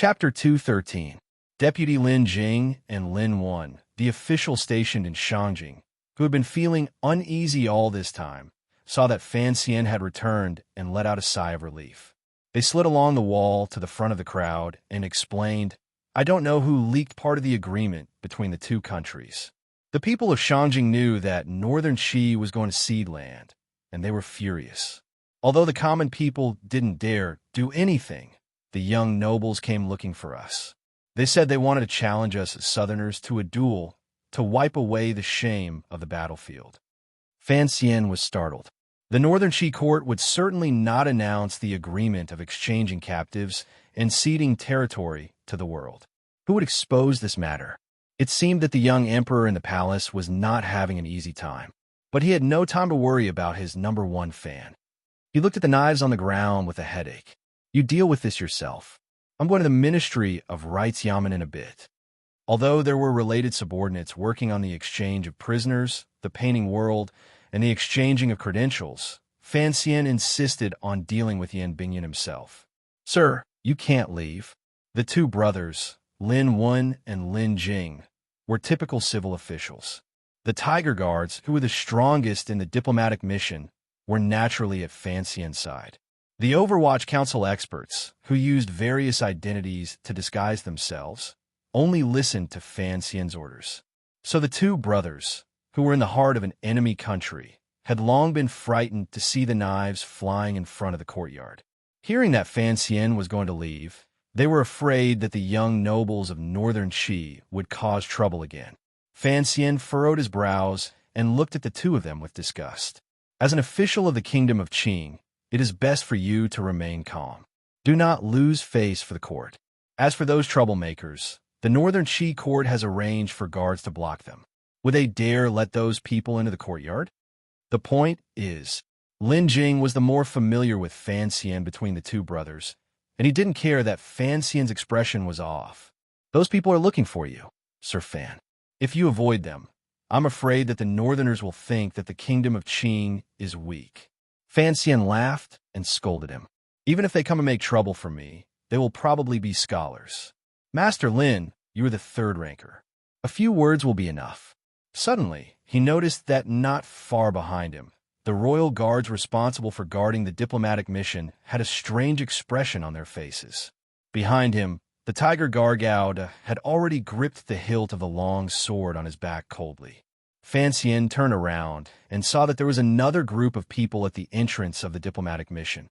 Chapter 213. Deputy Lin Jing and Lin Wan, the official stationed in Shangjing, who had been feeling uneasy all this time, saw that Fan Xian had returned and let out a sigh of relief. They slid along the wall to the front of the crowd and explained, "I don't know who leaked part of the agreement between the two countries." The people of Shangjing knew that northern Qi was going to cede land, and they were furious. Although the common people didn't dare do anything, the young nobles came looking for us. They said they wanted to challenge us as Southerners to a duel to wipe away the shame of the battlefield. Fan Xian was startled. The Northern Qi court would certainly not announce the agreement of exchanging captives and ceding territory to the world. Who would expose this matter? It seemed that the young emperor in the palace was not having an easy time, but he had no time to worry about his number one fan. He looked at the knives on the ground with a headache. "You deal with this yourself. I'm going to the Ministry of Rights Yamen in a bit." Although there were related subordinates working on the exchange of prisoners, the painting world, and the exchanging of credentials, Fan Xian insisted on dealing with Yan Bingyan himself. "Sir, you can't leave." The two brothers, Lin Wan and Lin Jing, were typical civil officials. The Tiger Guards, who were the strongest in the diplomatic mission, were naturally at Fan Xian's side. The Overwatch Council experts, who used various identities to disguise themselves, only listened to Fan Xian's orders. So the two brothers, who were in the heart of an enemy country, had long been frightened to see the knives flying in front of the courtyard. Hearing that Fan Xian was going to leave, they were afraid that the young nobles of northern Qi would cause trouble again. Fan Xian furrowed his brows and looked at the two of them with disgust. "As an official of the kingdom of Qing, it is best for you to remain calm. Do not lose face for the court. As for those troublemakers, the Northern Qi court has arranged for guards to block them. Would they dare let those people into the courtyard?" The point is, Lin Jing was the more familiar with Fan Xian between the two brothers, and he didn't care that Fan Xian's expression was off. "Those people are looking for you, Sir Fan. If you avoid them, I'm afraid that the Northerners will think that the kingdom of Qing is weak." Fan Xian laughed and scolded him. "Even if they come and make trouble for me, they will probably be scholars. Master Lin, you are the third ranker. A few words will be enough." Suddenly, he noticed that not far behind him, the royal guards responsible for guarding the diplomatic mission had a strange expression on their faces. Behind him, the Tiger Gargauda had already gripped the hilt of the long sword on his back coldly. Fan Xian turned around and saw that there was another group of people at the entrance of the diplomatic mission.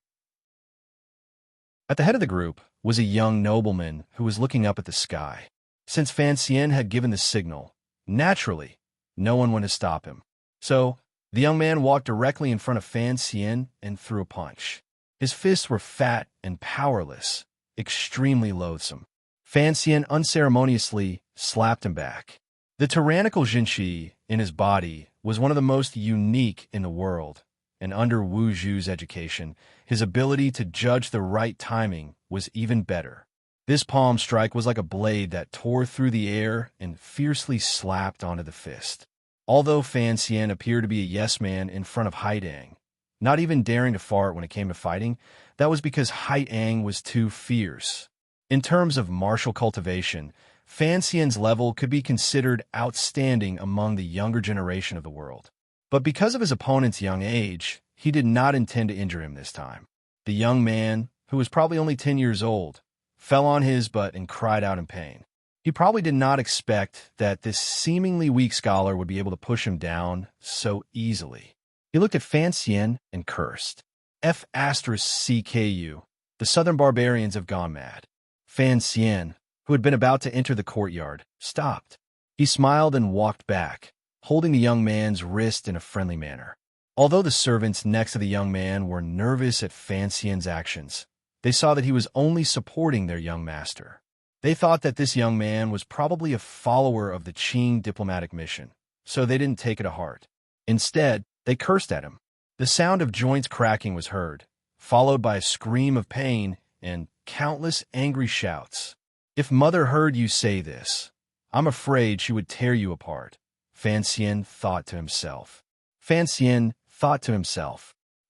At the head of the group was a young nobleman who was looking up at the sky. Since Fan Xian had given the signal, naturally, no one went to stop him. So, the young man walked directly in front of Fan Xian and threw a punch. His fists were fat and powerless, extremely loathsome. Fan Xian unceremoniously slapped him back. The tyrannical Jinqi in his body was one of the most unique in the world, and under Wu Zhu's education, his ability to judge the right timing was even better. This palm strike was like a blade that tore through the air and fiercely slapped onto the fist. Although Fan Xian appeared to be a yes-man in front of Haidang, not even daring to fart when it came to fighting, that was because Haidang was too fierce. In terms of martial cultivation, Fan Xian's level could be considered outstanding among the younger generation of the world. But because of his opponent's young age, he did not intend to injure him this time. The young man, who was probably only 10 years old, fell on his butt and cried out in pain. He probably did not expect that this seemingly weak scholar would be able to push him down so easily. He looked at Fan Xian and cursed. "F***CKU, the southern barbarians have gone mad." Fan Xian, who had been about to enter the courtyard, stopped. He smiled and walked back, holding the young man's wrist in a friendly manner. Although the servants next to the young man were nervous at Fan Xian's actions, they saw that he was only supporting their young master. They thought that this young man was probably a follower of the Qing diplomatic mission, so they didn't take it to heart. Instead, they cursed at him. The sound of joints cracking was heard, followed by a scream of pain and countless angry shouts. "If Mother heard you say this, I'm afraid she would tear you apart," Fan Xian thought to himself.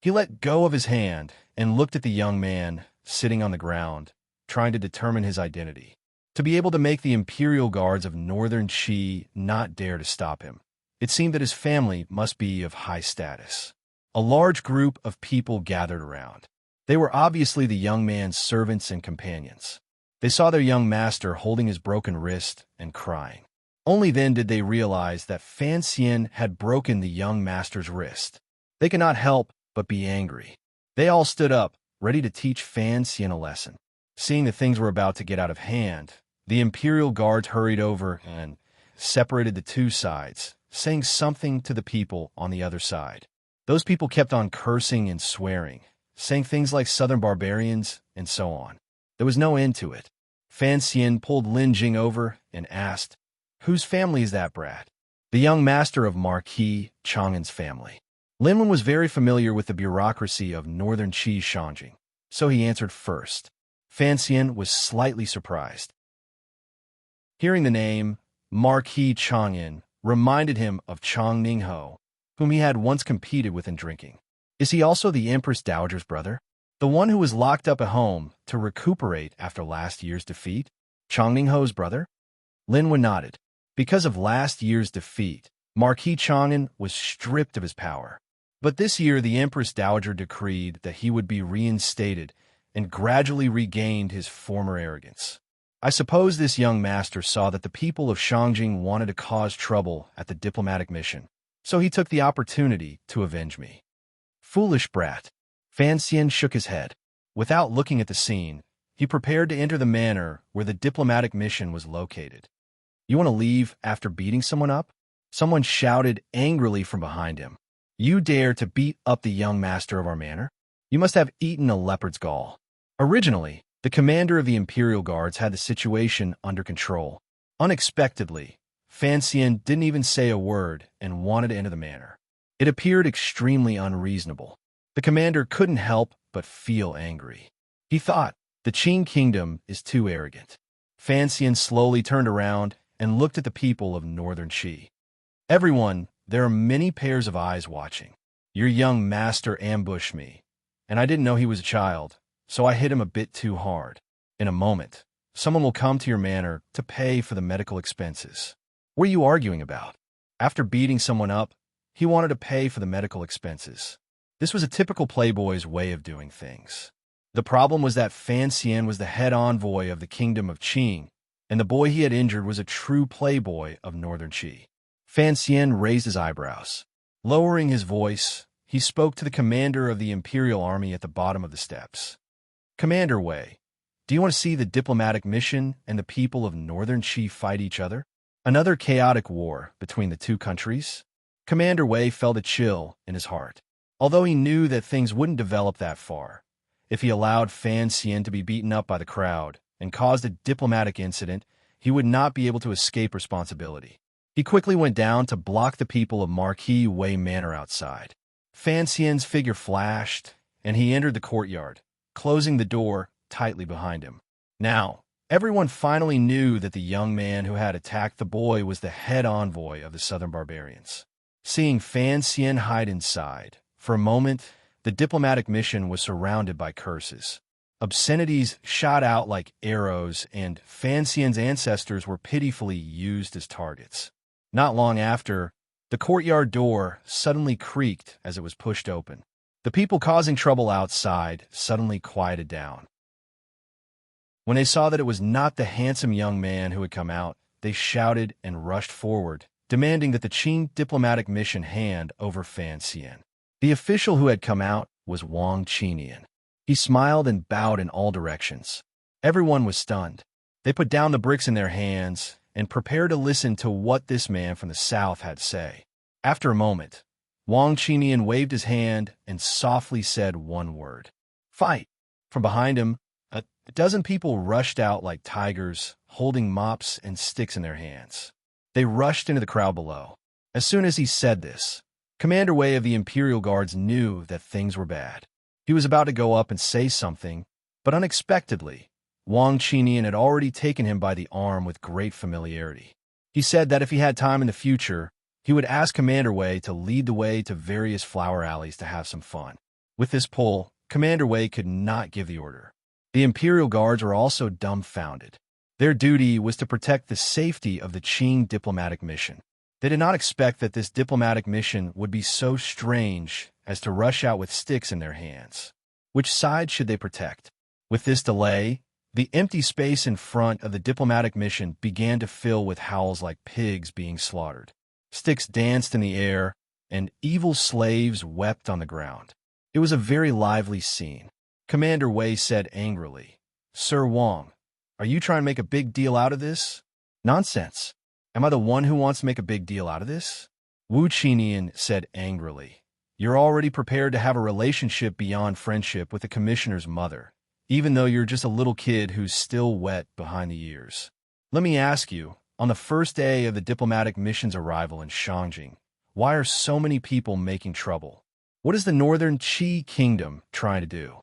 He let go of his hand and looked at the young man sitting on the ground, trying to determine his identity. To be able to make the imperial guards of northern Qi not dare to stop him, it seemed that his family must be of high status. A large group of people gathered around. They were obviously the young man's servants and companions. They saw their young master holding his broken wrist and crying. Only then did they realize that Fan Xian had broken the young master's wrist. They could not help but be angry. They all stood up, ready to teach Fan Xian a lesson. Seeing that things were about to get out of hand, the imperial guards hurried over and separated the two sides, saying something to the people on the other side. Those people kept on cursing and swearing, saying things like southern barbarians and so on. There was no end to it. Fan Xian pulled Lin Jing over and asked, "Whose family is that brat?" "The young master of Marquis Chang'an's family." Lin was very familiar with the bureaucracy of northern Qi Shangjing, so he answered first. Fan Xian was slightly surprised. Hearing the name, Marquis Chang'an reminded him of Chang Ningho, whom he had once competed with in drinking. Is he also the Empress Dowager's brother? The one who was locked up at home to recuperate after last year's defeat? Chang Ningho's brother? Lin nodded. Because of last year's defeat, Marquis Chang'an was stripped of his power. But this year the Empress Dowager decreed that he would be reinstated and gradually regained his former arrogance. I suppose this young master saw that the people of Shangjing wanted to cause trouble at the diplomatic mission, so he took the opportunity to avenge me. Foolish brat. Fan Xian shook his head. Without looking at the scene, he prepared to enter the manor where the diplomatic mission was located. You want to leave after beating someone up? Someone shouted angrily from behind him. You dare to beat up the young master of our manor? You must have eaten a leopard's gall. Originally, the commander of the Imperial Guards had the situation under control. Unexpectedly, Fan Xian didn't even say a word and wanted to enter the manor. It appeared extremely unreasonable. The commander couldn't help but feel angry. He thought, the Qing kingdom is too arrogant. Fan Xian slowly turned around and looked at the people of northern Qi. Everyone, there are many pairs of eyes watching. Your young master ambushed me, and I didn't know he was a child, so I hit him a bit too hard. In a moment, someone will come to your manor to pay for the medical expenses. What are you arguing about? After beating someone up, he wanted to pay for the medical expenses. This was a typical playboy's way of doing things. The problem was that Fan Xian was the head envoy of the kingdom of Qing, and the boy he had injured was a true playboy of northern Qi. Fan Xian raised his eyebrows. Lowering his voice, he spoke to the commander of the imperial army at the bottom of the steps. Commander Wei, do you want to see the diplomatic mission and the people of northern Qi fight each other? Another chaotic war between the two countries? Commander Wei felt a chill in his heart. Although he knew that things wouldn't develop that far, if he allowed Fan Xian to be beaten up by the crowd and caused a diplomatic incident, he would not be able to escape responsibility. He quickly went down to block the people of Marquis Wei Manor outside. Fan Xian's figure flashed, and he entered the courtyard, closing the door tightly behind him. Now, everyone finally knew that the young man who had attacked the boy was the head envoy of the southern barbarians. Seeing Fan Xian hide inside, for a moment, the diplomatic mission was surrounded by curses. Obscenities shot out like arrows, and Fan Xian's ancestors were pitifully used as targets. Not long after, the courtyard door suddenly creaked as it was pushed open. The people causing trouble outside suddenly quieted down. When they saw that it was not the handsome young man who had come out, they shouted and rushed forward, demanding that the Qing diplomatic mission hand over Fan Xian. The official who had come out was Wang Qinian. He smiled and bowed in all directions. Everyone was stunned. They put down the bricks in their hands and prepared to listen to what this man from the south had to say. After a moment, Wang Qinian waved his hand and softly said one word. Fight! From behind him, a dozen people rushed out like tigers, holding mops and sticks in their hands. They rushed into the crowd below. As soon as he said this, Commander Wei of the Imperial Guards knew that things were bad. He was about to go up and say something, but unexpectedly, Wang Qinian had already taken him by the arm with great familiarity. He said that if he had time in the future, he would ask Commander Wei to lead the way to various flower alleys to have some fun. With this pull, Commander Wei could not give the order. The Imperial Guards were also dumbfounded. Their duty was to protect the safety of the Qing diplomatic mission. They did not expect that this diplomatic mission would be so strange as to rush out with sticks in their hands. Which side should they protect? With this delay, the empty space in front of the diplomatic mission began to fill with howls like pigs being slaughtered. Sticks danced in the air, and evil slaves wept on the ground. It was a very lively scene. Commander Wei said angrily, "Sir Wang, are you trying to make a big deal out of this?" "Nonsense. Am I the one who wants to make a big deal out of this?" Wu Qinian said angrily, "You're already prepared to have a relationship beyond friendship with the commissioner's mother, even though you're just a little kid who's still wet behind the ears. Let me ask you, on the first day of the diplomatic mission's arrival in Shangjing, why are so many people making trouble? What is the northern Qi kingdom trying to do?"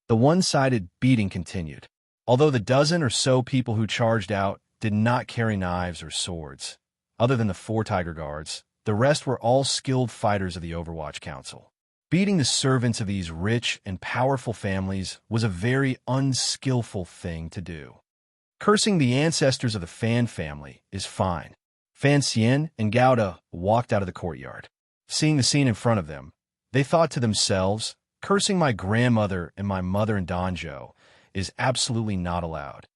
The one-sided beating continued. Although the dozen or so people who charged out did not carry knives or swords, other than the 4 Tiger Guards, the rest were all skilled fighters of the Overwatch Council. Beating the servants of these rich and powerful families was a very unskillful thing to do. Cursing the ancestors of the Fan family is fine. Fan Xian and Gauda walked out of the courtyard. Seeing the scene in front of them, they thought to themselves, "Cursing my grandmother and my mother in Danzhou is absolutely not allowed."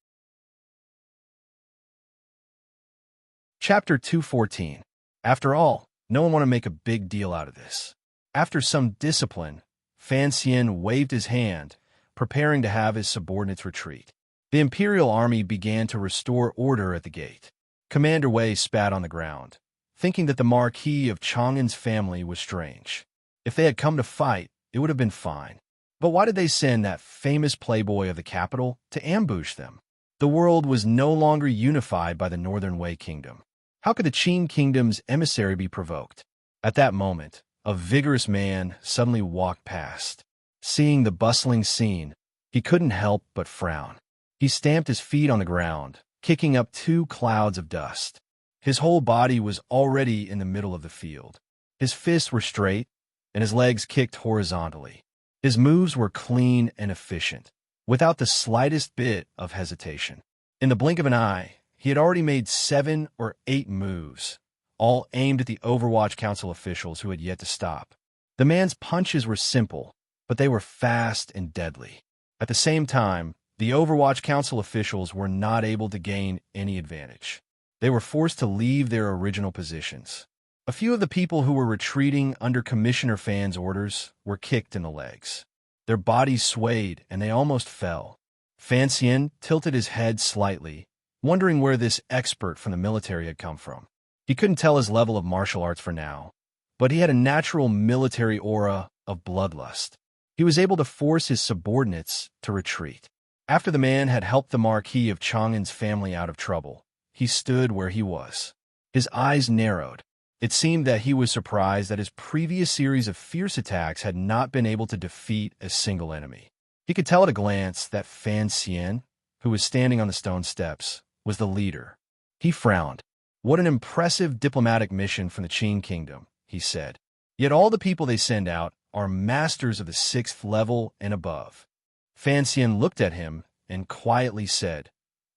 Chapter 214. After all, no one wanted to make a big deal out of this. After some discipline, Fan Xian waved his hand, preparing to have his subordinates retreat. The Imperial Army began to restore order at the gate. Commander Wei spat on the ground, thinking that the Marquis of Chang'an's family was strange. If they had come to fight, it would have been fine. But why did they send that famous playboy of the capital to ambush them? The world was no longer unified by the Northern Wei Kingdom. How could the Qing Kingdom's emissary be provoked? At that moment, a vigorous man suddenly walked past. Seeing the bustling scene, he couldn't help but frown. He stamped his feet on the ground, kicking up 2 clouds of dust. His whole body was already in the middle of the field. His fists were straight, and his legs kicked horizontally. His moves were clean and efficient, without the slightest bit of hesitation. In the blink of an eye, he had already made 7 or 8 moves, all aimed at the Overwatch Council officials who had yet to stop. The man's punches were simple, but they were fast and deadly. At the same time, the Overwatch Council officials were not able to gain any advantage. They were forced to leave their original positions. A few of the people who were retreating under Commissioner Fan's orders were kicked in the legs. Their bodies swayed, and they almost fell. Fan Xian tilted his head slightly, wondering where this expert from the military had come from. He couldn't tell his level of martial arts for now, but he had a natural military aura of bloodlust. He was able to force his subordinates to retreat. After the man had helped the Marquis of Chang'an's family out of trouble, he stood where he was. His eyes narrowed. It seemed that he was surprised that his previous series of fierce attacks had not been able to defeat a single enemy. He could tell at a glance that Fan Xian, who was standing on the stone steps, was the leader. He frowned. "What an impressive diplomatic mission from the Qing Kingdom," he said. "Yet all the people they send out are masters of the 6th level and above." Fan Xian looked at him and quietly said,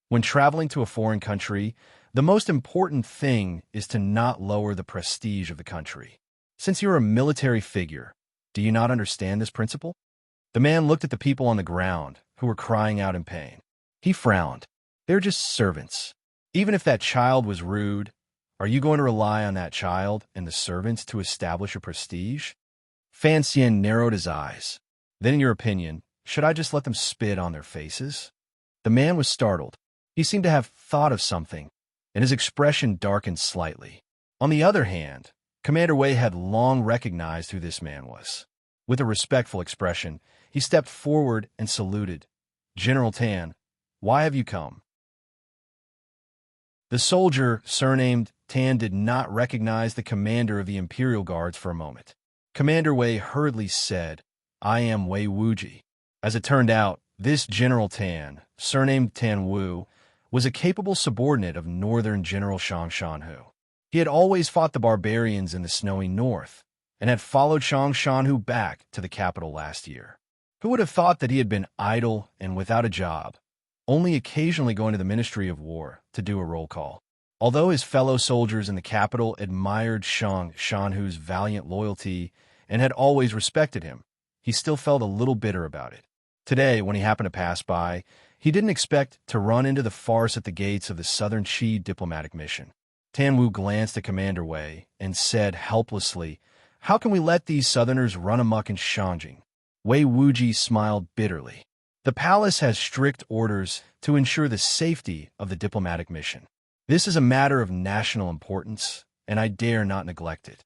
"When traveling to a foreign country, the most important thing is to not lower the prestige of the country. Since you're a military figure, do you not understand this principle?" The man looked at the people on the ground, who were crying out in pain. He frowned. "They're just servants. Even if that child was rude, are you going to rely on that child and the servants to establish a prestige?" Fan Xian narrowed his eyes. "Then in your opinion, should I just let them spit on their faces?" The man was startled. He seemed to have thought of something, and his expression darkened slightly. On the other hand, Commander Wei had long recognized who this man was. With a respectful expression, he stepped forward and saluted. "General Tan, why have you come?" The soldier, surnamed Tan, did not recognize the commander of the Imperial Guards for a moment. Commander Wei hurriedly said, "I am Wei Wuji." As it turned out, this General Tan, surnamed Tan Wu, was a capable subordinate of Northern General Shang Shanhu. He had always fought the barbarians in the snowy north, and had followed Shang Shanhu back to the capital last year. Who would have thought that he had been idle and without a job, only occasionally going to the Ministry of War to do a roll call? Although his fellow soldiers in the capital admired Shanhu's valiant loyalty and had always respected him, he still felt a little bitter about it. Today, when he happened to pass by, he didn't expect to run into the farce at the gates of the Southern Qi diplomatic mission. Tan Wu glanced at Commander Wei and said helplessly, "How can we let these Southerners run amok in Shanjing?" Wei Wuji smiled bitterly. "The palace has strict orders to ensure the safety of the diplomatic mission. This is a matter of national importance, and I dare not neglect it."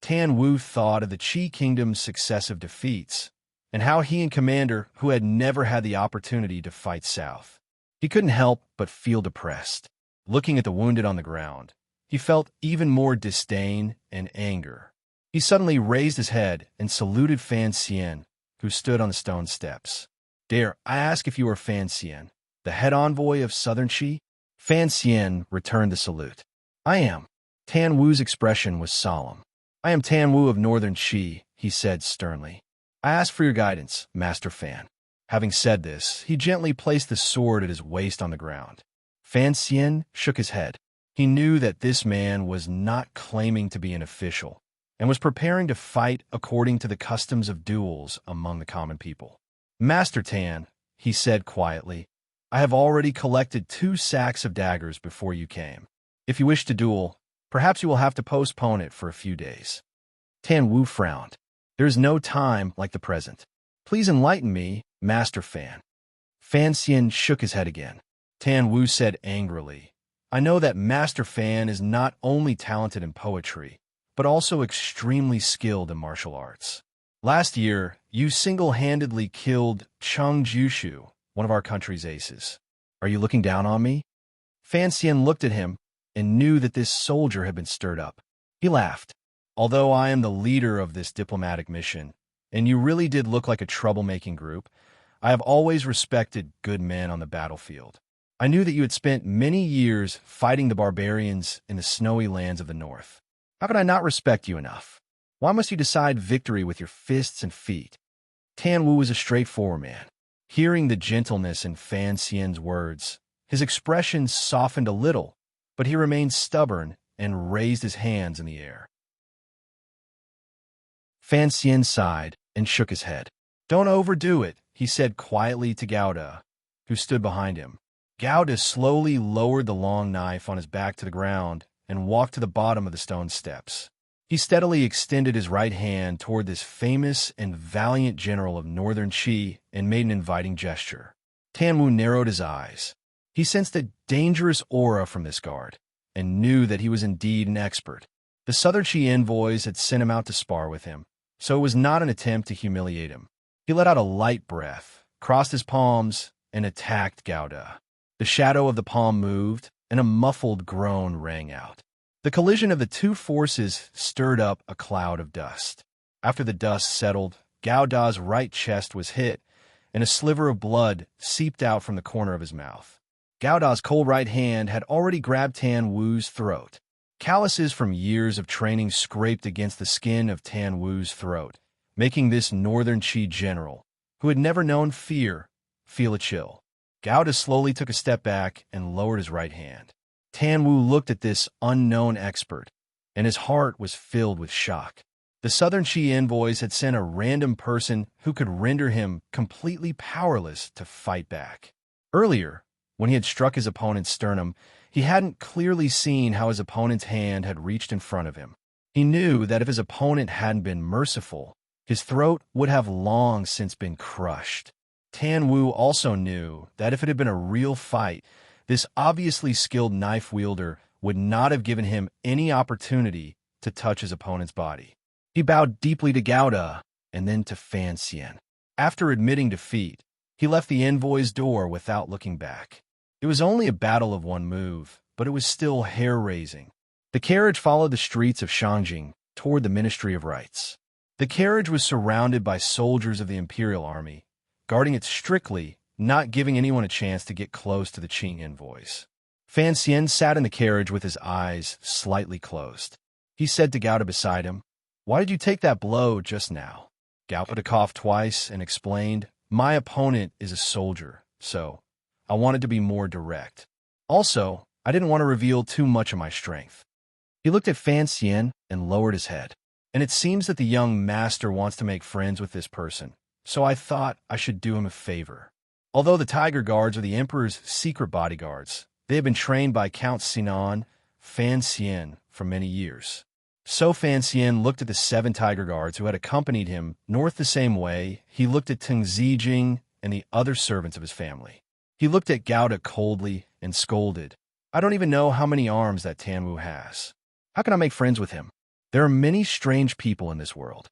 Tan Wu thought of the Qi kingdom's successive defeats, and how he and Commander, who had never had the opportunity to fight south. He couldn't help but feel depressed. Looking at the wounded on the ground, he felt even more disdain and anger. He suddenly raised his head and saluted Fan Xian, who stood on the stone steps. "Dare I ask if you are Fan Xian, the head envoy of Southern Qi?" Fan Xian returned the salute. "I am." Tan Wu's expression was solemn. "I am Tan Wu of Northern Qi," he said sternly. "I ask for your guidance, Master Fan." Having said this, he gently placed the sword at his waist on the ground. Fan Xian shook his head. He knew that this man was not claiming to be an official, and was preparing to fight according to the customs of duels among the common people. "Master Tan," he said quietly, "I have already collected 2 sacks of daggers before you came. If you wish to duel, perhaps you will have to postpone it for a few days." Tan Wu frowned. "There is no time like the present. Please enlighten me, Master Fan." Fan Xian shook his head again. Tan Wu said angrily, "I know that Master Fan is not only talented in poetry, but also extremely skilled in martial arts. Last year, you single-handedly killed Cheng Jushu, one of our country's aces. Are you looking down on me?" Fan Xian looked at him and knew that this soldier had been stirred up. He laughed. "Although I am the leader of this diplomatic mission, and you really did look like a troublemaking group, I have always respected good men on the battlefield. I knew that you had spent many years fighting the barbarians in the snowy lands of the north. How could I not respect you enough? Why must you decide victory with your fists and feet?" Tan Wu was a straightforward man. Hearing the gentleness in Fan Xian's words, his expression softened a little, but he remained stubborn and raised his hands in the air. Fan Xian sighed and shook his head. "Don't overdo it," he said quietly to Gao De, who stood behind him. Gao De slowly lowered the long knife on his back to the ground and walked to the bottom of the stone steps. He steadily extended his right hand toward this famous and valiant general of Northern Qi and made an inviting gesture. Tan Wu narrowed his eyes. He sensed a dangerous aura from this guard, and knew that he was indeed an expert. The Southern Qi envoys had sent him out to spar with him, so it was not an attempt to humiliate him. He let out a light breath, crossed his palms, and attacked Gao De. The shadow of the palm moved, and a muffled groan rang out. The collision of the 2 forces stirred up a cloud of dust. After the dust settled, Gao Da's right chest was hit, and a sliver of blood seeped out from the corner of his mouth. Gao Da's cold right hand had already grabbed Tan Wu's throat. Calluses from years of training scraped against the skin of Tan Wu's throat, making this Northern Qi general, who had never known fear, feel a chill. Gao Da slowly took a step back and lowered his right hand. Tan Wu looked at this unknown expert, and his heart was filled with shock. The Southern Qi envoys had sent a random person who could render him completely powerless to fight back. Earlier, when he had struck his opponent's sternum, he hadn't clearly seen how his opponent's hand had reached in front of him. He knew that if his opponent hadn't been merciful, his throat would have long since been crushed. Tan Wu also knew that if it had been a real fight, this obviously skilled knife wielder would not have given him any opportunity to touch his opponent's body. He bowed deeply to Gao Da and then to Fan Xian. After admitting defeat, he left the envoy's door without looking back. It was only a battle of one move, but it was still hair-raising. The carriage followed the streets of Shanjing toward the Ministry of Rites. The carriage was surrounded by soldiers of the Imperial Army, guarding it strictly, not giving anyone a chance to get close to the Qing envoys. Fan Xian sat in the carriage with his eyes slightly closed. He said to Gao Da beside him, "Why did you take that blow just now?" Gao Da coughed twice and explained, My opponent is a soldier, so I wanted to be more direct. Also, I didn't want to reveal too much of my strength. He looked at Fan Xian and lowered his head. And it seems that the young master wants to make friends with this person, so I thought I should do him a favor. Although the Tiger Guards are the Emperor's secret bodyguards, they have been trained by Count Sinan Fan Xian for many years. So Fan Xian looked at the 7 Tiger Guards who had accompanied him north the same way he looked at Teng Zijing and the other servants of his family. He looked at Gouda coldly and scolded. I don't even know how many arms that Tanwu has. How can I make friends with him? There are many strange people in this world.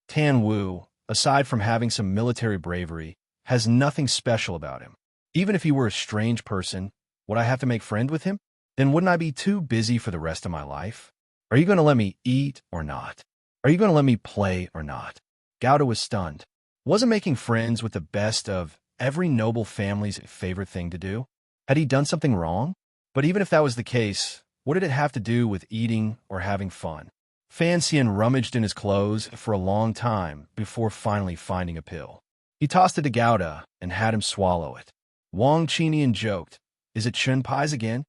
Tanwu, aside from having some military bravery, has nothing special about him. Even if he were a strange person, would I have to make friends with him? Then wouldn't I be too busy for the rest of my life? Are you going to let me eat or not? Are you going to let me play or not? Gouda was stunned. Wasn't making friends with the best of every noble family's favorite thing to do? Had he done something wrong? But even if that was the case, what did it have to do with eating or having fun? Fan Xian rummaged in his clothes for a long time before finally finding a pill. He tossed it to Gouda and had him swallow it. Wang Qinian joked, "Is it Chun pies again?"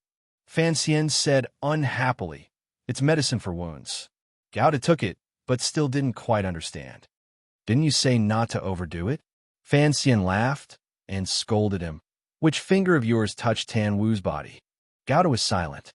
Fan Xian said unhappily, "It's medicine for wounds." Gouda took it, but still didn't quite understand. "Didn't you say not to overdo it?" Fan Xian laughed and scolded him. "Which finger of yours touched Tan Wu's body?" Gouda was silent.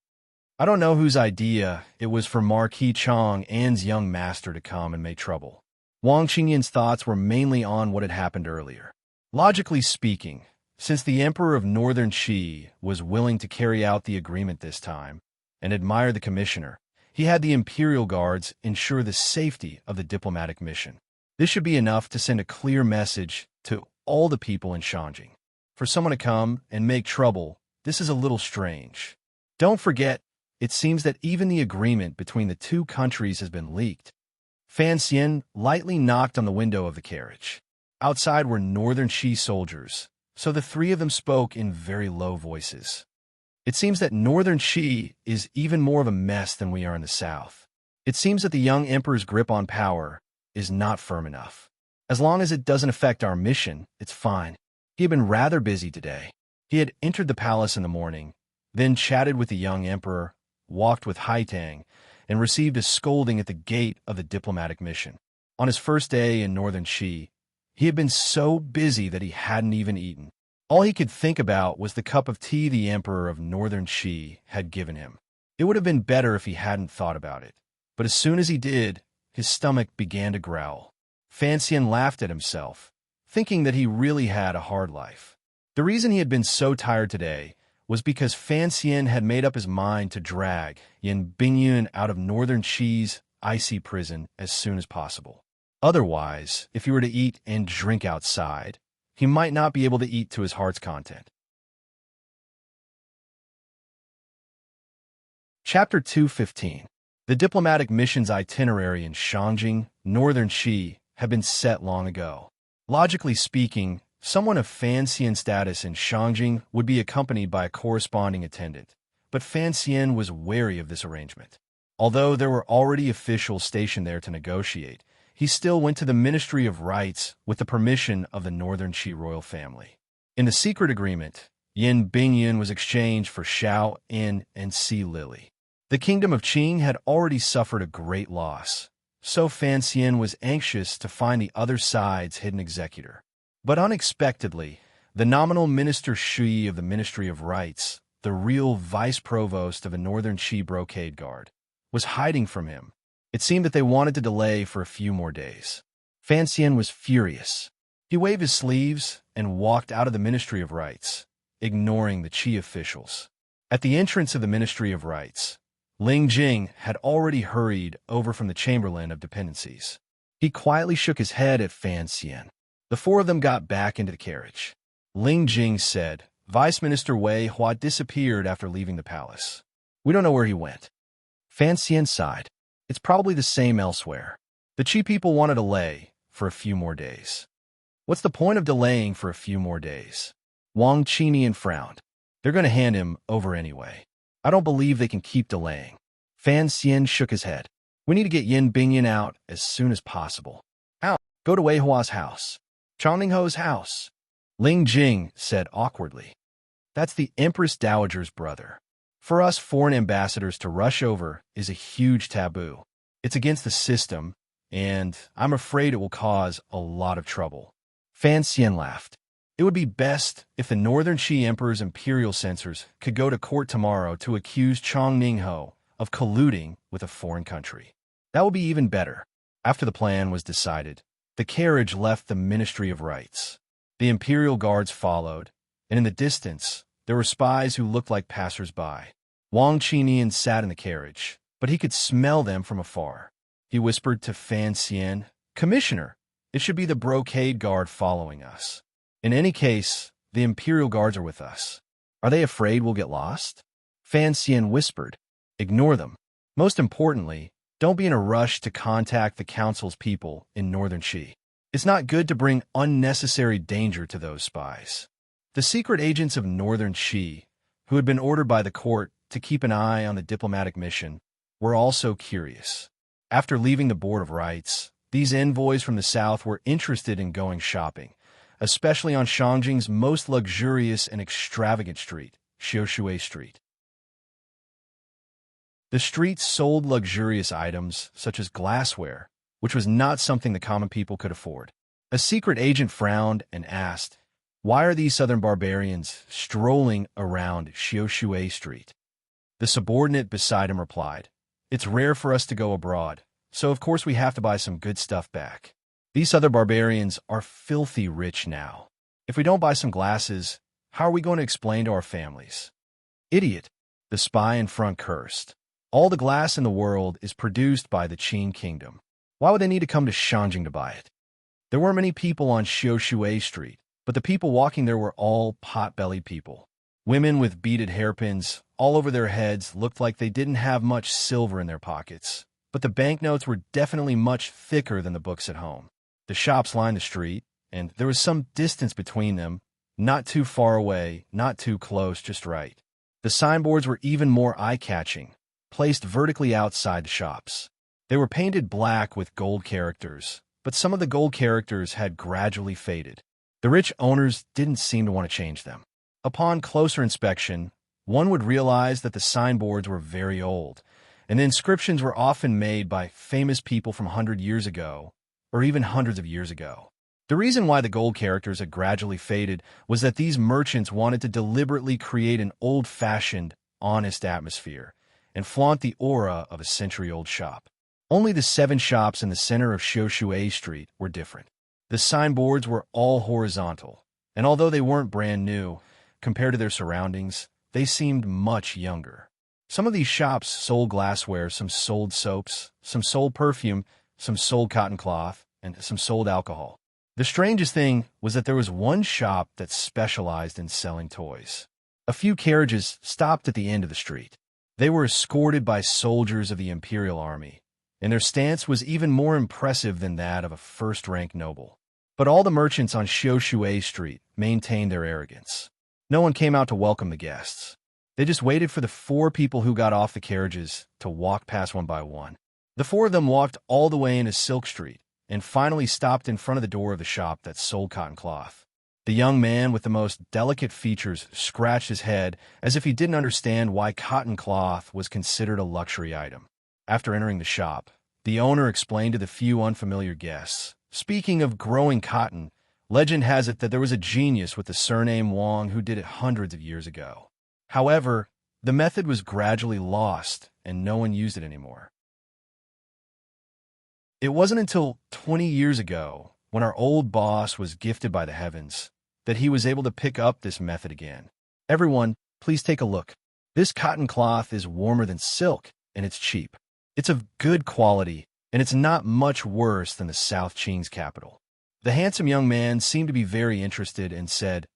I don't know whose idea it was for Marquis Chong An's young master to come and make trouble. Wang Qingyan's thoughts were mainly on what had happened earlier. Logically speaking, since the Emperor of Northern Qi was willing to carry out the agreement this time and admire the commissioner, he had the Imperial Guards ensure the safety of the diplomatic mission. This should be enough to send a clear message to all the people in Shanjing. For someone to come and make trouble, this is a little strange. Don't forget, it seems that even the agreement between the 2 countries has been leaked. Fan Xian lightly knocked on the window of the carriage. Outside were Northern Qi soldiers, so the 3 of them spoke in very low voices. It seems that Northern Qi is even more of a mess than we are in the south. It seems that the young emperor's grip on power is not firm enough. As long as it doesn't affect our mission, it's fine. He had been rather busy today. He had entered the palace in the morning, then chatted with the young emperor, walked with Haitang, and received a scolding at the gate of the diplomatic mission. On his first day in Northern Qi, he had been so busy that he hadn't even eaten. All he could think about was the cup of tea the Emperor of Northern Qi had given him. It would have been better if he hadn't thought about it, but as soon as he did, his stomach began to growl. Fan Xian laughed at himself, thinking that he really had a hard life. The reason he had been so tired today was because Fan Xian had made up his mind to drag Yin Bingyun out of Northern Qi's icy prison as soon as possible. Otherwise, if he were to eat and drink outside, he might not be able to eat to his heart's content. Chapter 215. The diplomatic mission's itinerary in Shanjing, Northern Qi, had been set long ago. Logically speaking, someone of Fan Xian's status in Shanjing would be accompanied by a corresponding attendant, but Fan Xian was wary of this arrangement. Although there were already officials stationed there to negotiate, he still went to the Ministry of Rights with the permission of the Northern Qi royal family. In the secret agreement, Yin Bingyun was exchanged for Xiao In and Si Lily. The kingdom of Qing had already suffered a great loss, so Fan Xian was anxious to find the other side's hidden executor. But unexpectedly, the nominal Minister Shui of the Ministry of Rights, the real vice provost of a Northern Qi brocade guard, was hiding from him. It seemed that they wanted to delay for a few more days. Fan Xian was furious. He waved his sleeves and walked out of the Ministry of Rights, ignoring the Qi officials. At the entrance of the Ministry of Rights, Ling Jing had already hurried over from the Chamberlain of Dependencies. He quietly shook his head at Fan Xian. The 4 of them got back into the carriage. Ling Jing said, "Vice Minister Wei Hua disappeared after leaving the palace. We don't know where he went." Fan Xian sighed. It's probably the same elsewhere. The Qi people want to delay for a few more days. What's the point of delaying for a few more days? Wang Qinian frowned. They're going to hand him over anyway. I don't believe they can keep delaying. Fan Xian shook his head. We need to get Yin Bingyun out as soon as possible. Out. Go to Wei Hua's house. Changning house. Ling Jing said awkwardly. That's the Empress Dowager's brother. For us foreign ambassadors to rush over is a huge taboo. It's against the system, and I'm afraid it will cause a lot of trouble. Fan Xian laughed. It would be best if the Northern Qi Emperor's imperial censors could go to court tomorrow to accuse Chong Ningho of colluding with a foreign country. That would be even better. After the plan was decided, the carriage left the Ministry of Rites. The imperial guards followed, and in the distance, there were spies who looked like passers-by. Wang Qinian sat in the carriage, but he could smell them from afar. He whispered to Fan Xian, "Commissioner, it should be the brocade guard following us. In any case, the imperial guards are with us. Are they afraid we'll get lost?" Fan Xian whispered, "Ignore them. Most importantly, don't be in a rush to contact the council's people in Northern Qi. It's not good to bring unnecessary danger to those spies." The secret agents of Northern Qi, who had been ordered by the court to keep an eye on the diplomatic mission, were also curious. After leaving the Board of Rites, these envoys from the south were interested in going shopping, especially on Shangjing's most luxurious and extravagant street, Xiushui Street. The street sold luxurious items such as glassware, which was not something the common people could afford. A secret agent frowned and asked, "Why are these southern barbarians strolling around Xiushui Street?" The subordinate beside him replied, "It's rare for us to go abroad, so of course we have to buy some good stuff back. These other barbarians are filthy rich now. If we don't buy some glasses, how are we going to explain to our families?" "Idiot," the spy in front cursed. "All the glass in the world is produced by the Qin Kingdom. Why would they need to come to Shanjing to buy it?" There weren't many people on Xiushui Street, but the people walking there were all pot-bellied people. Women with beaded hairpins all over their heads looked like they didn't have much silver in their pockets, but the banknotes were definitely much thicker than the books at home. The shops lined the street, and there was some distance between them, not too far away, not too close, just right. The signboards were even more eye-catching, placed vertically outside the shops. They were painted black with gold characters, but some of the gold characters had gradually faded. The rich owners didn't seem to want to change them. Upon closer inspection, one would realize that the signboards were very old, and the inscriptions were often made by famous people from 100 years ago, or even hundreds of years ago. The reason why the gold characters had gradually faded was that these merchants wanted to deliberately create an old-fashioned, honest atmosphere and flaunt the aura of a century-old shop. Only the 7 shops in the center of Xiushui Street were different. The signboards were all horizontal, and although they weren't brand new, compared to their surroundings, they seemed much younger. Some of these shops sold glassware, some sold soaps, some sold perfume, some sold cotton cloth, and some sold alcohol. The strangest thing was that there was one shop that specialized in selling toys. A few carriages stopped at the end of the street. They were escorted by soldiers of the Imperial Army, and their stance was even more impressive than that of a first-rank noble. But all the merchants on Xiushui Street maintained their arrogance. No one came out to welcome the guests. They just waited for the 4 people who got off the carriages to walk past one by one. The 4 of them walked all the way into Silk Street and finally stopped in front of the door of the shop that sold cotton cloth. The young man with the most delicate features scratched his head as if he didn't understand why cotton cloth was considered a luxury item. After entering the shop, the owner explained to the few unfamiliar guests, "Speaking of growing cotton, legend has it that there was a genius with the surname Wang who did it hundreds of years ago. However, the method was gradually lost and no one used it anymore. It wasn't until 20 years ago, when our old boss was gifted by the heavens, that he was able to pick up this method again. Everyone, please take a look. This cotton cloth is warmer than silk, and it's cheap. It's of good quality, and it's not much worse than the South Qing's capital." The handsome young man seemed to be very interested and said,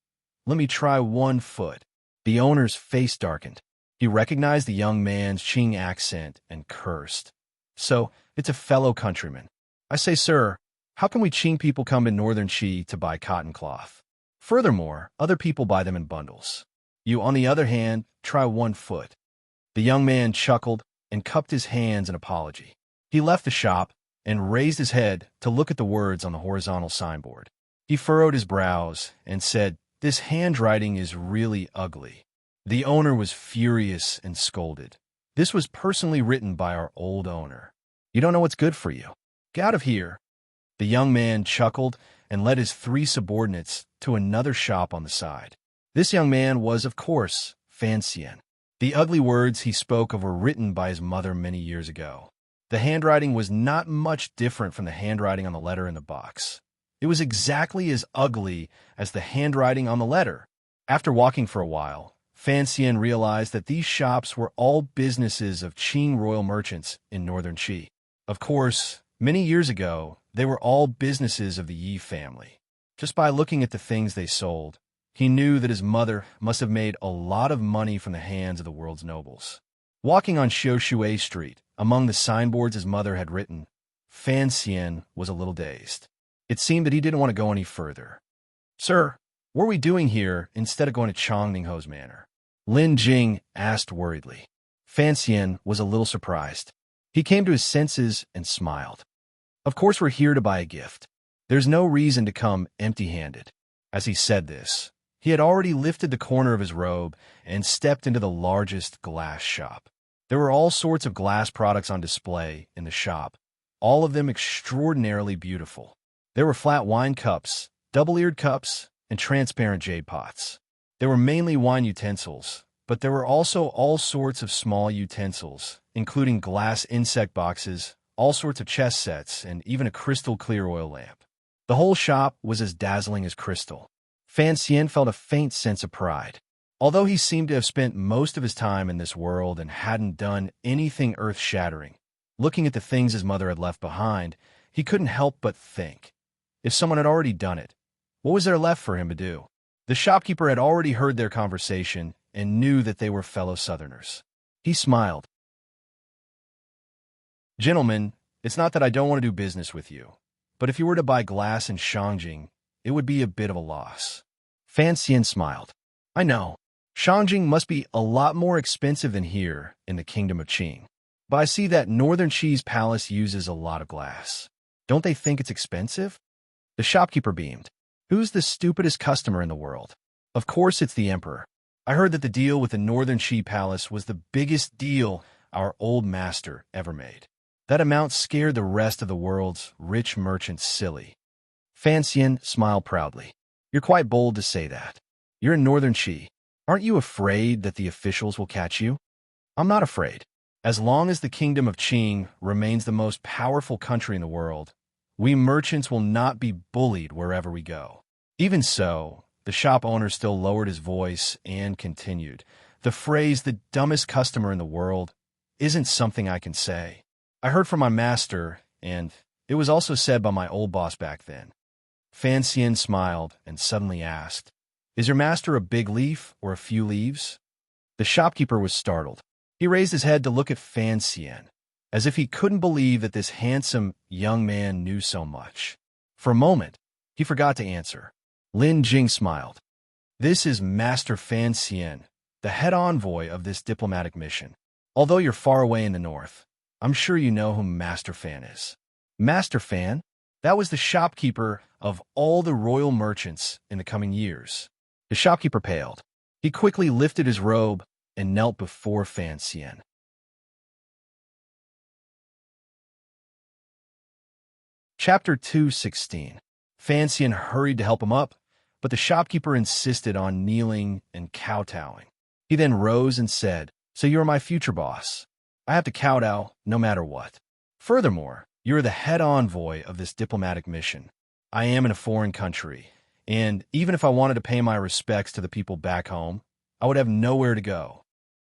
"Let me try 1 foot." The owner's face darkened. He recognized the young man's Qing accent and cursed. "So, it's a fellow countryman. I say, sir, how can we Qing people come to Northern Qi to buy cotton cloth? Furthermore, other people buy them in bundles. You, on the other hand, try 1 foot." The young man chuckled and cupped his hands in apology. He left the shop, and raised his head to look at the words on the horizontal signboard. He furrowed his brows and said, "This handwriting is really ugly." The owner was furious and scolded. "This was personally written by our old owner. You don't know what's good for you. Get out of here." The young man chuckled and led his 3 subordinates to another shop on the side. This young man was, of course, Fan Xian. The ugly words he spoke of were written by his mother many years ago. The handwriting was not much different from the handwriting on the letter in the box. It was exactly as ugly as the handwriting on the letter. After walking for a while, Fan Xian realized that these shops were all businesses of Qing royal merchants in northern Qi. Of course, many years ago, they were all businesses of the Yi family. Just by looking at the things they sold, he knew that his mother must have made a lot of money from the hands of the world's nobles. Walking on Xiaoshui Street, among the signboards his mother had written, Fan Xian was a little dazed. It seemed that he didn't want to go any further. "Sir, what are we doing here instead of going to Changningho's manor?" Lin Jing asked worriedly. Fan Xian was a little surprised. He came to his senses and smiled. "Of course we're here to buy a gift. There's no reason to come empty-handed." As he said this, he had already lifted the corner of his robe and stepped into the largest glass shop. There were all sorts of glass products on display in the shop, all of them extraordinarily beautiful. There were flat wine cups, double-eared cups, and transparent jade pots. There were mainly wine utensils, but there were also all sorts of small utensils, including glass insect boxes, all sorts of chess sets, and even a crystal-clear oil lamp. The whole shop was as dazzling as crystal. Fan Xian felt a faint sense of pride. Although he seemed to have spent most of his time in this world and hadn't done anything earth-shattering, looking at the things his mother had left behind, he couldn't help but think. If someone had already done it, what was there left for him to do? The shopkeeper had already heard their conversation and knew that they were fellow Southerners. He smiled. "Gentlemen, it's not that I don't want to do business with you, but if you were to buy glass in Shangjing, it would be a bit of a loss." Fan Xian smiled. "I know. Shangjing must be a lot more expensive than here in the Kingdom of Qing. But I see that Northern Qi's palace uses a lot of glass. Don't they think it's expensive?" The shopkeeper beamed. "Who's the stupidest customer in the world? Of course it's the emperor. I heard that the deal with the Northern Qi palace was the biggest deal our old master ever made. That amount scared the rest of the world's rich merchants silly." Fan Xian smiled proudly. "You're quite bold to say that. You're in Northern Qi. Aren't you afraid that the officials will catch you?" "I'm not afraid. As long as the Kingdom of Qing remains the most powerful country in the world, we merchants will not be bullied wherever we go." Even so, the shop owner still lowered his voice and continued, "The phrase, 'the dumbest customer in the world,' isn't something I can say. I heard from my master, and it was also said by my old boss back then." Fan Xian smiled and suddenly asked, "Is your master a big leaf or a few leaves?" The shopkeeper was startled. He raised his head to look at Fan Xian, as if he couldn't believe that this handsome young man knew so much. For a moment, he forgot to answer. Lin Jing smiled. "This is Master Fan Xian, the head envoy of this diplomatic mission. Although you're far away in the north, I'm sure you know who Master Fan is." Master Fan? That was the shopkeeper of all the royal merchants in the coming years. The shopkeeper paled. He quickly lifted his robe and knelt before Fan Xian. Chapter 2:16. Fan Xian hurried to help him up, but the shopkeeper insisted on kneeling and kowtowing. He then rose and said, "So you are my future boss. I have to kowtow no matter what. Furthermore, you are the head envoy of this diplomatic mission. I am in a foreign country, and even if I wanted to pay my respects to the people back home, I would have nowhere to go."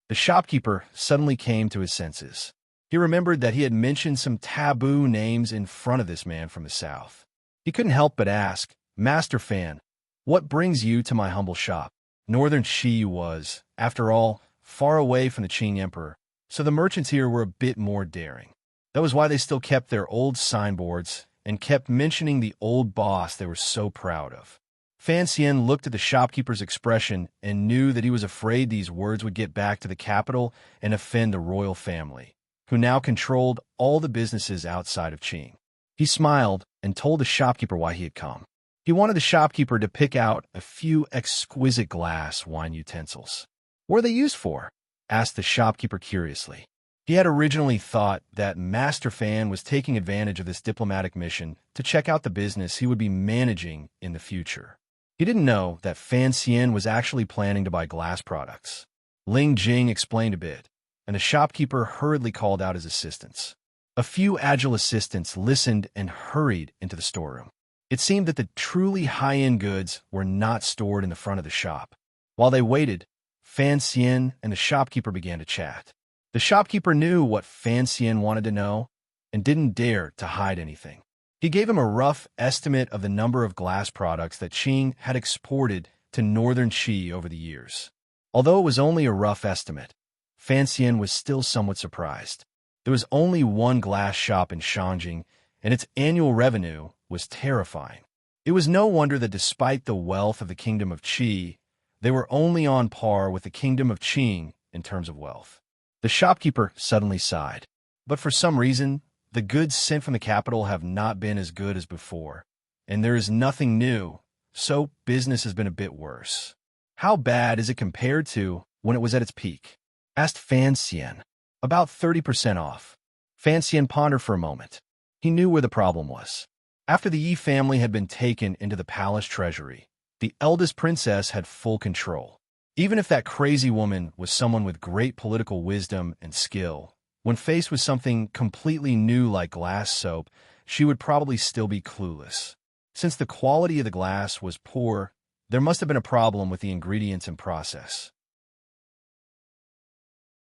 The shopkeeper suddenly came to his senses. He remembered that he had mentioned some taboo names in front of this man from the south. He couldn't help but ask, "Master Fan, what brings you to my humble shop?" Northern Qi was, after all, far away from the Qing emperor, so the merchants here were a bit more daring. That was why they still kept their old signboards and kept mentioning the old boss they were so proud of. Fan Xian looked at the shopkeeper's expression and knew that he was afraid these words would get back to the capital and offend the royal family, who now controlled all the businesses outside of Qing. He smiled and told the shopkeeper why he had come. He wanted the shopkeeper to pick out a few exquisite glass wine utensils. "What are they used for?" asked the shopkeeper curiously. He had originally thought that Master Fan was taking advantage of this diplomatic mission to check out the business he would be managing in the future. He didn't know that Fan Xian was actually planning to buy glass products. Ling Jing explained a bit, and the shopkeeper hurriedly called out his assistants. A few agile assistants listened and hurried into the storeroom. It seemed that the truly high-end goods were not stored in the front of the shop. While they waited, Fan Xian and the shopkeeper began to chat. The shopkeeper knew what Fan Xian wanted to know and didn't dare to hide anything. He gave him a rough estimate of the number of glass products that Qing had exported to northern Qi over the years. Although it was only a rough estimate, Fan Xian was still somewhat surprised. There was only one glass shop in Shangjing, and its annual revenue was terrifying. It was no wonder that despite the wealth of the kingdom of Qi, they were only on par with the kingdom of Qing in terms of wealth. The shopkeeper suddenly sighed. But for some reason, the goods sent from the capital have not been as good as before, and there is nothing new, so business has been a bit worse. "How bad is it compared to when it was at its peak?" asked Fan Xian. "About 30% off." Fan Xian pondered for a moment. He knew where the problem was. After the Yi family had been taken into the palace treasury, the eldest princess had full control. Even if that crazy woman was someone with great political wisdom and skill, when faced with something completely new like glass soap, she would probably still be clueless. Since the quality of the glass was poor, there must have been a problem with the ingredients and process.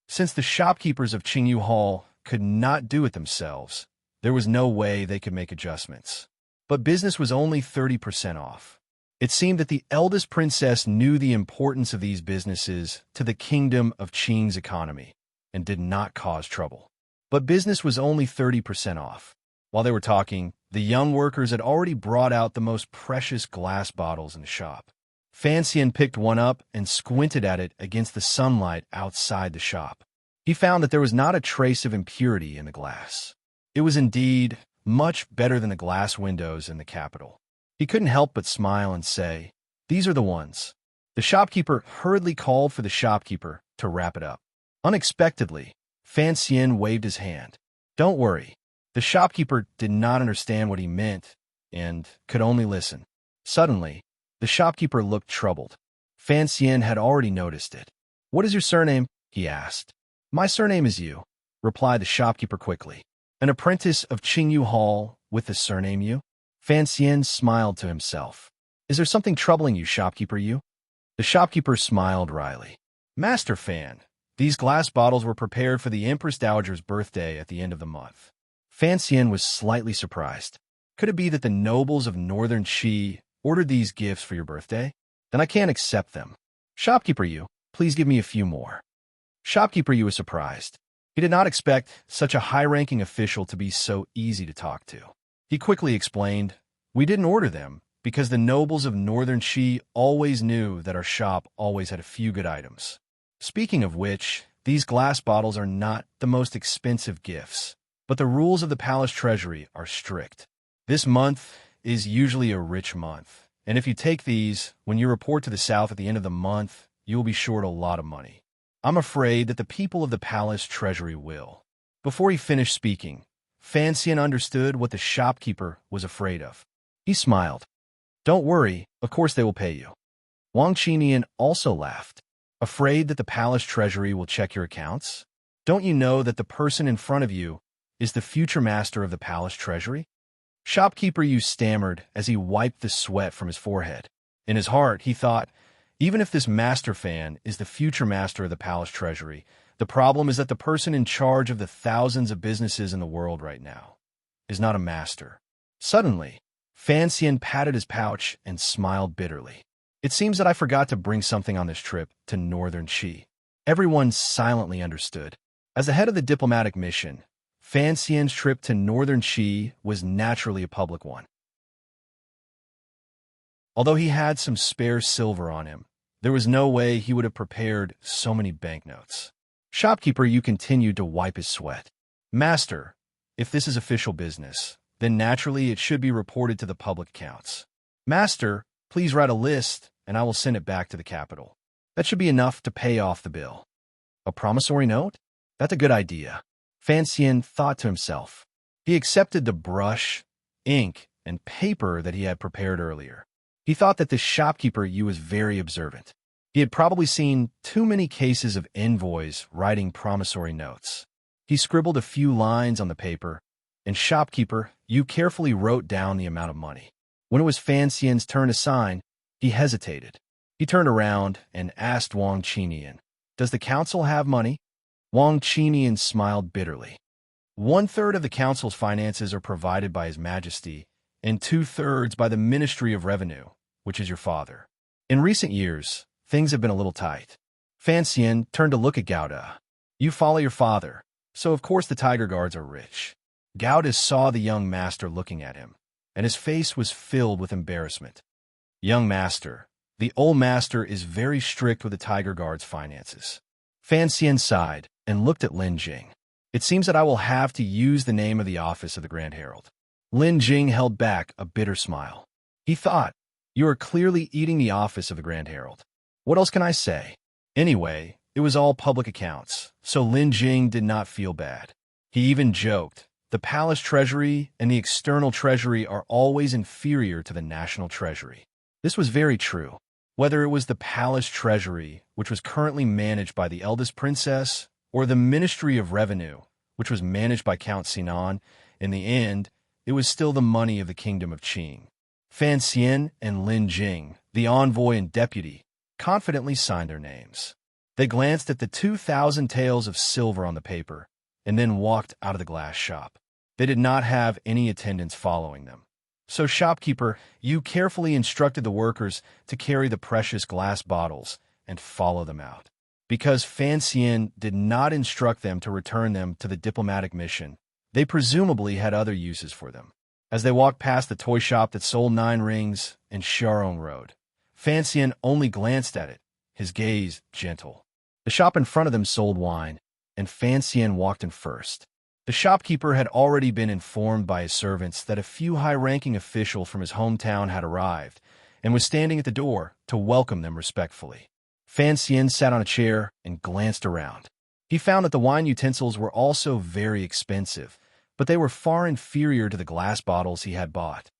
Since the shopkeepers of Qingyu Hall could not do it themselves, there was no way they could make adjustments. But business was only 30% off. It seemed that the eldest princess knew the importance of these businesses to the kingdom of Qing's economy and did not cause trouble. But business was only 30% off. While they were talking, the young workers had already brought out the most precious glass bottles in the shop. Fan Xian picked one up and squinted at it against the sunlight outside the shop. He found that there was not a trace of impurity in the glass. It was indeed much better than the glass windows in the capital. He couldn't help but smile and say, "These are the ones." The shopkeeper hurriedly called for the shopkeeper to wrap it up. Unexpectedly, Fan Xian waved his hand. "Don't worry." The shopkeeper did not understand what he meant and could only listen. Suddenly, the shopkeeper looked troubled. Fan Xian had already noticed it. "What is your surname?" he asked. "My surname is Yu," replied the shopkeeper quickly. "An apprentice of Qingyu Hall with the surname Yu?" Fan Xian smiled to himself. "Is there something troubling you, shopkeeper Yu?" The shopkeeper smiled wryly. "Master Fan, these glass bottles were prepared for the Empress Dowager's birthday at the end of the month." Fan Xian was slightly surprised. Could it be that the nobles of northern Qi ordered these gifts for your birthday? Then I can't accept them. "Shopkeeper Yu, please give me a few more." Shopkeeper Yu was surprised. He did not expect such a high-ranking official to be so easy to talk to. He quickly explained, "We didn't order them because the nobles of northern Qi always knew that our shop always had a few good items. Speaking of which, these glass bottles are not the most expensive gifts, but the rules of the palace treasury are strict. This month is usually a rich month, and if you take these, when you report to the south at the end of the month, you will be short a lot of money. I'm afraid that the people of the palace treasury will." Before he finished speaking, Fan Xian understood what the shopkeeper was afraid of. He smiled. "Don't worry, of course they will pay you." Wang Qinian also laughed. "Afraid that the palace treasury will check your accounts? Don't you know that the person in front of you is the future master of the palace treasury?" Shopkeeper Yu stammered as he wiped the sweat from his forehead. In his heart, he thought, even if this Master Fan is the future master of the palace treasury, the problem is that the person in charge of the thousands of businesses in the world right now is not a master. Suddenly, Fan Xian patted his pouch and smiled bitterly. "It seems that I forgot to bring something on this trip to northern Qi." Everyone silently understood. As the head of the diplomatic mission, Fan Xian's trip to northern Qi was naturally a public one. Although he had some spare silver on him, there was no way he would have prepared so many banknotes. Shopkeeper Yu continued to wipe his sweat. "Master, if this is official business, then naturally it should be reported to the public accounts. Master, please write a list, and I will send it back to the capital. That should be enough to pay off the bill. A promissory note? That's a good idea. Fan Xian thought to himself. He accepted the brush, ink, and paper that he had prepared earlier. He thought that the shopkeeper Yu was very observant. He had probably seen too many cases of envoys writing promissory notes. He scribbled a few lines on the paper, and shopkeeper Yu carefully wrote down the amount of money. When it was Fan Xian's turn to sign, he hesitated. He turned around and asked Wang Qinian, "Does the council have money?" Wang Qinian smiled bitterly. 1/3 of the council's finances are provided by His Majesty, and 2/3 by the Ministry of Revenue, which is your father. In recent years, things have been a little tight. Fan Xian turned to look at Gauda. You follow your father, so of course the Tiger Guards are rich. Gauda saw the young master looking at him, and his face was filled with embarrassment. Young master, the old master is very strict with the Tiger Guard's finances. Fan Xian sighed and looked at Lin Jing. It seems that I will have to use the name of the office of the Grand Herald. Lin Jing held back a bitter smile. He thought, you are clearly eating the office of the Grand Herald. What else can I say? Anyway, it was all public accounts, so Lin Jing did not feel bad. He even joked, the palace treasury and the external treasury are always inferior to the national treasury. This was very true. Whether it was the palace treasury, which was currently managed by the eldest princess, or the Ministry of Revenue, which was managed by Count Sinan, in the end, it was still the money of the kingdom of Qing. Fan Xian and Lin Jing, the envoy and deputy, confidently signed their names. They glanced at the 2,000 taels of silver on the paper, and then walked out of the glass shop. They did not have any attendants following them. So shopkeeper, you carefully instructed the workers to carry the precious glass bottles and follow them out. Because Fan Xian did not instruct them to return them to the diplomatic mission, they presumably had other uses for them. As they walked past the toy shop that sold 9 rings and Sharon Road, Fan Xian only glanced at it, his gaze gentle. The shop in front of them sold wine, and Fan Xian walked in first. The shopkeeper had already been informed by his servants that a few high-ranking official from his hometown had arrived and was standing at the door to welcome them respectfully. Fan Xian sat on a chair and glanced around. He found that the wine utensils were also very expensive, but they were far inferior to the glass bottles he had bought.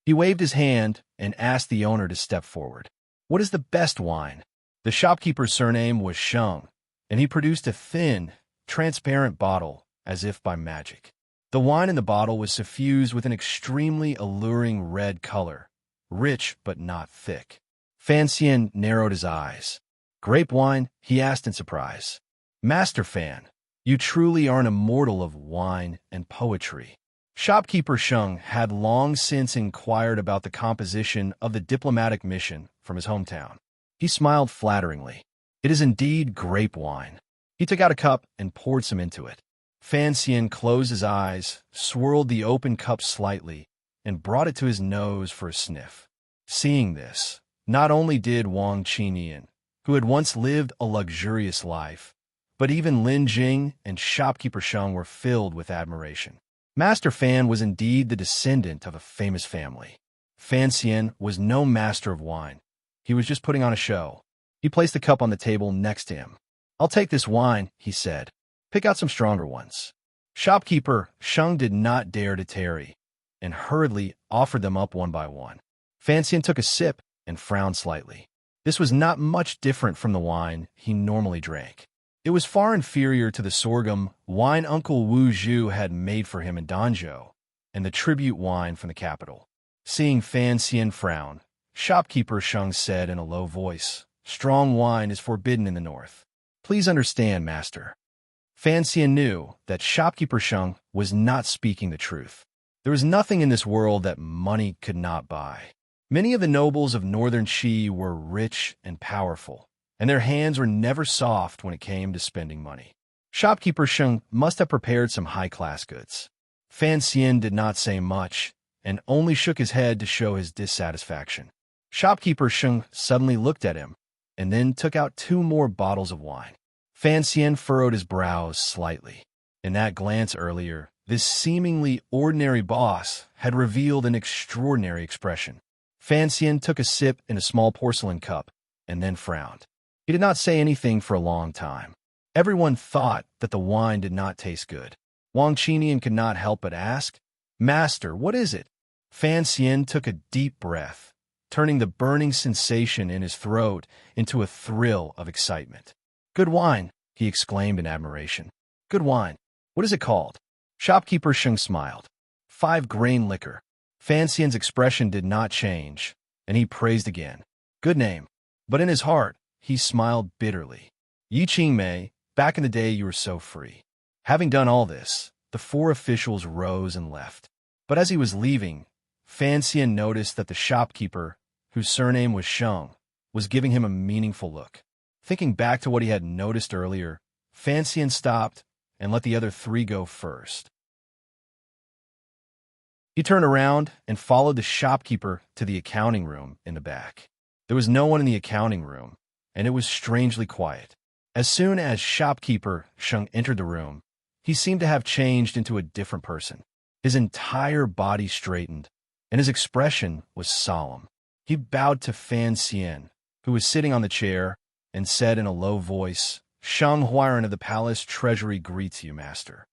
He waved his hand and asked the owner to step forward. What is the best wine? The shopkeeper's surname was Sheng, and he produced a thin, transparent bottle as if by magic. The wine in the bottle was suffused with an extremely alluring red color, rich but not thick. Fan Xian narrowed his eyes. Grape wine? He asked in surprise. Master Fan, you truly are an immortal of wine and poetry. Shopkeeper Sheng had long since inquired about the composition of the diplomatic mission from his hometown. He smiled flatteringly. It is indeed grape wine. He took out a cup and poured some into it. Fan Xian closed his eyes, swirled the open cup slightly, and brought it to his nose for a sniff. Seeing this, not only did Wang Qinian, who had once lived a luxurious life, but even Lin Jing and shopkeeper Sheng were filled with admiration. Master Fan was indeed the descendant of a famous family. Fan Xian was no master of wine. He was just putting on a show. He placed the cup on the table next to him. I'll take this wine, he said. Pick out some stronger ones. Shopkeeper Sheng did not dare to tarry, and hurriedly offered them up one by one. Fan Xian took a sip and frowned slightly. This was not much different from the wine he normally drank. It was far inferior to the sorghum wine Uncle Wu Zhu had made for him in Danzhou, and the tribute wine from the capital. Seeing Fan Xian frown, shopkeeper Sheng said in a low voice, Strong wine is forbidden in the north. Please understand, master. Fan Xian knew that shopkeeper Sheng was not speaking the truth. There was nothing in this world that money could not buy. Many of the nobles of northern Qi were rich and powerful, and their hands were never soft when it came to spending money. Shopkeeper Sheng must have prepared some high-class goods. Fan Xian did not say much, and only shook his head to show his dissatisfaction. Shopkeeper Sheng suddenly looked at him, and then took out 2 more bottles of wine. Fan Xian furrowed his brows slightly. In that glance earlier, This seemingly ordinary boss had revealed an extraordinary expression. Fan Xian took a sip in a small porcelain cup and then frowned. He did not say anything for a long time. Everyone thought that the wine did not taste good. Wang Qinian could not help but ask, "Master, what is it?" Fan Xian took a deep breath, turning the burning sensation in his throat into a thrill of excitement. "Good wine," he exclaimed in admiration. "Good wine. What is it called?" Shopkeeper Sheng smiled. 5-grain liquor. Fan Xian's expression did not change, and he praised again. "Good name." But in his heart, he smiled bitterly. "Yi Qingmei, back in the day you were so free." Having done all this, the 4 officials rose and left. But as he was leaving, Fan Xian noticed that the shopkeeper, whose surname was Sheng, was giving him a meaningful look. Thinking back to what he had noticed earlier, Fan Xian stopped and let the other 3 go first. He turned around and followed the shopkeeper to the accounting room in the back. There was no one in the accounting room, and it was strangely quiet. As soon as shopkeeper Sheng entered the room, he seemed to have changed into a different person. His entire body straightened, and his expression was solemn. He bowed to Fan Xian, who was sitting on the chair, and said in a low voice, "Shang Huairan of the palace treasury greets you, master."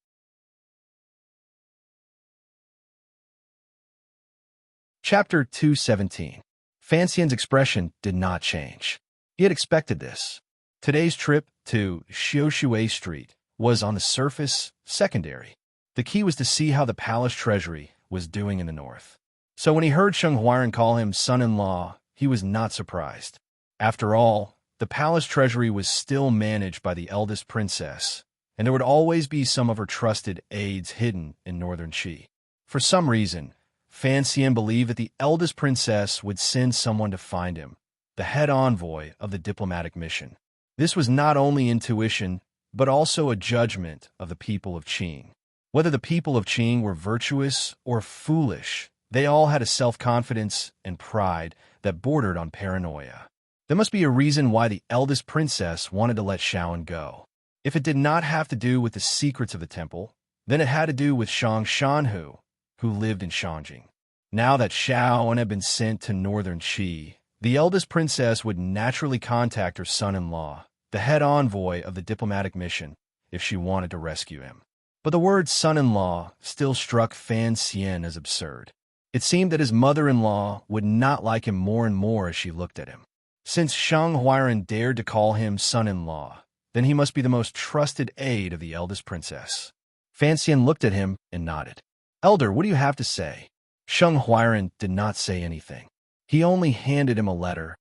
Chapter 217. Fan Xian's expression did not change. He had expected this. Today's trip to Xiaoshui Street was, on the surface, secondary. The key was to see how the palace treasury was doing in the north. So when he heard Sheng Huairan call him son-in-law, he was not surprised. After all, the palace treasury was still managed by the eldest princess, and there would always be some of her trusted aides hidden in northern Qi. For some reason, Fan Xian believed that the eldest princess would send someone to find him, the head envoy of the diplomatic mission. This was not only intuition, but also a judgment of the people of Qing. Whether the people of Qing were virtuous or foolish, they all had a self-confidence and pride that bordered on paranoia. There must be a reason why the eldest princess wanted to let Shaoan go. If it did not have to do with the secrets of the temple, then it had to do with Shang Shanhu, who lived in Shangjing. Now that Shaoan had been sent to northern Qi, the eldest princess would naturally contact her son-in-law, the head envoy of the diplomatic mission, if she wanted to rescue him. But the word son-in-law still struck Fan Xian as absurd. It seemed that his mother-in-law would not like him more and more as she looked at him. Since Shang Huairan dared to call him son-in-law, then he must be the most trusted aide of the eldest princess. Fan Xian looked at him and nodded. "Elder, what do you have to say?" Sheng Huairan did not say anything. He only handed him a letter.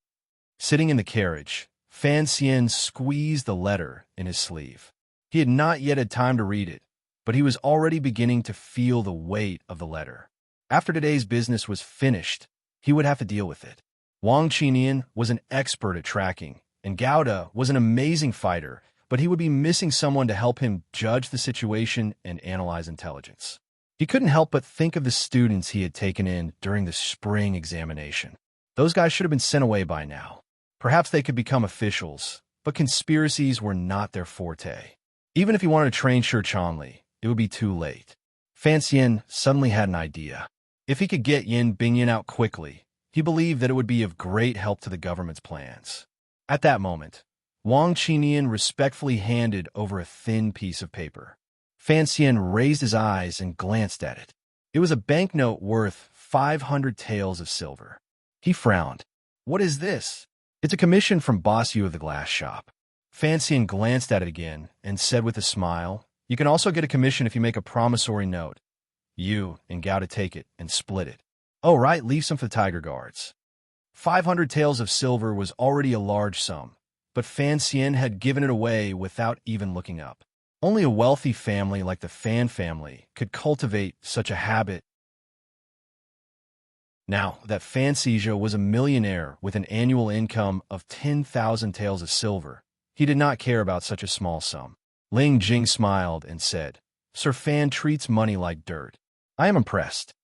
Sitting in the carriage, Fan Xian squeezed the letter in his sleeve. He had not yet had time to read it, but he was already beginning to feel the weight of the letter. After today's business was finished, he would have to deal with it. Wang Qinian was an expert at tracking, and Gouda was an amazing fighter, but he would be missing someone to help him judge the situation and analyze intelligence. He couldn't help but think of the students he had taken in during the spring examination. Those guys should have been sent away by now. Perhaps they could become officials, but conspiracies were not their forte. Even if he wanted to train Shi Changli, it would be too late. Fan Xian suddenly had an idea. If he could get Yin Bingyan out quickly, he believed that it would be of great help to the government's plans. At that moment, Wang Qinian respectfully handed over a thin piece of paper. Fan Xian raised his eyes and glanced at it. It was a banknote worth 500 taels of silver. He frowned. "What is this?" "It's a commission from Boss Yu of the glass shop." Fan Xian glanced at it again and said with a smile, "You can also get a commission if you make a promissory note. You and Gao to take it and split it. Oh, right, leave some for the Tiger Guards." 500 taels of silver was already a large sum, but Fan Xian had given it away without even looking up. Only a wealthy family like the Fan family could cultivate such a habit. Now that Fan Xizha was a millionaire with an annual income of 10,000 taels of silver, he did not care about such a small sum. Ling Jing smiled and said, "Sir Fan treats money like dirt. I am impressed."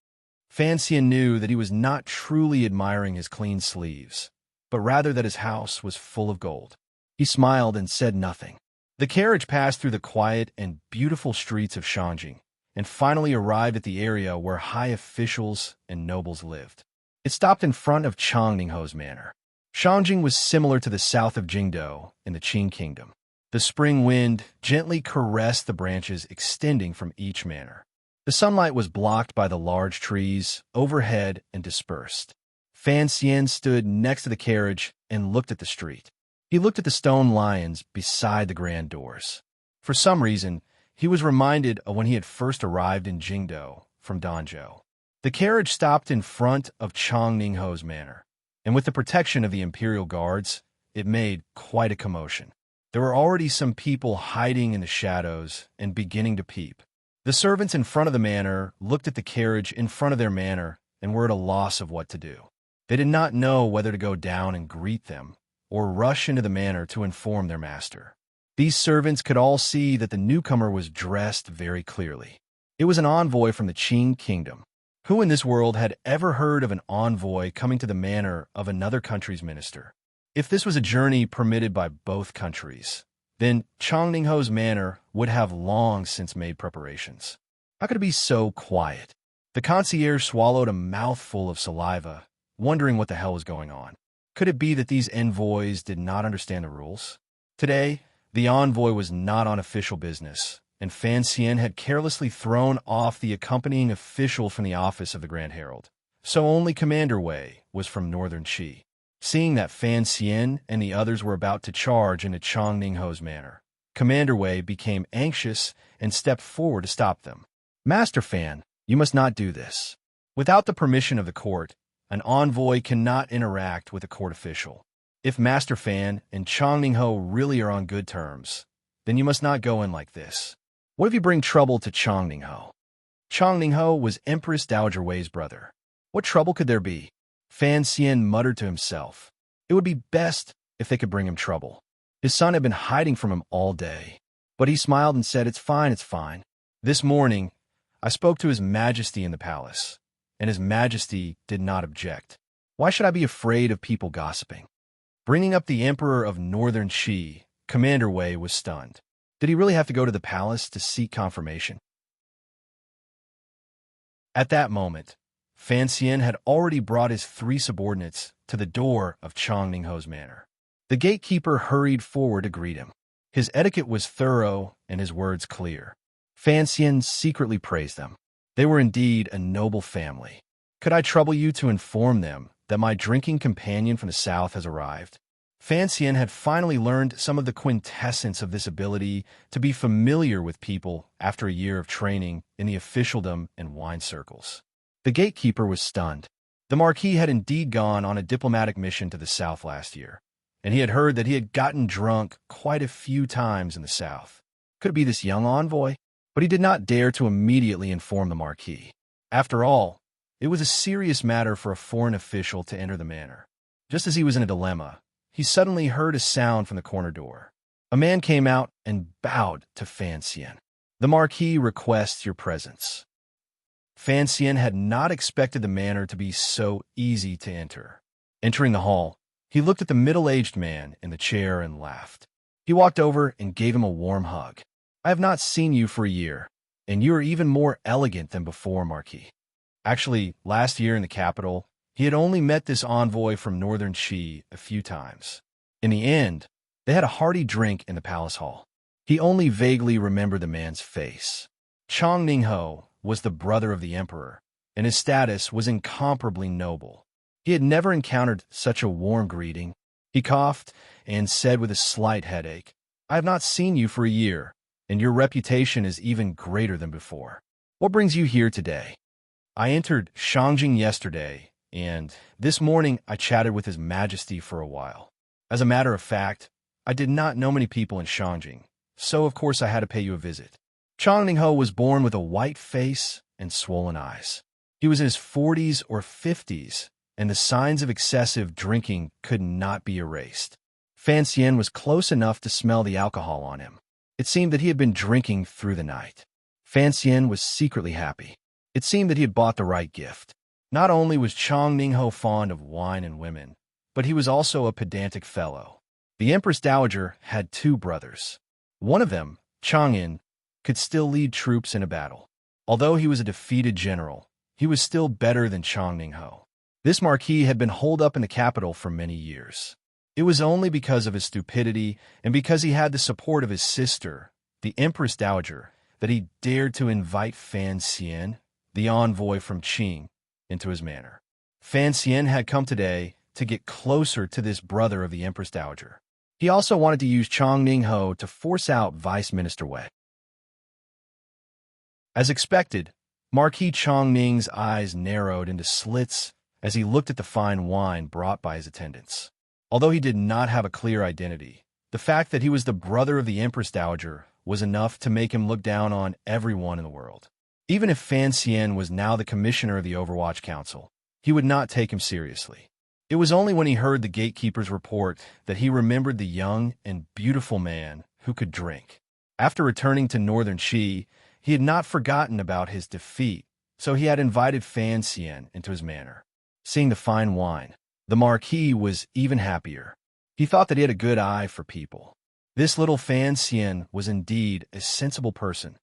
Fan Xian knew that he was not truly admiring his clean sleeves, but rather that his house was full of gold. He smiled and said nothing. The carriage passed through the quiet and beautiful streets of Shangjing, and finally arrived at the area where high officials and nobles lived. It stopped in front of Changningho's manor. Shangjing was similar to the south of Jingdo in the Qing kingdom. The spring wind gently caressed the branches extending from each manor. The sunlight was blocked by the large trees overhead and dispersed. Fan Xian stood next to the carriage and looked at the street. He looked at the stone lions beside the grand doors. For some reason, he was reminded of when he had first arrived in Jingdo from Danzhou. The carriage stopped in front of Changningho's manor, and with the protection of the imperial guards, it made quite a commotion. There were already some people hiding in the shadows and beginning to peep. The servants in front of the manor looked at the carriage in front of their manor and were at a loss of what to do. They did not know whether to go down and greet them or rush into the manor to inform their master. These servants could all see that the newcomer was dressed very clearly. It was an envoy from the Qing kingdom. Who in this world had ever heard of an envoy coming to the manor of another country's minister? If this was a journey permitted by both countries, then Changningho's manor would have long since made preparations. How could it be so quiet? The concierge swallowed a mouthful of saliva, wondering what the hell was going on. Could it be that these envoys did not understand the rules? Today, the envoy was not on official business, and Fan Xian had carelessly thrown off the accompanying official from the office of the Grand Herald. So only Commander Wei was from Northern Qi. Seeing that Fan Xian and the others were about to charge into Changningho's manor, Commander Wei became anxious and stepped forward to stop them. Master Fan, you must not do this. Without the permission of the court, an envoy cannot interact with a court official. If Master Fan and Changningho really are on good terms, then you must not go in like this. What if you bring trouble to Changningho? Changningho was Empress Dowager Wei's brother. What trouble could there be? Fan Xian muttered to himself. It would be best if they could bring him trouble. His son had been hiding from him all day, but he smiled and said, "It's fine, it's fine. This morning, I spoke to His Majesty in the palace, and His Majesty did not object. Why should I be afraid of people gossiping?" Bringing up the Emperor of Northern Qi, Commander Wei was stunned. Did he really have to go to the palace to seek confirmation? At that moment, Fan Xian had already brought his 3 subordinates to the door of Changningho's manor. The gatekeeper hurried forward to greet him. His etiquette was thorough and his words clear. Fan Xian secretly praised them. They were indeed a noble family. Could I trouble you to inform them that my drinking companion from the south has arrived? Fan Xian had finally learned some of the quintessence of this ability to be familiar with people after a year of training in the officialdom and wine circles. The gatekeeper was stunned. The Marquis had indeed gone on a diplomatic mission to the south last year, and he had heard that he had gotten drunk quite a few times in the south. Could it be this young envoy? But he did not dare to immediately inform the Marquis. After all, it was a serious matter for a foreign official to enter the manor. Just as he was in a dilemma, he suddenly heard a sound from the corner door. A man came out and bowed to Fan Xian. "The Marquis requests your presence." Fan Xian had not expected the manor to be so easy to enter. Entering the hall, he looked at the middle-aged man in the chair and laughed. He walked over and gave him a warm hug. "I have not seen you for a year, and you are even more elegant than before, Marquis." Actually, last year in the capital, he had only met this envoy from Northern Qi a few times. In the end, they had a hearty drink in the palace hall. He only vaguely remembered the man's face. Changningho was the brother of the emperor, and his status was incomparably noble. He had never encountered such a warm greeting. He coughed and said with a slight headache, "I have not seen you for a year, and your reputation is even greater than before. What brings you here today?" "I entered Shangjing yesterday, and this morning I chatted with His Majesty for a while. As a matter of fact, I did not know many people in Shangjing, so of course I had to pay you a visit." Changningho was born with a white face and swollen eyes. He was in his 40s or 50s, and the signs of excessive drinking could not be erased. Fan Xian was close enough to smell the alcohol on him. It seemed that he had been drinking through the night. Fan Xian was secretly happy. It seemed that he had bought the right gift. Not only was Changningho fond of wine and women, but he was also a pedantic fellow. The Empress Dowager had 2 brothers. One of them, Chang'in, could still lead troops in a battle. Although he was a defeated general, he was still better than Chong Ning-ho. This marquis had been holed up in the capital for many years. It was only because of his stupidity and because he had the support of his sister, the Empress Dowager, that he dared to invite Fan Xian, the envoy from Qing, into his manor. Fan Xian had come today to get closer to this brother of the Empress Dowager. He also wanted to use Chong Ning-ho to force out Vice Minister Wei. As expected, Marquis Chong Ning's eyes narrowed into slits as he looked at the fine wine brought by his attendants. Although he did not have a clear identity, the fact that he was the brother of the Empress Dowager was enough to make him look down on everyone in the world. Even if Fan Xian was now the commissioner of the Overwatch Council, he would not take him seriously. It was only when he heard the gatekeeper's report that he remembered the young and beautiful man who could drink. After returning to Northern Qi, he had not forgotten about his defeat, so he had invited Fan Xian into his manor. Seeing the fine wine, the Marquis was even happier. He thought that he had a good eye for people. This little Fan Xian was indeed a sensible person.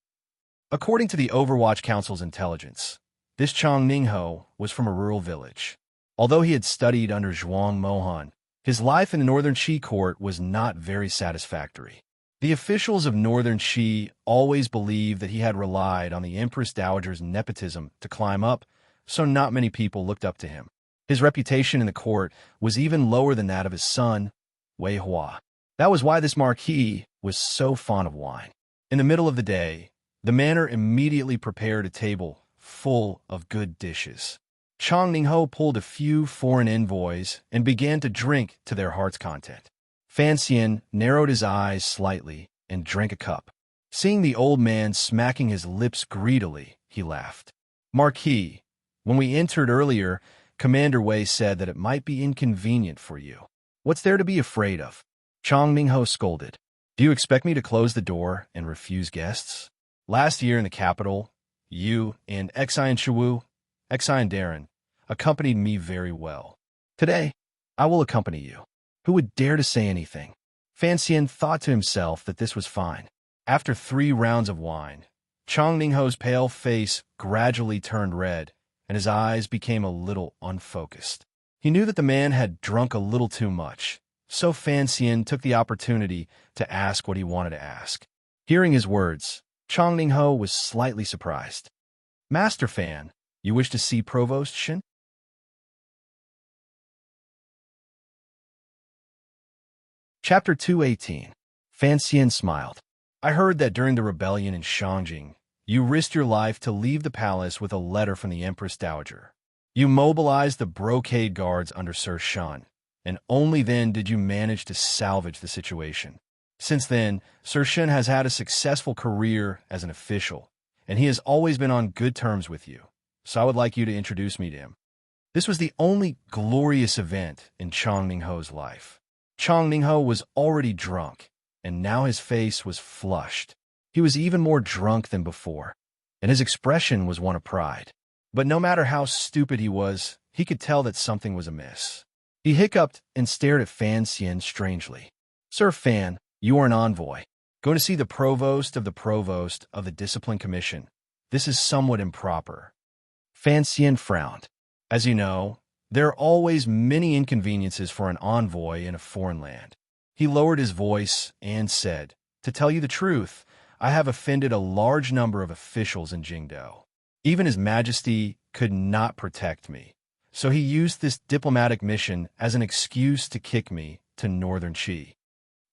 According to the Overwatch Council's intelligence, this Chong Ning-ho was from a rural village. Although he had studied under Zhuang Mohan, his life in the Northern Qi court was not very satisfactory. The officials of Northern Qi always believed that he had relied on the Empress Dowager's nepotism to climb up, so not many people looked up to him. His reputation in the court was even lower than that of his son, Wei Hua. That was why this marquis was so fond of wine. In the middle of the day, the manor immediately prepared a table full of good dishes. Chong Ning-ho pulled a few foreign envoys and began to drink to their heart's content. Fan Xian narrowed his eyes slightly and drank a cup. Seeing the old man smacking his lips greedily, he laughed. Marquis, when we entered earlier, Commander Wei said that it might be inconvenient for you. What's there to be afraid of? Chong Ning-ho scolded. Do you expect me to close the door and refuse guests? Last year in the capital, you and Exai and Shiwu, Exai and Darren, accompanied me very well. Today, I will accompany you. Who would dare to say anything? Fan Xian thought to himself that this was fine. After 3 rounds of wine, Chong Ning-ho's pale face gradually turned red, and his eyes became a little unfocused. He knew that the man had drunk a little too much, so Fan Xian took the opportunity to ask what he wanted to ask. Hearing his words, Chong Ning-ho was slightly surprised. Master Fan, you wish to see Provost Shin? Chapter 218. Fan Xian smiled. I heard that during the rebellion in Shangjing, you risked your life to leave the palace with a letter from the Empress Dowager. You mobilized the brocade guards under Sir Shan, and only then did you manage to salvage the situation. Since then, Sir Shan has had a successful career as an official, and he has always been on good terms with you, so I would like you to introduce me to him. This was the only glorious event in Chong Ning-ho's life. Chong Ning-ho was already drunk, and now his face was flushed. He was even more drunk than before, and his expression was one of pride. But no matter how stupid he was, he could tell that something was amiss. He hiccuped and stared at Fan Xian strangely. Sir Fan, you are an envoy, going to see the provost of the Discipline Commission. This is somewhat improper. Fan Xian frowned. As you know, there are always many inconveniences for an envoy in a foreign land. He lowered his voice and said, To tell you the truth, I have offended a large number of officials in Jingdou. Even His Majesty could not protect me, so he used this diplomatic mission as an excuse to kick me to Northern Qi.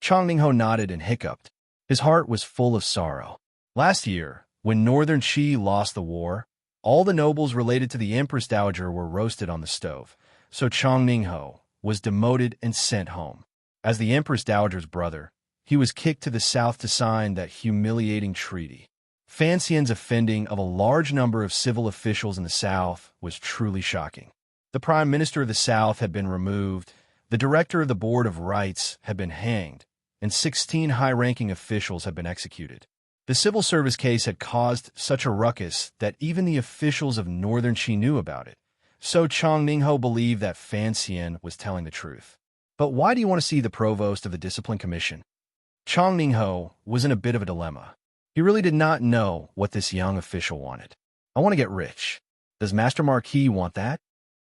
Chong Ning-ho nodded and hiccuped. His heart was full of sorrow. Last year, when Northern Qi lost the war, all the nobles related to the Empress Dowager were roasted on the stove, so Chong Ning-ho was demoted and sent home. As the Empress Dowager's brother, he was kicked to the south to sign that humiliating treaty. Fan Xian's offending of a large number of civil officials in the south was truly shocking. The Prime Minister of the South had been removed, the Director of the Board of Rights had been hanged, and 16 high-ranking officials had been executed. The civil service case had caused such a ruckus that even the officials of Northern Qi knew about it, so Chong Ning-ho believed that Fan Xian was telling the truth. But why do you want to see the provost of the Discipline Commission? Chong Ning-ho was in a bit of a dilemma. He really did not know what this young official wanted. I want to get rich. Does Master Marquis want that?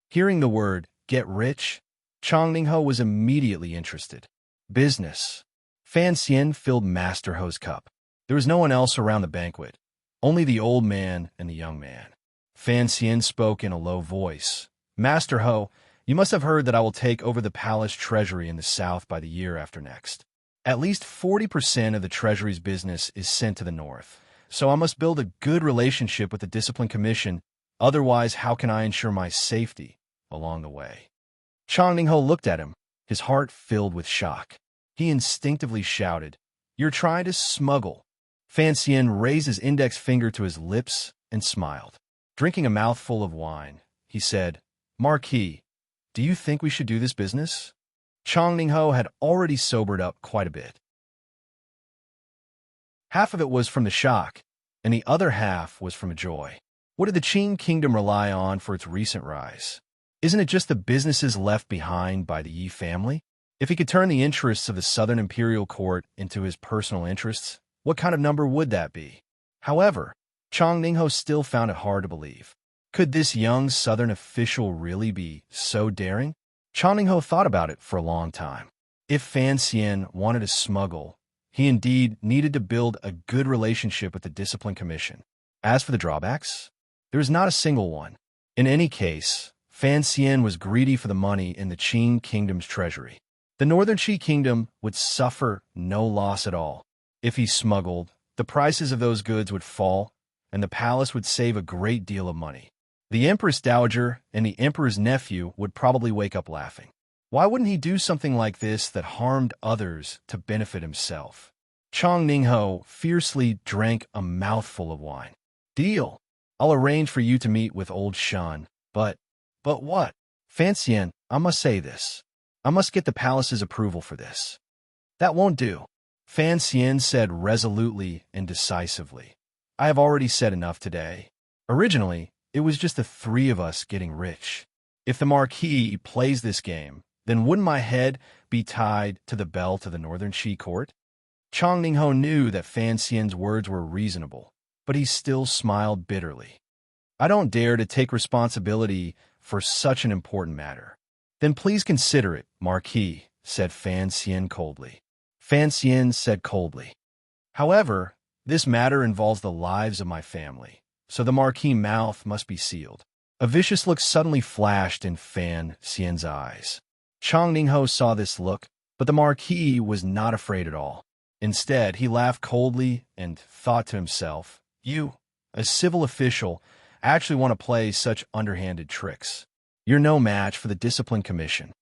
Hearing the word, get rich, Chong Ningho was immediately interested. Business. Fan Xian filled Master Ho's cup. There was no one else around the banquet, only the old man and the young man. Fan Xian spoke in a low voice. Master Ho, you must have heard that I will take over the palace treasury in the south by the year after next. At least 40% of the treasury's business is sent to the north, so I must build a good relationship with the Discipline Commission, otherwise how can I ensure my safety along the way? Chong Ningho looked at him, his heart filled with shock. He instinctively shouted, You're trying to smuggle. Fan Xian raised his index finger to his lips and smiled. Drinking a mouthful of wine, he said, Marquis, do you think we should do this business? Chong Ningho had already sobered up quite a bit. Half of it was from the shock, and the other half was from joy. What did the Qing kingdom rely on for its recent rise? Isn't it just the businesses left behind by the Yi family? If he could turn the interests of the Southern Imperial Court into his personal interests, what kind of number would that be? However, Chong Ningho still found it hard to believe. Could this young Southern official really be so daring? Chong Ningho thought about it for a long time. If Fan Xian wanted to smuggle, he indeed needed to build a good relationship with the Discipline Commission. As for the drawbacks, there was not a single one. In any case, Fan Xian was greedy for the money in the Qing kingdom's treasury. The Northern Qi kingdom would suffer no loss at all. If he smuggled, the prices of those goods would fall, and the palace would save a great deal of money. The Empress Dowager and the Emperor's nephew would probably wake up laughing. Why wouldn't he do something like this that harmed others to benefit himself? Chong Ningho fiercely drank a mouthful of wine. Deal. I'll arrange for you to meet with old Shan, but what? Fan Xian, I must say this. I must get the palace's approval for this. That won't do. Fan Xian said resolutely and decisively. I have already said enough today. Originally, it was just the three of us getting rich. If the Marquis plays this game, then wouldn't my head be tied to the belt of the Northern Qi court? Chong Ningho knew that Fan Xian's words were reasonable, but he still smiled bitterly. I don't dare to take responsibility for such an important matter. Then please consider it, Marquis, said Fan Xian coldly. Fan Xian said coldly. However, this matter involves the lives of my family, so the Marquis' mouth must be sealed. A vicious look suddenly flashed in Fan Xian's eyes. Chong Ningho saw this look, but the Marquis was not afraid at all. Instead, he laughed coldly and thought to himself, You, a civil official, actually want to play such underhanded tricks. You're no match for the Discipline Commission.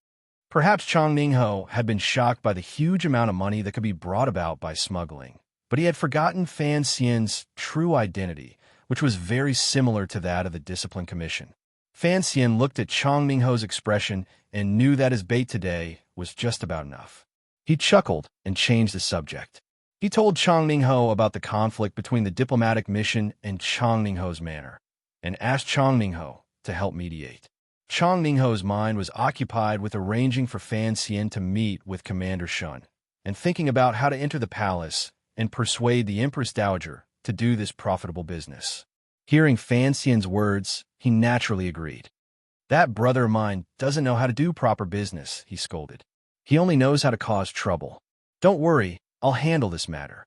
Perhaps Chong Ningho had been shocked by the huge amount of money that could be brought about by smuggling, but he had forgotten Fan Xian's true identity, which was very similar to that of the Discipline Commission. Fan Xian looked at Chong Ningho's expression and knew that his bait today was just about enough. He chuckled and changed the subject. He told Chong Ningho about the conflict between the diplomatic mission and Chong Ningho's manor, and asked Chong Ningho to help mediate. Chong Ningho's mind was occupied with arranging for Fan Xian to meet with Commander Shun, and thinking about how to enter the palace and persuade the Empress Dowager to do this profitable business. Hearing Fan Xian's words, he naturally agreed. That brother of mine doesn't know how to do proper business, he scolded. He only knows how to cause trouble. Don't worry, I'll handle this matter.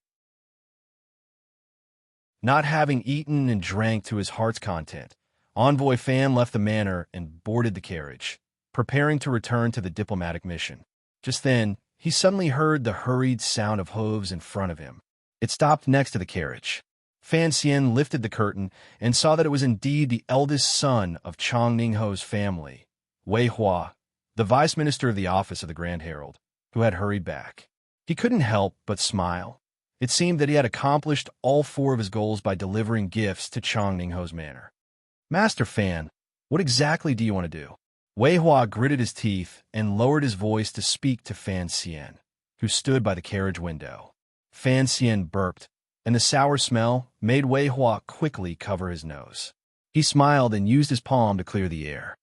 Not having eaten and drank to his heart's content, Envoy Fan left the manor and boarded the carriage, preparing to return to the diplomatic mission. Just then, he suddenly heard the hurried sound of hooves in front of him. It stopped next to the carriage. Fan Xian lifted the curtain and saw that it was indeed the eldest son of Chong Ningho's family, Wei Hua, the vice minister of the office of the Grand Herald, who had hurried back. He couldn't help but smile. It seemed that he had accomplished all four of his goals by delivering gifts to Chong Ningho's manor. Master Fan, what exactly do you want to do? Wei Hua gritted his teeth and lowered his voice to speak to Fan Xian, who stood by the carriage window. Fan Xian burped, and the sour smell made Wei Hua quickly cover his nose. He smiled and used his palm to clear the air.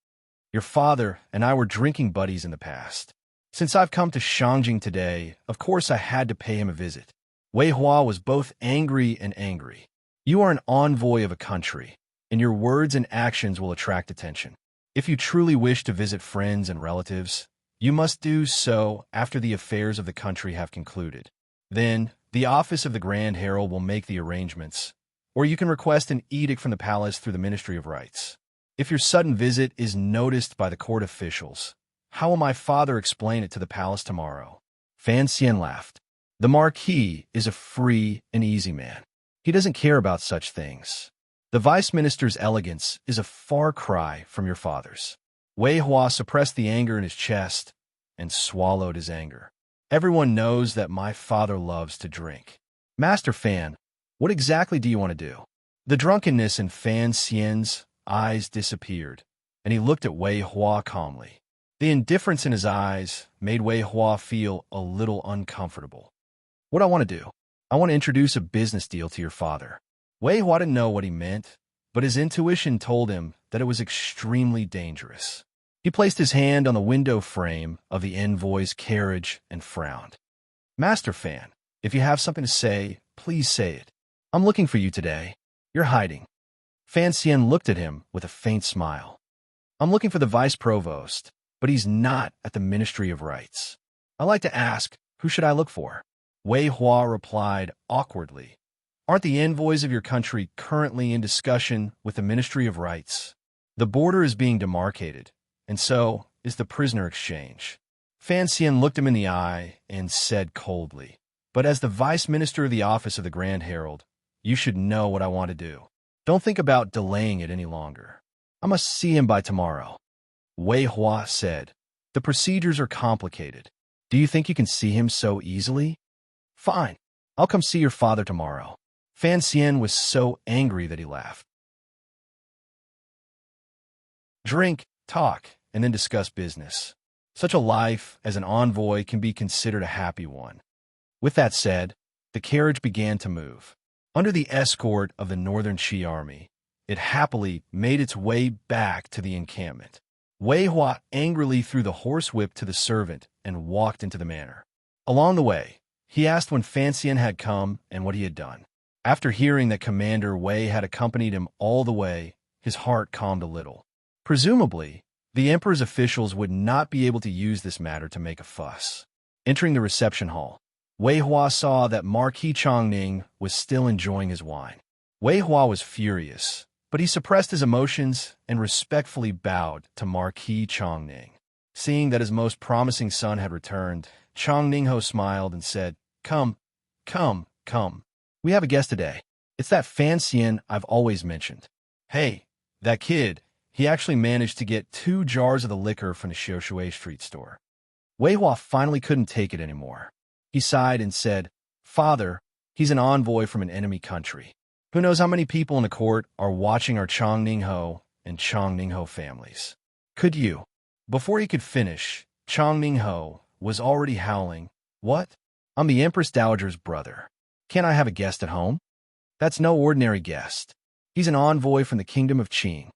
Your father and I were drinking buddies in the past. Since I've come to Shangjing today, of course I had to pay him a visit. Wei Hua was both angry and angry. You are an envoy of a country, and your words and actions will attract attention. If you truly wish to visit friends and relatives, you must do so after the affairs of the country have concluded. Then, the office of the Grand Herald will make the arrangements, or you can request an edict from the palace through the Ministry of Rights. If your sudden visit is noticed by the court officials, how will my father explain it to the palace tomorrow? Fan Xian laughed. The Marquis is a free and easy man. He doesn't care about such things. The Vice Minister's elegance is a far cry from your father's. Wei Hua suppressed the anger in his chest and swallowed his anger. Everyone knows that my father loves to drink. Master Fan, what exactly do you want to do? The drunkenness in Fan Xian's eyes disappeared, and he looked at Wei Hua calmly. The indifference in his eyes made Wei Hua feel a little uncomfortable. What I want to do? I want to introduce a business deal to your father. Wei Hua didn't know what he meant, but his intuition told him that it was extremely dangerous. He placed his hand on the window frame of the envoy's carriage and frowned. Master Fan, if you have something to say, please say it. I'm looking for you today. You're hiding. Fan Xian looked at him with a faint smile. I'm looking for the vice provost, but he's not at the Ministry of Rights. I like to ask, who should I look for? Wei Hua replied awkwardly. Aren't the envoys of your country currently in discussion with the Ministry of Rights? The border is being demarcated, and so is the prisoner exchange. Fan Xian looked him in the eye and said coldly, but as the Vice Minister of the Office of the Grand Herald, you should know what I want to do. Don't think about delaying it any longer. I must see him by tomorrow. Wei Hua said, the procedures are complicated. Do you think you can see him so easily? Fine. I'll come see your father tomorrow. Fan Xian was so angry that he laughed. Drink, talk, and then discuss business. Such a life as an envoy can be considered a happy one. With that said, the carriage began to move. Under the escort of the Northern Qi army, it happily made its way back to the encampment. Wei Hua angrily threw the horsewhip to the servant and walked into the manor. Along the way, he asked when Fan Xian had come and what he had done. After hearing that Commander Wei had accompanied him all the way, his heart calmed a little. Presumably, the emperor's officials would not be able to use this matter to make a fuss. Entering the reception hall, Wei Hua saw that Marquis Chongning was still enjoying his wine. Wei Hua was furious, but he suppressed his emotions and respectfully bowed to Marquis Chongning. Seeing that his most promising son had returned, Chongningho smiled and said, Come. We have a guest today. It's that Fan Xian I've always mentioned. Hey, that kid, he actually managed to get 2 jars of the liquor from the Xiaoshui Street store. Wei Hua finally couldn't take it anymore. He sighed and said, Father, he's an envoy from an enemy country. Who knows how many people in the court are watching our Chongningho and Chongningho families. Could you? Before he could finish, Chongningho was already howling, What? I'm the Empress Dowager's brother. Can't I have a guest at home? That's no ordinary guest. He's an envoy from the kingdom of Qing.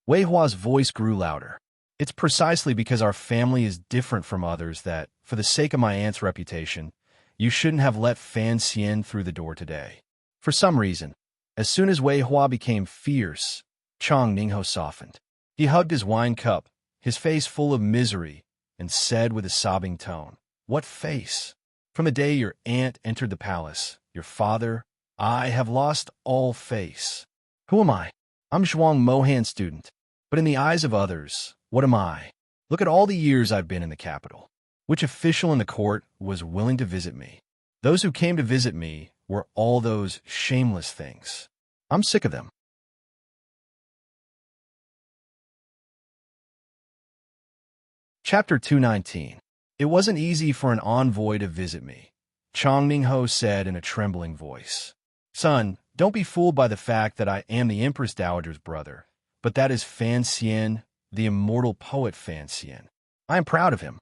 Wei Hua's voice grew louder. It's precisely because our family is different from others that, for the sake of my aunt's reputation, you shouldn't have let Fan Xian through the door today. For some reason, as soon as Wei Hua became fierce, Chongningho softened. He hugged his wine cup, his face full of misery, and said with a sobbing tone, What face? From the day your aunt entered the palace, your father, I have lost all face. Who am I? I'm Zhuang Mohan's student. But in the eyes of others, what am I? Look at all the years I've been in the capital. Which official in the court was willing to visit me? Those who came to visit me were all those shameless things. I'm sick of them. Chapter 219. It wasn't easy for an envoy to visit me, Chongningho said in a trembling voice. Son, don't be fooled by the fact that I am the Empress Dowager's brother, but that is Fan Xian, the immortal poet Fan Xian. I am proud of him.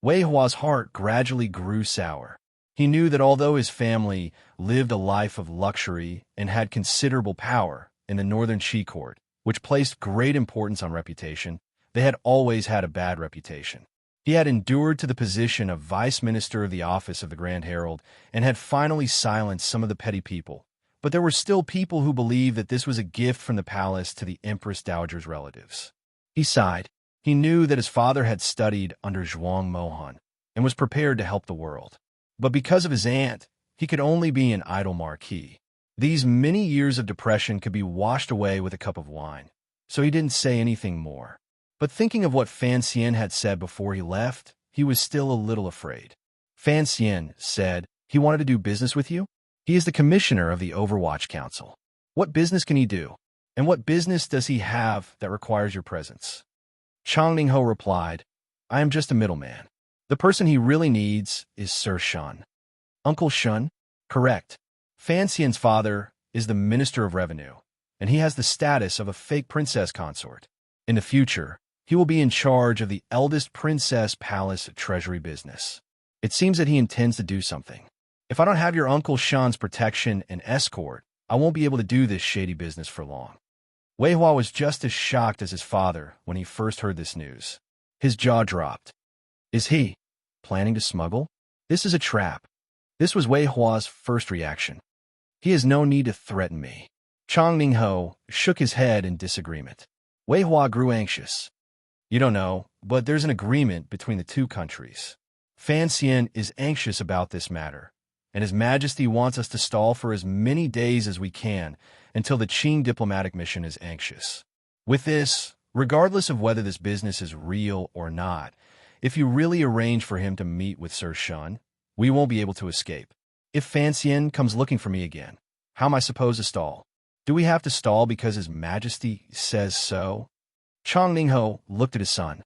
Wei Hua's heart gradually grew sour. He knew that although his family lived a life of luxury and had considerable power in the Northern Qi court, which placed great importance on reputation, they had always had a bad reputation. He had endured to the position of vice minister of the office of the Grand Herald and had finally silenced some of the petty people. But there were still people who believed that this was a gift from the palace to the Empress Dowager's relatives. He sighed. He knew that his father had studied under Zhuang Mohan and was prepared to help the world. But because of his aunt, he could only be an idle marquis. These many years of depression could be washed away with a cup of wine, so he didn't say anything more. But thinking of what Fan Xian had said before he left, he was still a little afraid. Fan Xian said he wanted to do business with you. He is the commissioner of the Overwatch Council. What business can he do? And what business does he have that requires your presence? Chang Ningho replied, I am just a middleman. The person he really needs is Sir Shun. Uncle Shun? Correct. Fan Xian's father is the Minister of Revenue, and he has the status of a fake princess consort. In the future, he will be in charge of the eldest princess palace treasury business. It seems that he intends to do something. If I don't have your Uncle Shun's protection and escort, I won't be able to do this shady business for long. Wei Hua was just as shocked as his father when he first heard this news. His jaw dropped. Is he planning to smuggle? This is a trap. This was Wei Hua's first reaction. He has no need to threaten me. Chang Ningho shook his head in disagreement. Wei Hua grew anxious. You don't know, but there's an agreement between the two countries. Fan Xian is anxious about this matter, and His Majesty wants us to stall for as many days as we can until the Qing diplomatic mission is anxious. With this, regardless of whether this business is real or not, if you really arrange for him to meet with Sir Shun, we won't be able to escape. If Fan Xian comes looking for me again, how am I supposed to stall? Do we have to stall because His Majesty says so? Chang Ningho looked at his son.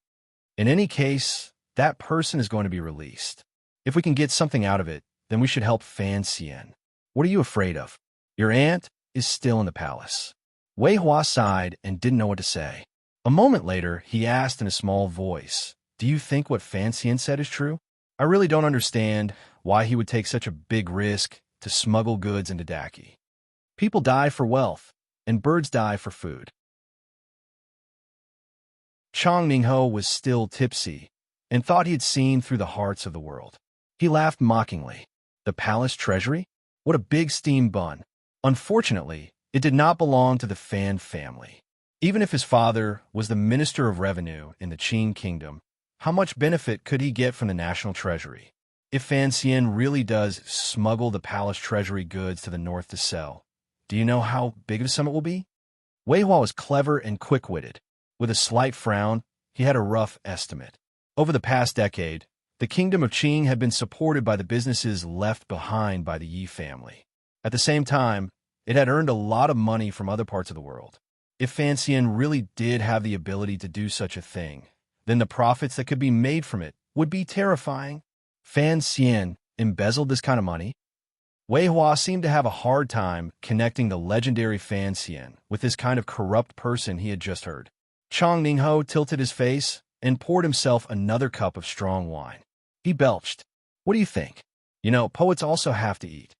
In any case, that person is going to be released. If we can get something out of it, then we should help Fan Xian. What are you afraid of? Your aunt is still in the palace. Wei Hua sighed and didn't know what to say. A moment later, he asked in a small voice, Do you think what Fan Xian said is true? I really don't understand why he would take such a big risk to smuggle goods into Daki. People die for wealth, and birds die for food. Chang Ningho was still tipsy and thought he had seen through the hearts of the world. He laughed mockingly. The palace treasury? What a big steam bun. Unfortunately, it did not belong to the Fan family. Even if his father was the Minister of Revenue in the Qing Kingdom, how much benefit could he get from the national treasury? If Fan Xian really does smuggle the palace treasury goods to the north to sell, do you know how big of a sum it will be? Wei Hua was clever and quick-witted. With a slight frown, he had a rough estimate. Over the past decade, the kingdom of Qing had been supported by the businesses left behind by the Yi family. At the same time, it had earned a lot of money from other parts of the world. If Fan Xian really did have the ability to do such a thing, then the profits that could be made from it would be terrifying. Fan Xian embezzled this kind of money? Wei Hua seemed to have a hard time connecting the legendary Fan Xian with this kind of corrupt person he had just heard. Chang Ningho tilted his face and poured himself another cup of strong wine. He belched. What do you think? You know, poets also have to eat.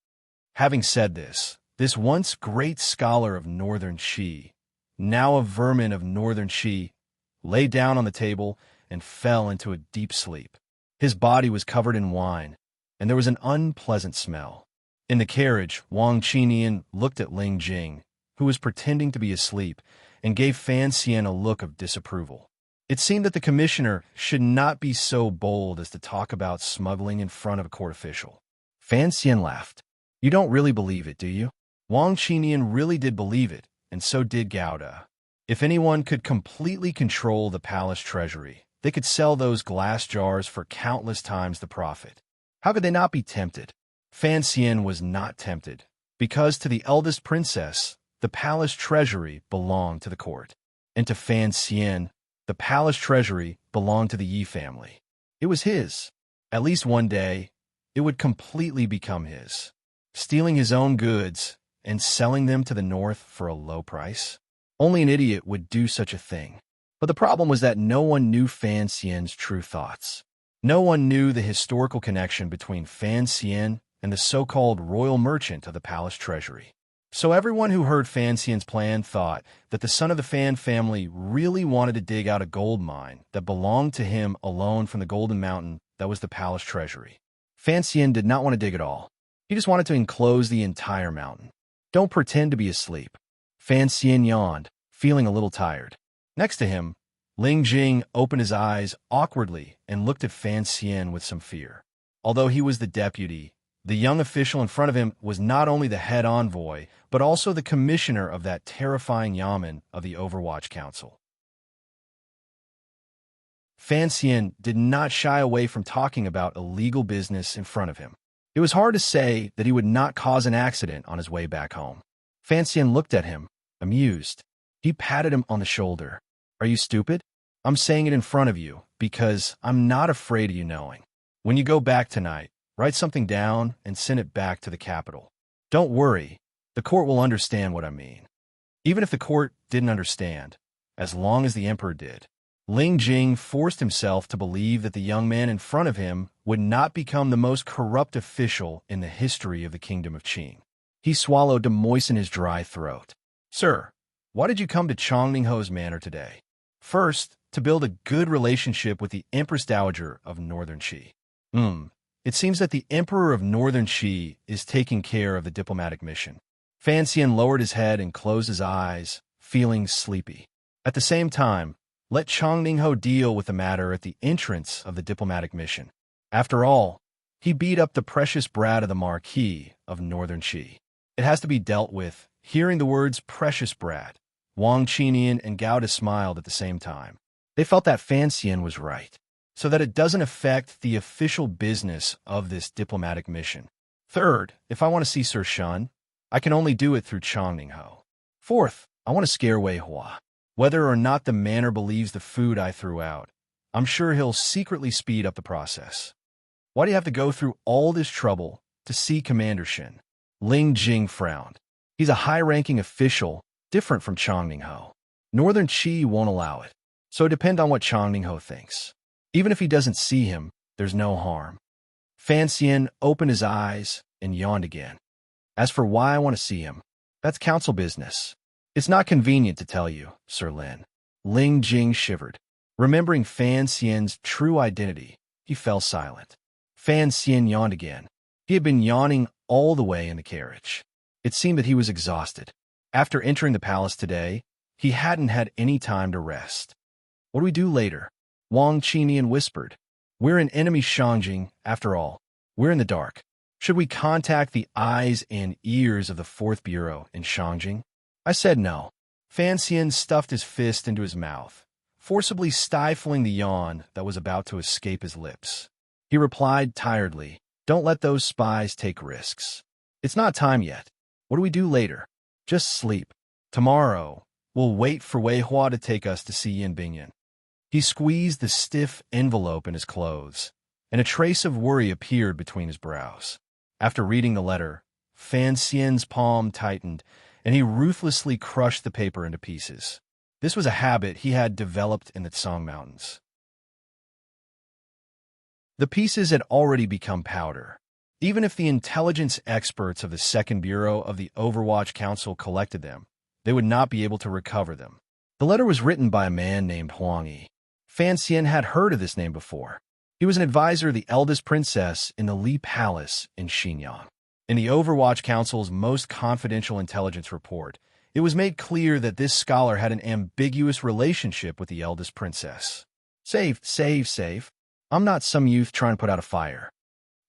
Having said this once great scholar of Northern Qi, now a vermin of Northern Qi, lay down on the table and fell into a deep sleep. His body was covered in wine, and there was an unpleasant smell. In the carriage, Wang Qinian looked at Ling Jing, who was pretending to be asleep, and gave Fan Xian a look of disapproval. It seemed that the commissioner should not be so bold as to talk about smuggling in front of a court official. Fan Xian laughed. You don't really believe it, do you? Wang Qinian really did believe it, and so did Gouda. If anyone could completely control the palace treasury, they could sell those glass jars for countless times the profit. How could they not be tempted? Fan Xian was not tempted, because to the eldest princess, the palace treasury belonged to the court, and to Fan Xian, the palace treasury belonged to the Yi family. It was his. At least one day, it would completely become his. Stealing his own goods and selling them to the north for a low price? Only an idiot would do such a thing. But the problem was that no one knew Fan Xian's true thoughts. No one knew the historical connection between Fan Xian and the so-called royal merchant of the palace treasury. So everyone who heard Fan Xian's plan thought that the son of the Fan family really wanted to dig out a gold mine that belonged to him alone from the Golden Mountain that was the palace treasury. Fan Xian did not want to dig at all. He just wanted to enclose the entire mountain. Don't pretend to be asleep. Fan Xian yawned, feeling a little tired. Next to him, Ling Jing opened his eyes awkwardly and looked at Fan Xian with some fear. Although he was the deputy, the young official in front of him was not only the head envoy, but also the commissioner of that terrifying yamen of the Overwatch Council. Fan Xian did not shy away from talking about illegal business in front of him. It was hard to say that he would not cause an accident on his way back home. Fan Xian looked at him, amused. He patted him on the shoulder. Are you stupid? I'm saying it in front of you because I'm not afraid of you knowing. When you go back tonight, write something down and send it back to the capital. Don't worry, the court will understand what I mean. Even if the court didn't understand, as long as the emperor did. Ling Jing forced himself to believe that the young man in front of him would not become the most corrupt official in the history of the kingdom of Qing. He swallowed to moisten his dry throat. Sir, why did you come to Chongningho's manor today? First, to build a good relationship with the Empress Dowager of Northern Qi. It seems that the Emperor of Northern Qi is taking care of the diplomatic mission. Fan Xian lowered his head and closed his eyes, feeling sleepy. At the same time, let Chongningho deal with the matter at the entrance of the diplomatic mission. After all, he beat up the precious brat of the Marquis of Northern Qi. It has to be dealt with. Hearing the words precious brat, Wang Qinian and Gauda smiled at the same time. They felt that Fan Xian was right, so that it doesn't affect the official business of this diplomatic mission. Third, if I want to see Sir Shun, I can only do it through Chongningho. Fourth, I want to scare Wei Hua. Whether or not the manor believes the food I threw out, I'm sure he'll secretly speed up the process. Why do you have to go through all this trouble to see Commander Shin? Ling Jing frowned. He's a high-ranking official, different from Chongningho. Northern Qi won't allow it, so it depends on what Chongningho thinks. Even if he doesn't see him, there's no harm. Fan Xian opened his eyes and yawned again. As for why I want to see him, that's council business. It's not convenient to tell you, Sir Lin. Ling Jing shivered. Remembering Fan Xian's true identity, he fell silent. Fan Xian yawned again. He had been yawning all the way in the carriage. It seemed that he was exhausted. After entering the palace today, he hadn't had any time to rest. What do we do later? Wang Qinian whispered. We're in enemy Shangjing, after all. We're in the dark. Should we contact the eyes and ears of the 4th Bureau in Shangjing? I said no. Fan Xian stuffed his fist into his mouth, forcibly stifling the yawn that was about to escape his lips. He replied tiredly, Don't let those spies take risks. It's not time yet. What do we do later? Just sleep. Tomorrow, we'll wait for Wei Hua to take us to see Yin Bingyan. He squeezed the stiff envelope in his clothes, and a trace of worry appeared between his brows. After reading the letter, Fan Xian's palm tightened, and he ruthlessly crushed the paper into pieces. This was a habit he had developed in the Tsang Mountains. The pieces had already become powder. Even if the intelligence experts of the 2nd Bureau of the Overwatch Council collected them, they would not be able to recover them. The letter was written by a man named Huang Yi. Fan Xian had heard of this name before. He was an advisor of the eldest princess in the Li Palace in Xinyang. In the Overwatch Council's most confidential intelligence report, it was made clear that this scholar had an ambiguous relationship with the eldest princess. Save. I'm not some youth trying to put out a fire.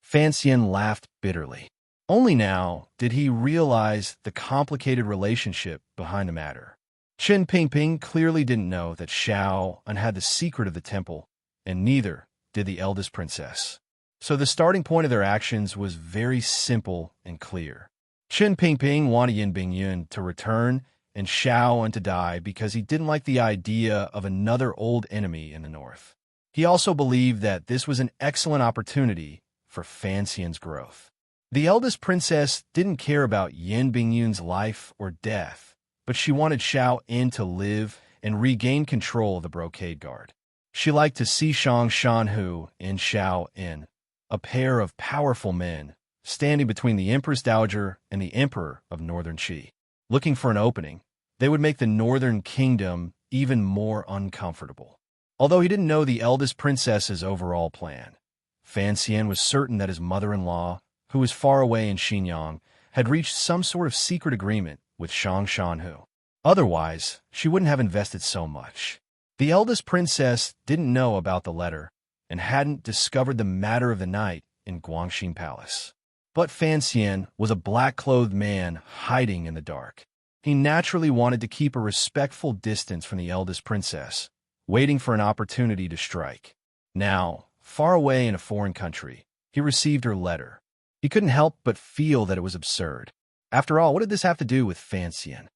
Fan Xian laughed bitterly. Only now did he realize the complicated relationship behind the matter. Qin Pingping clearly didn't know that Xiao had the secret of the temple, and neither did the eldest princess. So the starting point of their actions was very simple and clear. Qin Pingping wanted Yin Bingyun to return and Xiao to die because he didn't like the idea of another old enemy in the north. He also believed that this was an excellent opportunity for Fan Xian's growth. The eldest princess didn't care about Yin Bingyun's life or death, but she wanted Xiao In to live and regain control of the Brocade Guard. She liked to see Shang Shanhu and Xiao In, a pair of powerful men, standing between the Empress Dowager and the Emperor of Northern Qi. Looking for an opening, they would make the Northern Kingdom even more uncomfortable. Although he didn't know the eldest princess's overall plan, Fan Xian was certain that his mother-in-law, who was far away in Xinyang, had reached some sort of secret agreement with Shang Shanhu. Otherwise, she wouldn't have invested so much. The eldest princess didn't know about the letter and hadn't discovered the matter of the night in Guangxin Palace. But Fan Xian was a black-clothed man hiding in the dark. He naturally wanted to keep a respectful distance from the eldest princess, waiting for an opportunity to strike. Now, far away in a foreign country, he received her letter. He couldn't help but feel that it was absurd. After all, what did this have to do with Fan Xian?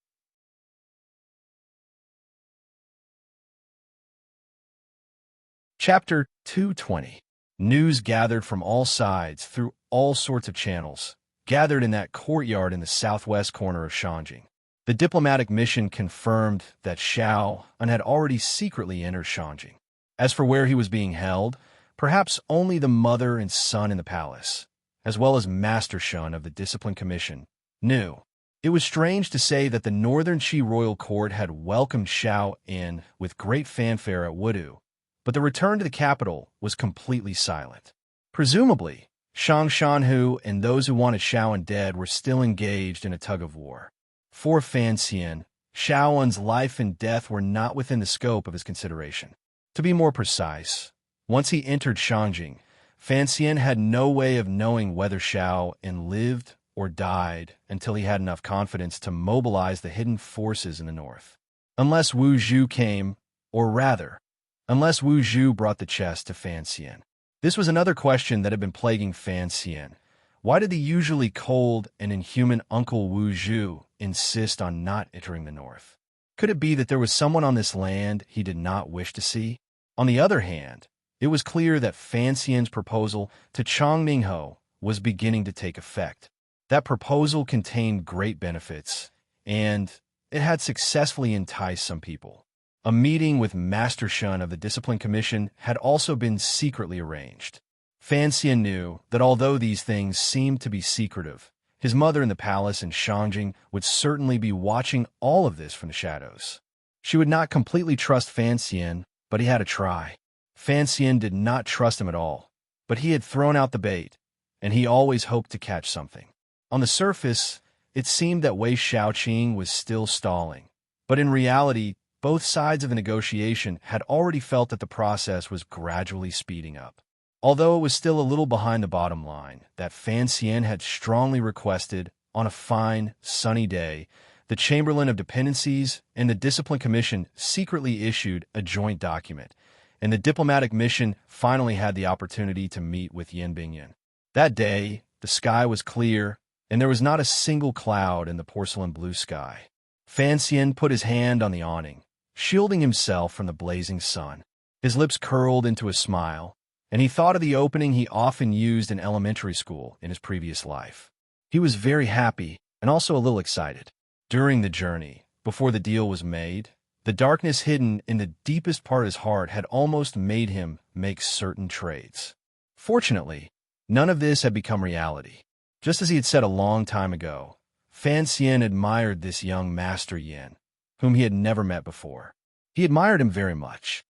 Chapter 220. News gathered from all sides through all sorts of channels, gathered in that courtyard in the southwest corner of Shanjing. The diplomatic mission confirmed that Xiao An had already secretly entered Shanjing. As for where he was being held, perhaps only the mother and son in the palace, as well as Master Shun of the Discipline Commission, knew. It was strange to say that the Northern Qi royal court had welcomed Xiao in with great fanfare at Wudu, but the return to the capital was completely silent. Presumably, Shang Shanhu and those who wanted Xiao An dead were still engaged in a tug-of-war. For Fan Xian, Xiao An's life and death were not within the scope of his consideration. To be more precise, once he entered Shanjing, Fan Xian had no way of knowing whether Xiao An lived or died until he had enough confidence to mobilize the hidden forces in the north. Unless Wu Zhu came, or rather, unless Wu Zhu brought the chest to Fan Xian. This was another question that had been plaguing Fan Xian. Why did the usually cold and inhuman Uncle Wu Zhu insist on not entering the north? Could it be that there was someone on this land he did not wish to see? On the other hand, it was clear that Fan Xian's proposal to Chang Mingho was beginning to take effect. That proposal contained great benefits, and it had successfully enticed some people. A meeting with Master Shun of the Discipline Commission had also been secretly arranged. Fan Xian knew that although these things seemed to be secretive, his mother in the palace in Shanjing would certainly be watching all of this from the shadows. She would not completely trust Fan Xian, but he had to try. Fan Xian did not trust him at all, but he had thrown out the bait, and he always hoped to catch something. On the surface, it seemed that Wei Xiaoqing was still stalling, but in reality, both sides of the negotiation had already felt that the process was gradually speeding up. Although it was still a little behind the bottom line that Fan Xian had strongly requested, on a fine, sunny day, the Chamberlain of Dependencies and the Discipline Commission secretly issued a joint document, and the diplomatic mission finally had the opportunity to meet with Yin Bingyan. That day, the sky was clear, and there was not a single cloud in the porcelain blue sky. Fan Xian put his hand on the awning, shielding himself from the blazing sun. His lips curled into a smile, and he thought of the opening he often used in elementary school in his previous life. He was very happy and also a little excited. During the journey, before the deal was made, the darkness hidden in the deepest part of his heart had almost made him make certain trades. Fortunately, none of this had become reality. Just as he had said a long time ago, Fan Xian admired this young Master Yin, whom he had never met before. He admired him very much.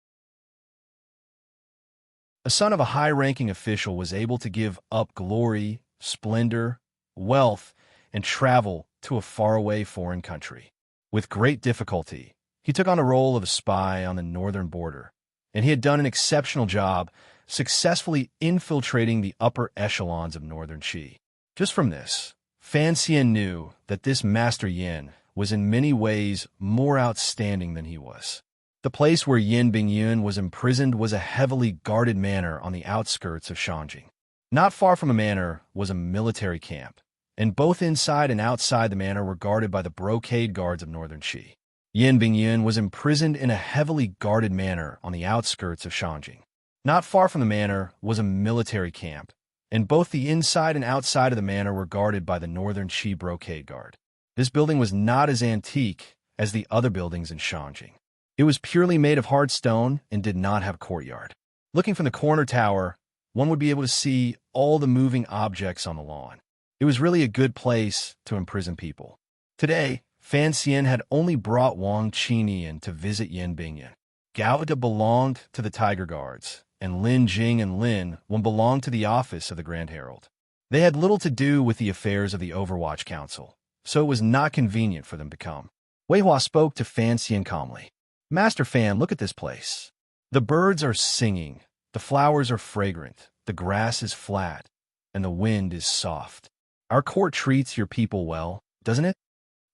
A son of a high-ranking official was able to give up glory, splendor, wealth, and travel to a faraway foreign country. With great difficulty, he took on the role of a spy on the northern border, and he had done an exceptional job successfully infiltrating the upper echelons of Northern Qi. Just from this, Fan Xian knew that this Master Yin was in many ways more outstanding than he was. The place where Yin Bingyun was imprisoned was a heavily guarded manor on the outskirts of Shanjing. Not far from the manor was a military camp, and both inside and outside the manor were guarded by the brocade guards of Northern Qi. Yin Bingyun was imprisoned in a heavily guarded manor on the outskirts of Shanjing. Not far from the manor was a military camp, and both the inside and outside of the manor were guarded by the Northern Qi brocade guard. This building was not as antique as the other buildings in Shanjing. It was purely made of hard stone and did not have a courtyard. Looking from the corner tower, one would be able to see all the moving objects on the lawn. It was really a good place to imprison people. Today, Fan Xian had only brought Wang Qini in to visit Yin Bingyan. Gao De belonged to the Tiger Guards, and Lin Jing and Lin Wen belonged to the office of the Grand Herald. They had little to do with the affairs of the Overwatch Council, so it was not convenient for them to come. Wei Hua spoke to Fan Xian calmly. Master Fan, look at this place. The birds are singing, the flowers are fragrant, the grass is flat, and the wind is soft. Our court treats your people well, doesn't it?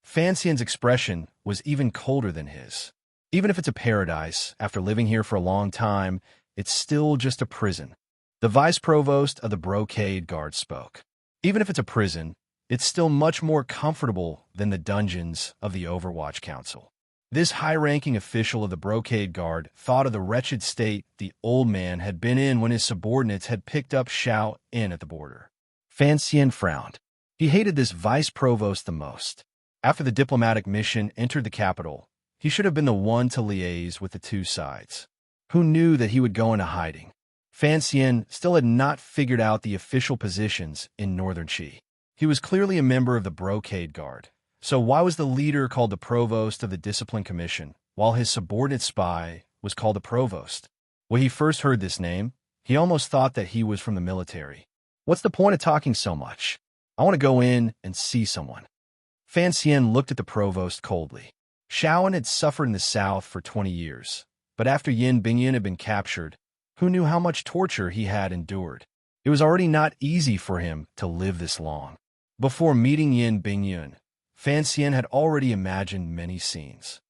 Fan Xian's expression was even colder than his. Even if it's a paradise, after living here for a long time, it's still just a prison. The vice provost of the Brocade Guard spoke. Even if it's a prison, it's still much more comfortable than the dungeons of the Overwatch Council. This high-ranking official of the Brocade Guard thought of the wretched state the old man had been in when his subordinates had picked up Xiao in at the border. Fan Xian frowned. He hated this vice provost the most. After the diplomatic mission entered the capital, he should have been the one to liaise with the two sides. Who knew that he would go into hiding? Fan Xian still had not figured out the official positions in Northern Qi. He was clearly a member of the Brocade Guard. So why was the leader called the Provost of the Discipline Commission, while his subordinate spy was called the Provost? When he first heard this name, he almost thought that he was from the military. What's the point of talking so much? I want to go in and see someone. Fan Xian looked at the Provost coldly. Shaoan had suffered in the south for 20 years, but after Yin Bingyan had been captured, who knew how much torture he had endured? It was already not easy for him to live this long. Before meeting Yin Bingyan, Fan Xian had already imagined many scenes.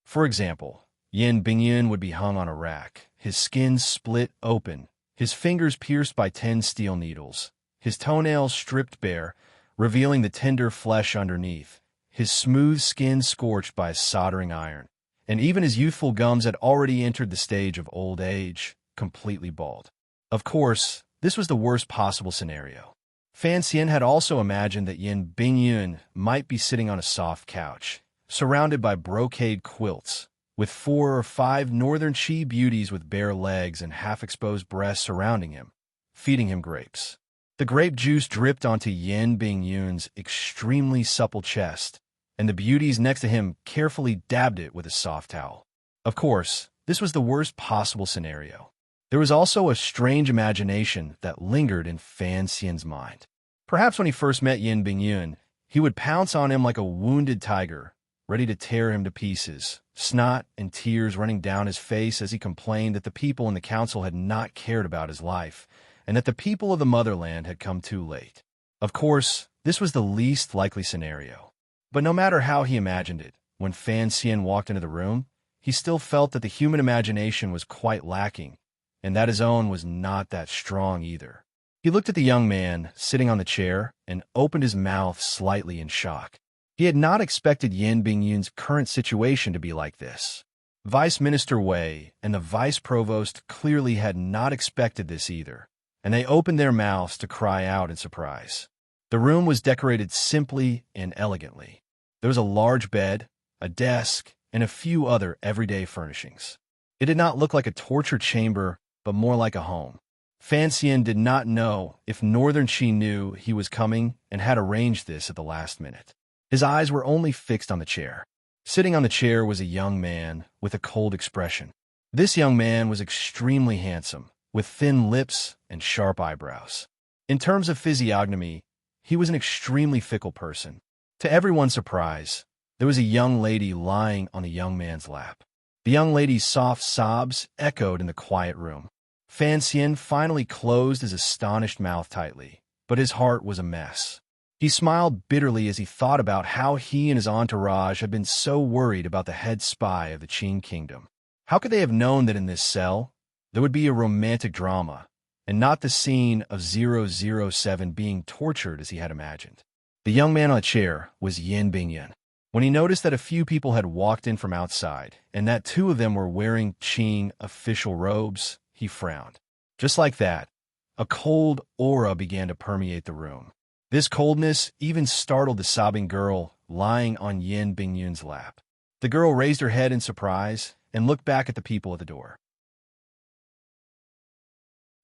For example, Yin Bingyan would be hung on a rack, his skin split open, his fingers pierced by 10 steel needles, his toenails stripped bare, revealing the tender flesh underneath, his smooth skin scorched by a soldering iron, and even his youthful gums had already entered the stage of old age, completely bald. Of course, this was the worst possible scenario. Fan Xian had also imagined that Yin Bingyan might be sitting on a soft couch, surrounded by brocade quilts, with 4 or 5 Northern Qi beauties with bare legs and half-exposed breasts surrounding him, feeding him grapes. The grape juice dripped onto Yin Bingyan's extremely supple chest, and the beauties next to him carefully dabbed it with a soft towel. Of course, this was the worst possible scenario. There was also a strange imagination that lingered in Fan Xian's mind. Perhaps when he first met Yin Bingyan, he would pounce on him like a wounded tiger, ready to tear him to pieces, snot and tears running down his face as he complained that the people in the council had not cared about his life, and that the people of the motherland had come too late. Of course, this was the least likely scenario. But no matter how he imagined it, when Fan Xian walked into the room, he still felt that the human imagination was quite lacking, and that his own was not that strong either. He looked at the young man sitting on the chair and opened his mouth slightly in shock. He had not expected Yin Bingyan's current situation to be like this. Vice Minister Wei and the Vice Provost clearly had not expected this either, and they opened their mouths to cry out in surprise. The room was decorated simply and elegantly. There was a large bed, a desk, and a few other everyday furnishings. It did not look like a torture chamber, but more like a home. Fan Xian did not know if Northern Qi knew he was coming and had arranged this at the last minute. His eyes were only fixed on the chair. Sitting on the chair was a young man with a cold expression. This young man was extremely handsome, with thin lips and sharp eyebrows. In terms of physiognomy, he was an extremely fickle person. To everyone's surprise, there was a young lady lying on the young man's lap. The young lady's soft sobs echoed in the quiet room. Fan Xian finally closed his astonished mouth tightly, but his heart was a mess. He smiled bitterly as he thought about how he and his entourage had been so worried about the head spy of the Qin Kingdom. How could they have known that in this cell, there would be a romantic drama, and not the scene of 007 being tortured as he had imagined? The young man on the chair was Yin Bingyan. When he noticed that a few people had walked in from outside, and that 2 of them were wearing Qin official robes, he frowned. Just like that, a cold aura began to permeate the room. This coldness even startled the sobbing girl lying on Yin Bingyan's lap. The girl raised her head in surprise and looked back at the people at the door.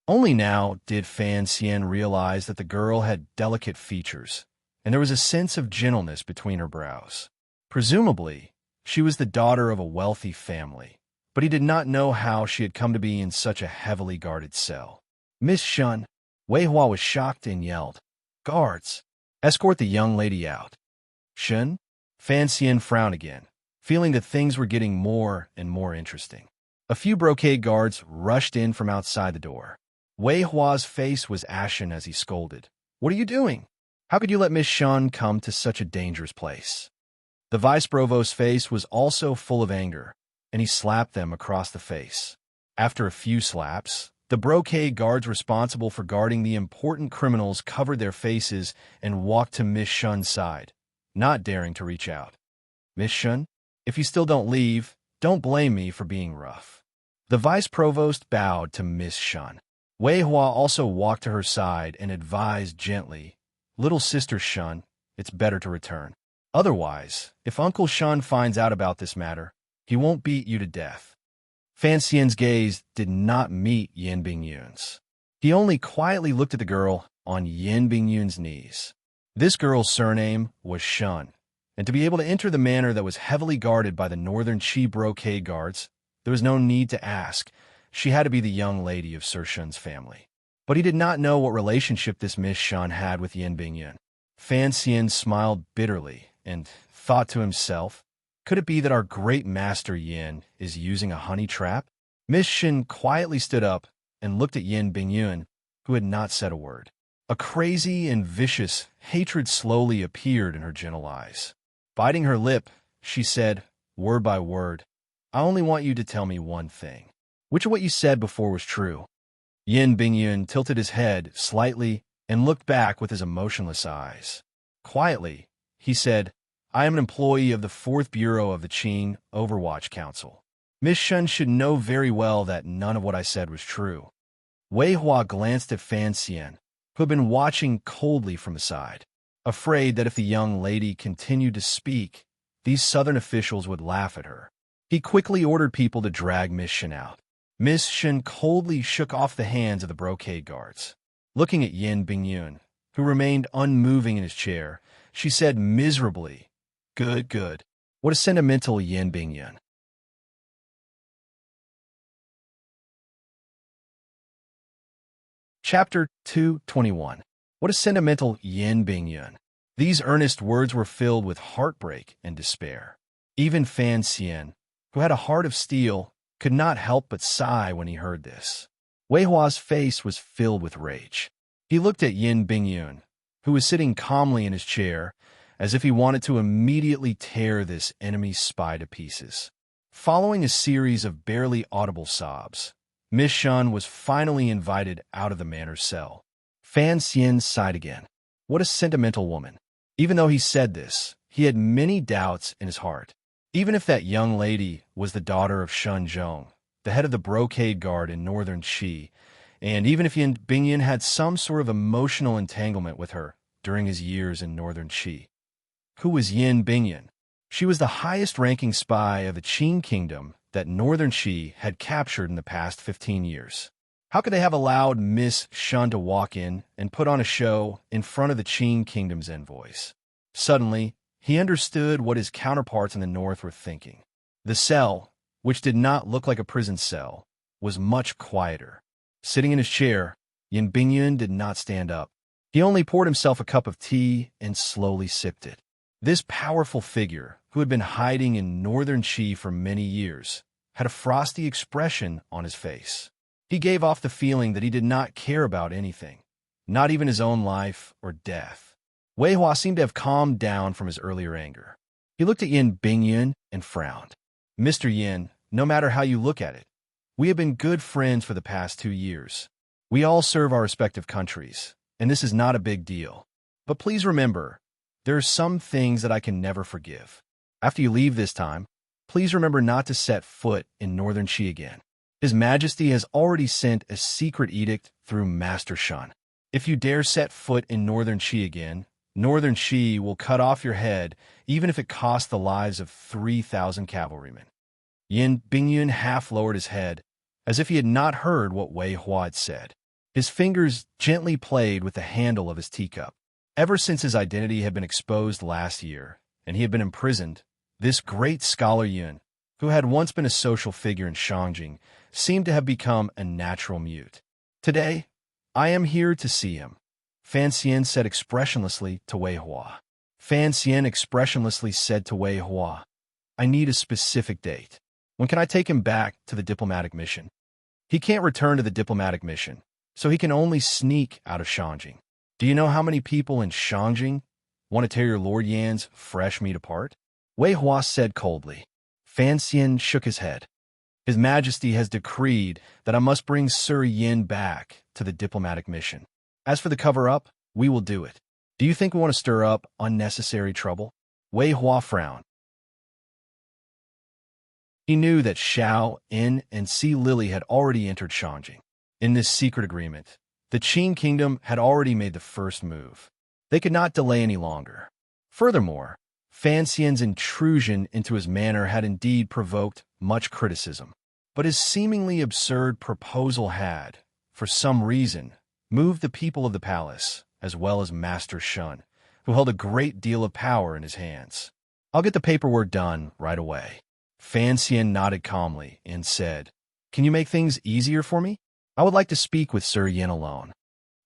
Only now did Fan Xian realize that the girl had delicate features, and there was a sense of gentleness between her brows. Presumably, she was the daughter of a wealthy family, but he did not know how she had come to be in such a heavily guarded cell. "Miss Shun," Wei Hua was shocked and yelled, "Guards, escort the young lady out." "Shun?" Fan Xian frowned again, feeling that things were getting more and more interesting. A few brocade guards rushed in from outside the door. Wei Hua's face was ashen as he scolded. "What are you doing? How could you let Miss Shun come to such a dangerous place?" The vice provost's face was also full of anger, and he slapped them across the face. After a few slaps, the brocade guards responsible for guarding the important criminals covered their faces and walked to Miss Shun's side, not daring to reach out. "Miss Shun, if you still don't leave, don't blame me for being rough." The vice provost bowed to Miss Shun. Wei Hua also walked to her side and advised gently, "Little sister Shun, it's better to return. Otherwise, if Uncle Shun finds out about this matter, he won't beat you to death." Fan Xian's gaze did not meet Yin Bingyun's. He only quietly looked at the girl on Yin Bingyun's knees. This girl's surname was Shun, and to be able to enter the manor that was heavily guarded by the Northern Qi brocade guards, there was no need to ask. She had to be the young lady of Sir Shun's family. But he did not know what relationship this Miss Shun had with Yin Bingyun. Fan Xian smiled bitterly and thought to himself, could it be that our great master Yin is using a honey trap? Miss Shun quietly stood up and looked at Yin Bingyun, who had not said a word. A crazy and vicious hatred slowly appeared in her gentle eyes. Biting her lip, she said, word by word, "I only want you to tell me one thing. Which of what you said before was true?" Yin Bingyun tilted his head slightly and looked back with his emotionless eyes. Quietly, he said, "I am an employee of the 4th Bureau of the Qing Overwatch Council. Miss Shun should know very well that none of what I said was true." Wei Hua glanced at Fan Xian, who had been watching coldly from the side, afraid that if the young lady continued to speak, these southern officials would laugh at her. He quickly ordered people to drag Miss Shun out. Miss Shun coldly shook off the hands of the brocade guards. Looking at Yin Bingyun, who remained unmoving in his chair, she said miserably, "Good, good. What a sentimental Yin Bingyun." Chapter 221. What a sentimental Yin Bingyun. These earnest words were filled with heartbreak and despair. Even Fan Xian, who had a heart of steel, could not help but sigh when he heard this. Wei Hua's face was filled with rage. He looked at Yin Bingyun, who was sitting calmly in his chair, as if he wanted to immediately tear this enemy spy to pieces. Following a series of barely audible sobs, Miss Shun was finally invited out of the manor's cell. Fan Xian sighed again. What a sentimental woman. Even though he said this, he had many doubts in his heart. Even if that young lady was the daughter of Shun Zhong, the head of the brocade guard in Northern Qi, and even if Yin Bingyun had some sort of emotional entanglement with her during his years in Northern Qi. Who was Yin Bingyun? She was the highest-ranking spy of the Qing kingdom that Northern Qi had captured in the past 15 years. How could they have allowed Miss Shun to walk in and put on a show in front of the Qing kingdom's envoys? Suddenly, he understood what his counterparts in the north were thinking. The cell, which did not look like a prison cell, was much quieter. Sitting in his chair, Yin Bingyun did not stand up. He only poured himself a cup of tea and slowly sipped it. This powerful figure, who had been hiding in Northern Qi for many years, had a frosty expression on his face. He gave off the feeling that he did not care about anything, not even his own life or death. Wei Hua seemed to have calmed down from his earlier anger. He looked at Yin Bingyun and frowned. "Mr. Yin, no matter how you look at it, we have been good friends for the past 2 years. We all serve our respective countries, and this is not a big deal. But please remember, there are some things that I can never forgive. After you leave this time, please remember not to set foot in Northern Qi again. His Majesty has already sent a secret edict through Master Shun. If you dare set foot in Northern Qi again, Northern Qi will cut off your head, even if it costs the lives of 3,000 cavalrymen." Yin Bingyun half lowered his head, as if he had not heard what Wei Hua had said. His fingers gently played with the handle of his teacup. Ever since his identity had been exposed last year, and he had been imprisoned, this great scholar Yun, who had once been a social figure in Shangjing, seemed to have become a natural mute. Today, I am here to see him, Fan Xian said expressionlessly to Wei Hua. Fan Xian expressionlessly said to Wei Hua, I need a specific date. When can I take him back to the diplomatic mission? He can't return to the diplomatic mission, so he can only sneak out of Shangjing. Do you know how many people in Shangjing want to tear your Lord Yan's fresh meat apart? Wei Hua said coldly. Fan Xian shook his head. His Majesty has decreed that I must bring Sir Yin back to the diplomatic mission. As for the cover-up, we will do it. Do you think we want to stir up unnecessary trouble? Wei Hua frowned. He knew that Xiao, In, and Si Lily had already entered Shangjing. In this secret agreement, the Qin kingdom had already made the first move. They could not delay any longer. Furthermore, Fan Xian's intrusion into his manor had indeed provoked much criticism. But his seemingly absurd proposal had, for some reason, moved the people of the palace, as well as Master Shun, who held a great deal of power in his hands. I'll get the paperwork done right away. Fan Xian nodded calmly and said, Can you make things easier for me? I would like to speak with Sir Yin alone.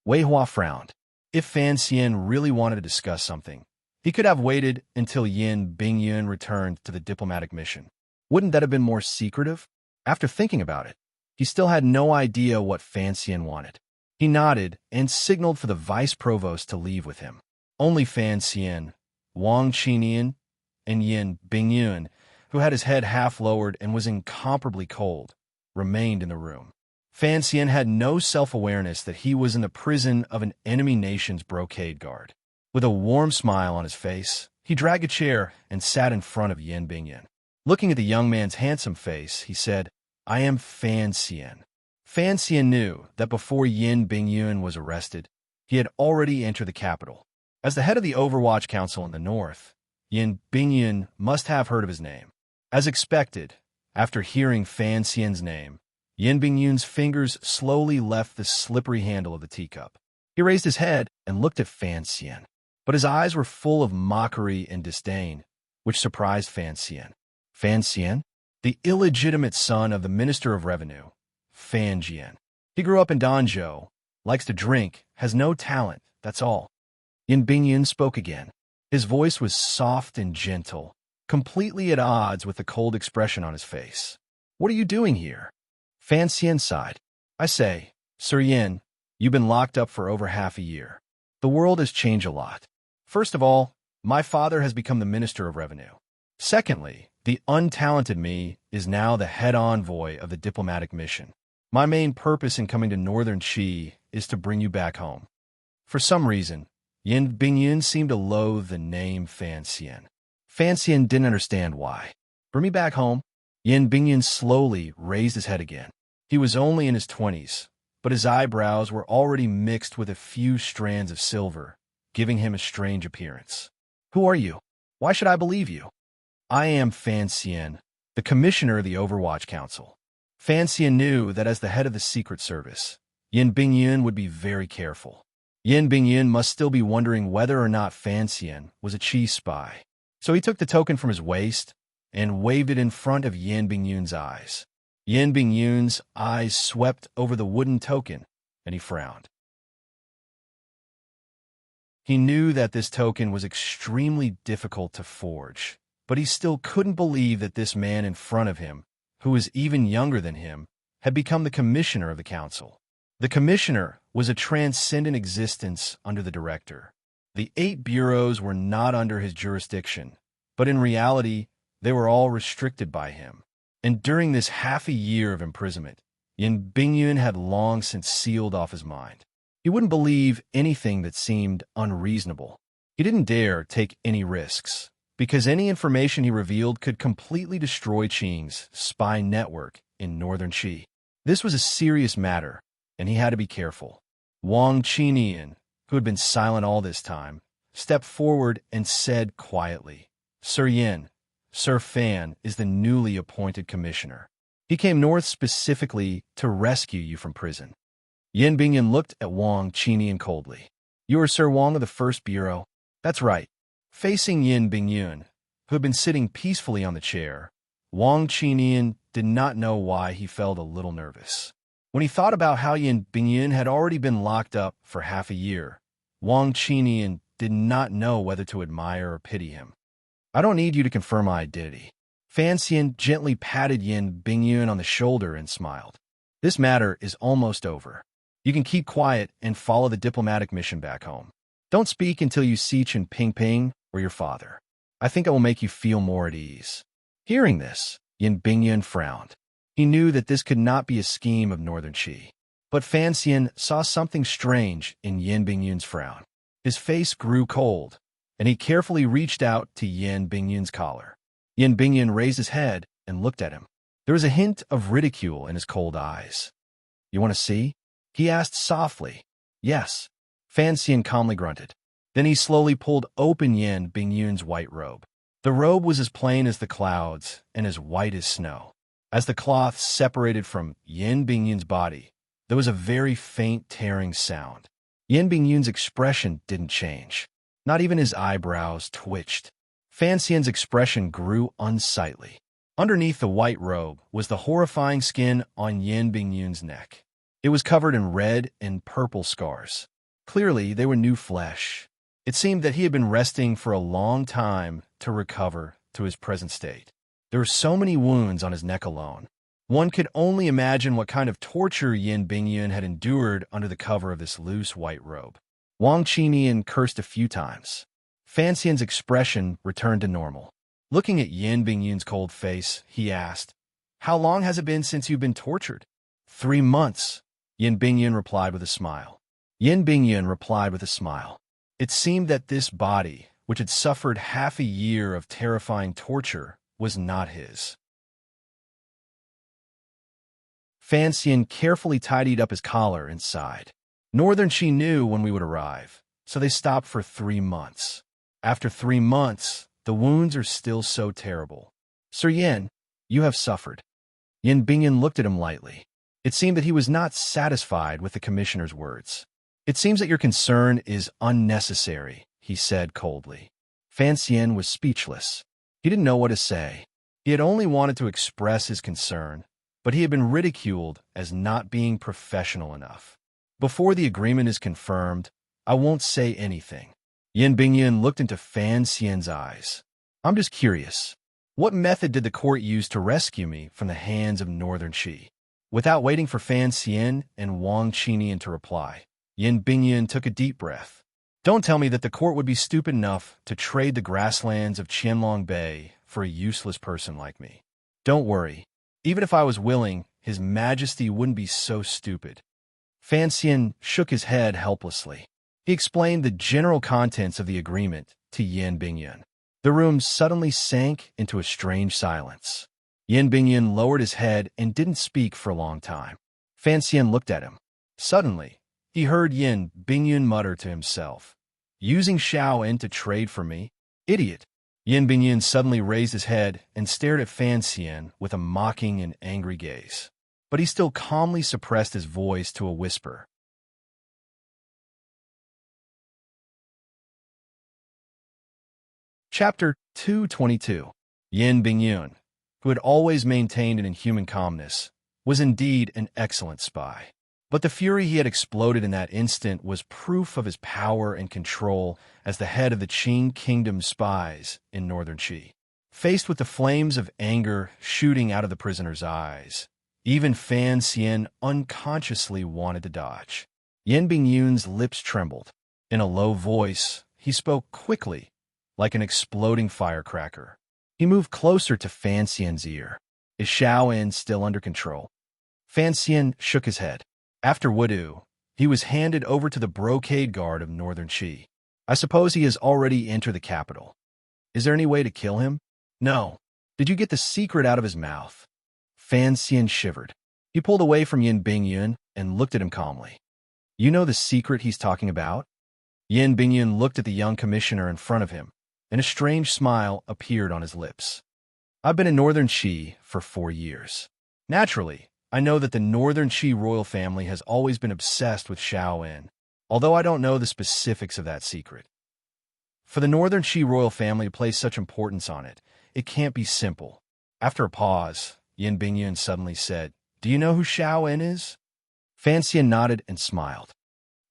Wei Hua frowned. If Fan Xian really wanted to discuss something, he could have waited until Yin Bingyun returned to the diplomatic mission. Wouldn't that have been more secretive? After thinking about it, he still had no idea what Fan Xian wanted. He nodded and signaled for the vice provost to leave with him. Only Fan Xian, Wang Qinian, and Yin Bingyun, who had his head half lowered and was incomparably cold, remained in the room. Fan Xian had no self-awareness that he was in the prison of an enemy nation's brocade guard. With a warm smile on his face, he dragged a chair and sat in front of Yin Bingyun. Looking at the young man's handsome face, he said, I am Fan Xian. Fan Xian knew that before Yin Bingyun was arrested, he had already entered the capital. As the head of the Overwatch Council in the north, Yin Bingyun must have heard of his name. As expected, after hearing Fan Xian's name, Yin Bingyun's fingers slowly left the slippery handle of the teacup. He raised his head and looked at Fan Xian, but his eyes were full of mockery and disdain, which surprised Fan Xian. Fan Xian? The illegitimate son of the Minister of Revenue, Fan Jian. He grew up in Danzhou, likes to drink, has no talent, that's all. Yin Bingyun spoke again. His voice was soft and gentle, completely at odds with the cold expression on his face. What are you doing here? Fan Xian sighed. I say, Sir Yin, you've been locked up for over half a year. The world has changed a lot. First of all, my father has become the Minister of Revenue. Secondly, the untalented me is now the head envoy of the diplomatic mission. My main purpose in coming to Northern Qi is to bring you back home. For some reason, Yin Bingyun seemed to loathe the name Fan Xian. Fan Xian didn't understand why. Bring me back home? Yin Bingyun slowly raised his head again. He was only in his 20s, but his eyebrows were already mixed with a few strands of silver, giving him a strange appearance. Who are you? Why should I believe you? I am Fan Xian, the commissioner of the Overwatch Council. Fan Xian knew that as the head of the Secret Service, Yin Bingyun would be very careful. Yin Bingyun must still be wondering whether or not Fan Xian was a Qi spy. So he took the token from his waist and waved it in front of Yin Bingyun's eyes. Yin Bingyun's eyes swept over the wooden token, and he frowned. He knew that this token was extremely difficult to forge, but he still couldn't believe that this man in front of him, who was even younger than him, had become the commissioner of the council. The commissioner was a transcendent existence under the director. The 8 bureaus were not under his jurisdiction, but in reality, they were all restricted by him. And during this half a year of imprisonment, Yin Bingyun had long since sealed off his mind. He wouldn't believe anything that seemed unreasonable. He didn't dare take any risks, because any information he revealed could completely destroy Qing's spy network in Northern Qi. This was a serious matter, and he had to be careful. Wang Qinian, who had been silent all this time, stepped forward and said quietly, Sir Yin, Sir Fan is the newly appointed commissioner. He came north specifically to rescue you from prison. Yin Bingyun looked at Wang Qinian coldly. You are Sir Wang of the First Bureau? That's right. Facing Yin Bingyun, who had been sitting peacefully on the chair, Wang Qinian did not know why he felt a little nervous. When he thought about how Yin Bingyun had already been locked up for half a year, Wang Qinian did not know whether to admire or pity him. I don't need you to confirm my identity. Fan Xian gently patted Yin Bingyun on the shoulder and smiled. This matter is almost over. You can keep quiet and follow the diplomatic mission back home. Don't speak until you see Chen Pingping or your father. I think it will make you feel more at ease. Hearing this, Yin Bingyun frowned. He knew that this could not be a scheme of Northern Qi. But Fan Xian saw something strange in Yin Bingyun's frown. His face grew cold, and he carefully reached out to Yin Bingyun's collar. Yin Bingyun raised his head and looked at him. There was a hint of ridicule in his cold eyes. You want to see? He asked softly. Yes. Fan Xian calmly grunted. Then he slowly pulled open Yin Bingyun's white robe. The robe was as plain as the clouds and as white as snow. As the cloth separated from Yin Bingyun's body, there was a very faint tearing sound. Yin Bingyun's expression didn't change. Not even his eyebrows twitched. Fan Xian's expression grew unsightly. Underneath the white robe was the horrifying skin on Yin Bingyun's neck. It was covered in red and purple scars. Clearly, they were new flesh. It seemed that he had been resting for a long time to recover to his present state. There were so many wounds on his neck alone. One could only imagine what kind of torture Yin Bingyun had endured under the cover of this loose white robe. Wang Qinian cursed a few times. Fan Xian's expression returned to normal. Looking at Yin Bingyun's cold face, he asked, How long has it been since you've been tortured? 3 months, Yin Bingyun replied with a smile. Yin Bingyun replied with a smile. It seemed that this body, which had suffered half a year of terrifying torture, was not his. Fan Xian carefully tidied up his collar and sighed. Northern Qi knew when we would arrive, so they stopped for 3 months. After 3 months, the wounds are still so terrible. Sir Yin, you have suffered. Yin Bingyun looked at him lightly. It seemed that he was not satisfied with the commissioner's words. It seems that your concern is unnecessary, he said coldly. Fan Xian was speechless. He didn't know what to say. He had only wanted to express his concern, but he had been ridiculed as not being professional enough. Before the agreement is confirmed, I won't say anything. Yin Bingyun looked into Fan Xian's eyes. I'm just curious. What method did the court use to rescue me from the hands of Northern Qi? Without waiting for Fan Xian and Wang Qinian to reply, Yin Bingyun took a deep breath. Don't tell me that the court would be stupid enough to trade the grasslands of Qianlong Bay for a useless person like me. Don't worry. Even if I was willing, His Majesty wouldn't be so stupid. Fan Xian shook his head helplessly. He explained the general contents of the agreement to Yin Bingyun. The room suddenly sank into a strange silence. Yin Bingyun lowered his head and didn't speak for a long time. Fan Xian looked at him. Suddenly, he heard Yin Bingyun mutter to himself, Using Xiaoen to trade for me? Idiot! Yin Bingyun suddenly raised his head and stared at Fan Xian with a mocking and angry gaze. But he still calmly suppressed his voice to a whisper. Chapter 222. Yin Bingyun, who had always maintained an inhuman calmness, was indeed an excellent spy. But the fury he had exploded in that instant was proof of his power and control as the head of the Qing Kingdom's spies in Northern Qi. Faced with the flames of anger shooting out of the prisoner's eyes, even Fan Xian unconsciously wanted to dodge. Yin Bingyun's lips trembled. In a low voice, he spoke quickly, like an exploding firecracker. He moved closer to Fan Xian's ear. Is Xiaoen still under control? Fan Xian shook his head. After Wudu, he was handed over to the brocade guard of Northern Qi. I suppose he has already entered the capital. Is there any way to kill him? No. Did you get the secret out of his mouth? Fan Xian shivered. He pulled away from Yin Bingyun and looked at him calmly. You know the secret he's talking about? Yin Bingyun looked at the young commissioner in front of him, and a strange smile appeared on his lips. I've been in Northern Qi for 4 years. Naturally, I know that the Northern Qi royal family has always been obsessed with Shao'en, although I don't know the specifics of that secret. For the Northern Qi royal family to place such importance on it, it can't be simple. After a pause, Yin Bingyun suddenly said, "Do you know who Shao'en is?" Fan Xian nodded and smiled.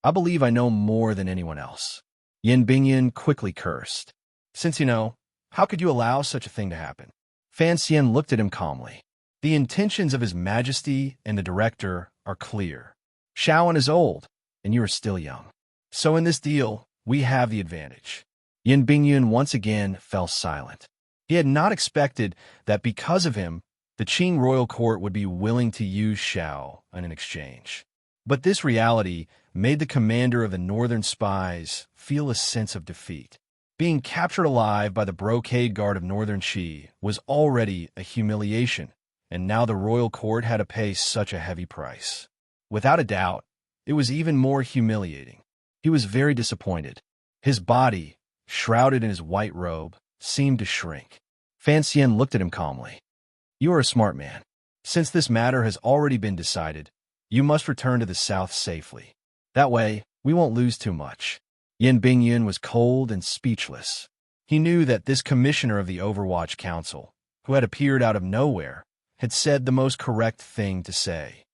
"I believe I know more than anyone else." Yin Bingyun quickly cursed. "Since you know, how could you allow such a thing to happen?" Fan Xian looked at him calmly. "The intentions of His Majesty and the director are clear. Shao'en is old, and you are still young. So in this deal, we have the advantage." Yin Bingyun once again fell silent. He had not expected that because of him, the Qing royal court would be willing to use Shao in an exchange. But this reality made the commander of the northern spies feel a sense of defeat. Being captured alive by the brocade guard of Northern Qi was already a humiliation, and now the royal court had to pay such a heavy price. Without a doubt, it was even more humiliating. He was very disappointed. His body, shrouded in his white robe, seemed to shrink. Fan Xian looked at him calmly. "You are a smart man. Since this matter has already been decided, you must return to the south safely. That way, we won't lose too much." Yin Bingyun was cold and speechless. He knew that this commissioner of the Overwatch Council, who had appeared out of nowhere, had said the most correct thing to say.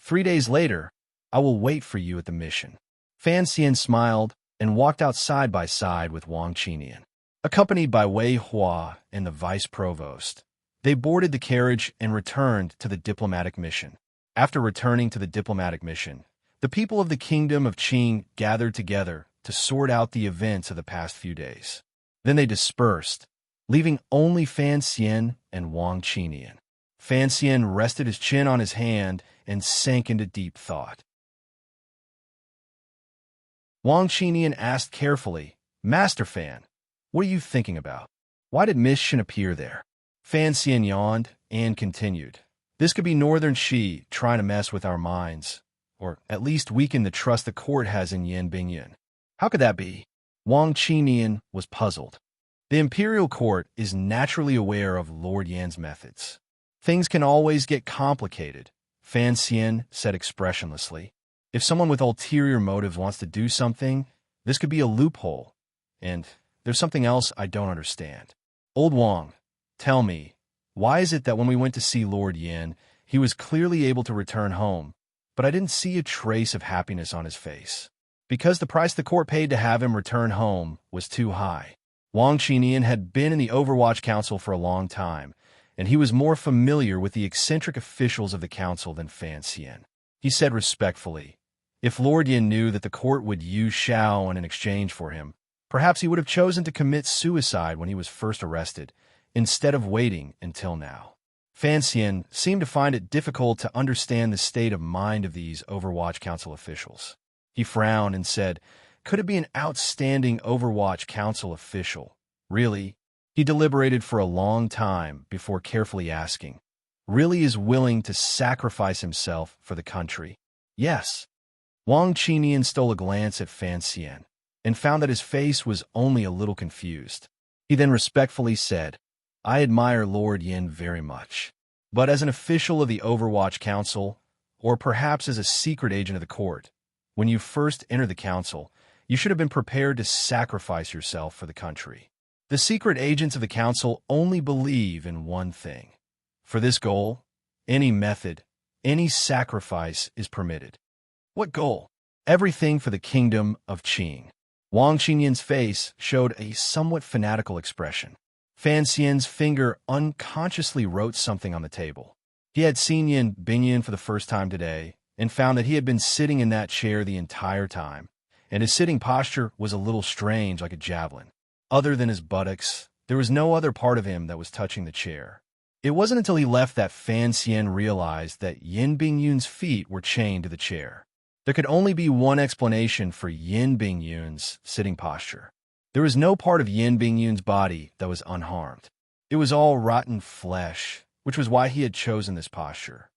3 days later, I will wait for you at the mission." Fan Xian smiled and walked out side by side with Wang Qinian. Accompanied by Wei Hua and the vice provost, they boarded the carriage and returned to the diplomatic mission. After returning to the diplomatic mission, the people of the Kingdom of Qing gathered together to sort out the events of the past few days. Then they dispersed, leaving only Fan Xian and Wang Qinian. Fan Xian rested his chin on his hand and sank into deep thought. Wang Qinian asked carefully, "Master Fan, what are you thinking about? Why did Miss Shen appear there?" Fan Xian yawned and continued, "This could be Northern Qi trying to mess with our minds, or at least weaken the trust the court has in Yin Bingyun." "How could that be?" Wang Qinian was puzzled. The imperial court is naturally aware of Lord Yan's methods. "Things can always get complicated," Fan Xian said expressionlessly. "If someone with ulterior motives wants to do something, this could be a loophole. And there's something else I don't understand. Old Wang, tell me, why is it that when we went to see Lord Yan, he was clearly able to return home, but I didn't see a trace of happiness on his face?" Because the price the court paid to have him return home was too high. Wang Qinian had been in the Overwatch Council for a long time, and he was more familiar with the eccentric officials of the council than Fan Xian. He said respectfully, "If Lord Yan knew that the court would use Shao in an exchange for him, perhaps he would have chosen to commit suicide when he was first arrested, instead of waiting until now." Fan Xian seemed to find it difficult to understand the state of mind of these Overwatch Council officials. He frowned and said, "Could it be an outstanding Overwatch Council official? Really?" He deliberated for a long time before carefully asking, "Really is willing to sacrifice himself for the country?" "Yes." Wang Qinian stole a glance at Fan Xian and found that his face was only a little confused. He then respectfully said, "I admire Lord Yan very much. But as an official of the Overwatch Council, or perhaps as a secret agent of the court, when you first entered the council, you should have been prepared to sacrifice yourself for the country. The secret agents of the council only believe in one thing. For this goal, any method, any sacrifice is permitted." "What goal?" "Everything for the Kingdom of Qing." Wang Qinian's face showed a somewhat fanatical expression. Fan Xian's finger unconsciously wrote something on the table. He had seen Yin Bingyun for the first time today, and found that he had been sitting in that chair the entire time, and his sitting posture was a little strange, like a javelin. Other than his buttocks, there was no other part of him that was touching the chair. It wasn't until he left that Fan Xian realized that Yin Bingyun's feet were chained to the chair. There could only be one explanation for Yin Bingyun's sitting posture. There was no part of Yin Bingyun's body that was unharmed. It was all rotten flesh, which was why he had chosen this posture.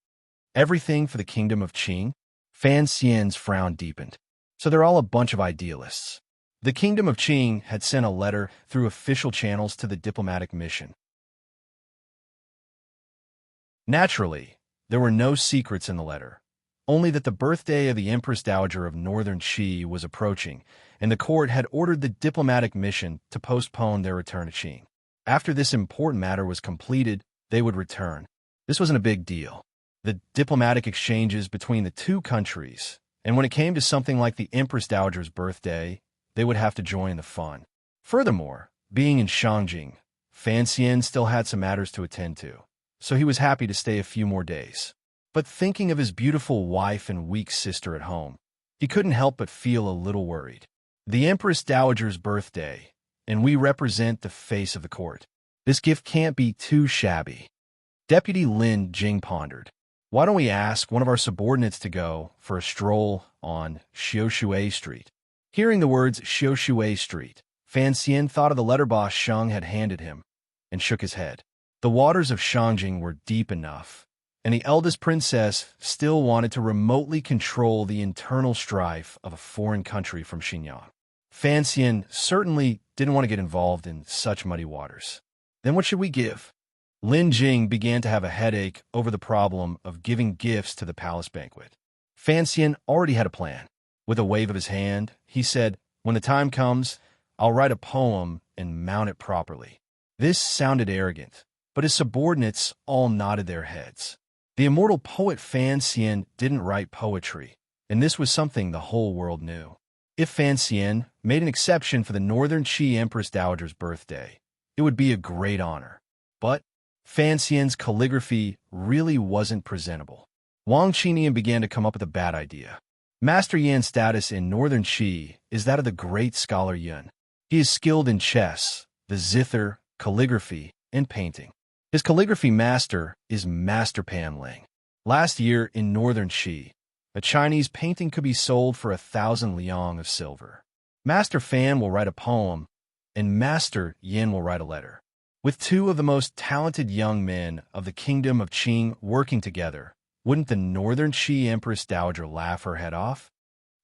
Everything for the Kingdom of Qing? Fan Xian's frown deepened. So they're all a bunch of idealists. The Kingdom of Qing had sent a letter through official channels to the diplomatic mission. Naturally, There were no secrets in the letter, only that the birthday of the Empress Dowager of Northern Qi was approaching, and the court had ordered the diplomatic mission to postpone their return to Qing. After this important matter was completed, they would return. This wasn't a big deal. The diplomatic exchanges between the two countries, and when it came to something like the Empress Dowager's birthday, they would have to join the fun. Furthermore, being in Shangjing, Fan Xian still had some matters to attend to, so he was happy to stay a few more days. But thinking of his beautiful wife and weak sister at home, he couldn't help but feel a little worried. The Empress Dowager's birthday, and we represent the face of the court. This gift can't be too shabby. Deputy Lin Jing pondered. Why don't we ask one of our subordinates to go for a stroll on Xiaoshui Street? Hearing the words Xiaoshui Street, Fan Xian thought of the letter boss Shang had handed him and shook his head. The waters of Shangjing were deep enough, and the eldest princess still wanted to remotely control the internal strife of a foreign country from Xinjiang. Fan Xian certainly didn't want to get involved in such muddy waters. Then what should we give? Lin Jing began to have a headache over the problem of giving gifts to the palace banquet. Fan Xian already had a plan. With a wave of his hand, he said, "When the time comes, I'll write a poem and mount it properly." This sounded arrogant, but his subordinates all nodded their heads. The immortal poet Fan Xian didn't write poetry, and this was something the whole world knew. If Fan Xian made an exception for the Northern Qi Empress Dowager's birthday, it would be a great honor. But Fan Xian's calligraphy really wasn't presentable. Wang Qinian began to come up with a bad idea. Master Yan's status in Northern Qi is that of the great scholar Yun. He is skilled in chess, the zither, calligraphy, and painting. His calligraphy master is Master Pan Ling. Last year in Northern Qi, a Chinese painting could be sold for 1,000 liang of silver. Master Fan will write a poem, and Master Yin will write a letter. With two of the most talented young men of the kingdom of Qing working together, wouldn't the Northern Qi Empress Dowager laugh her head off?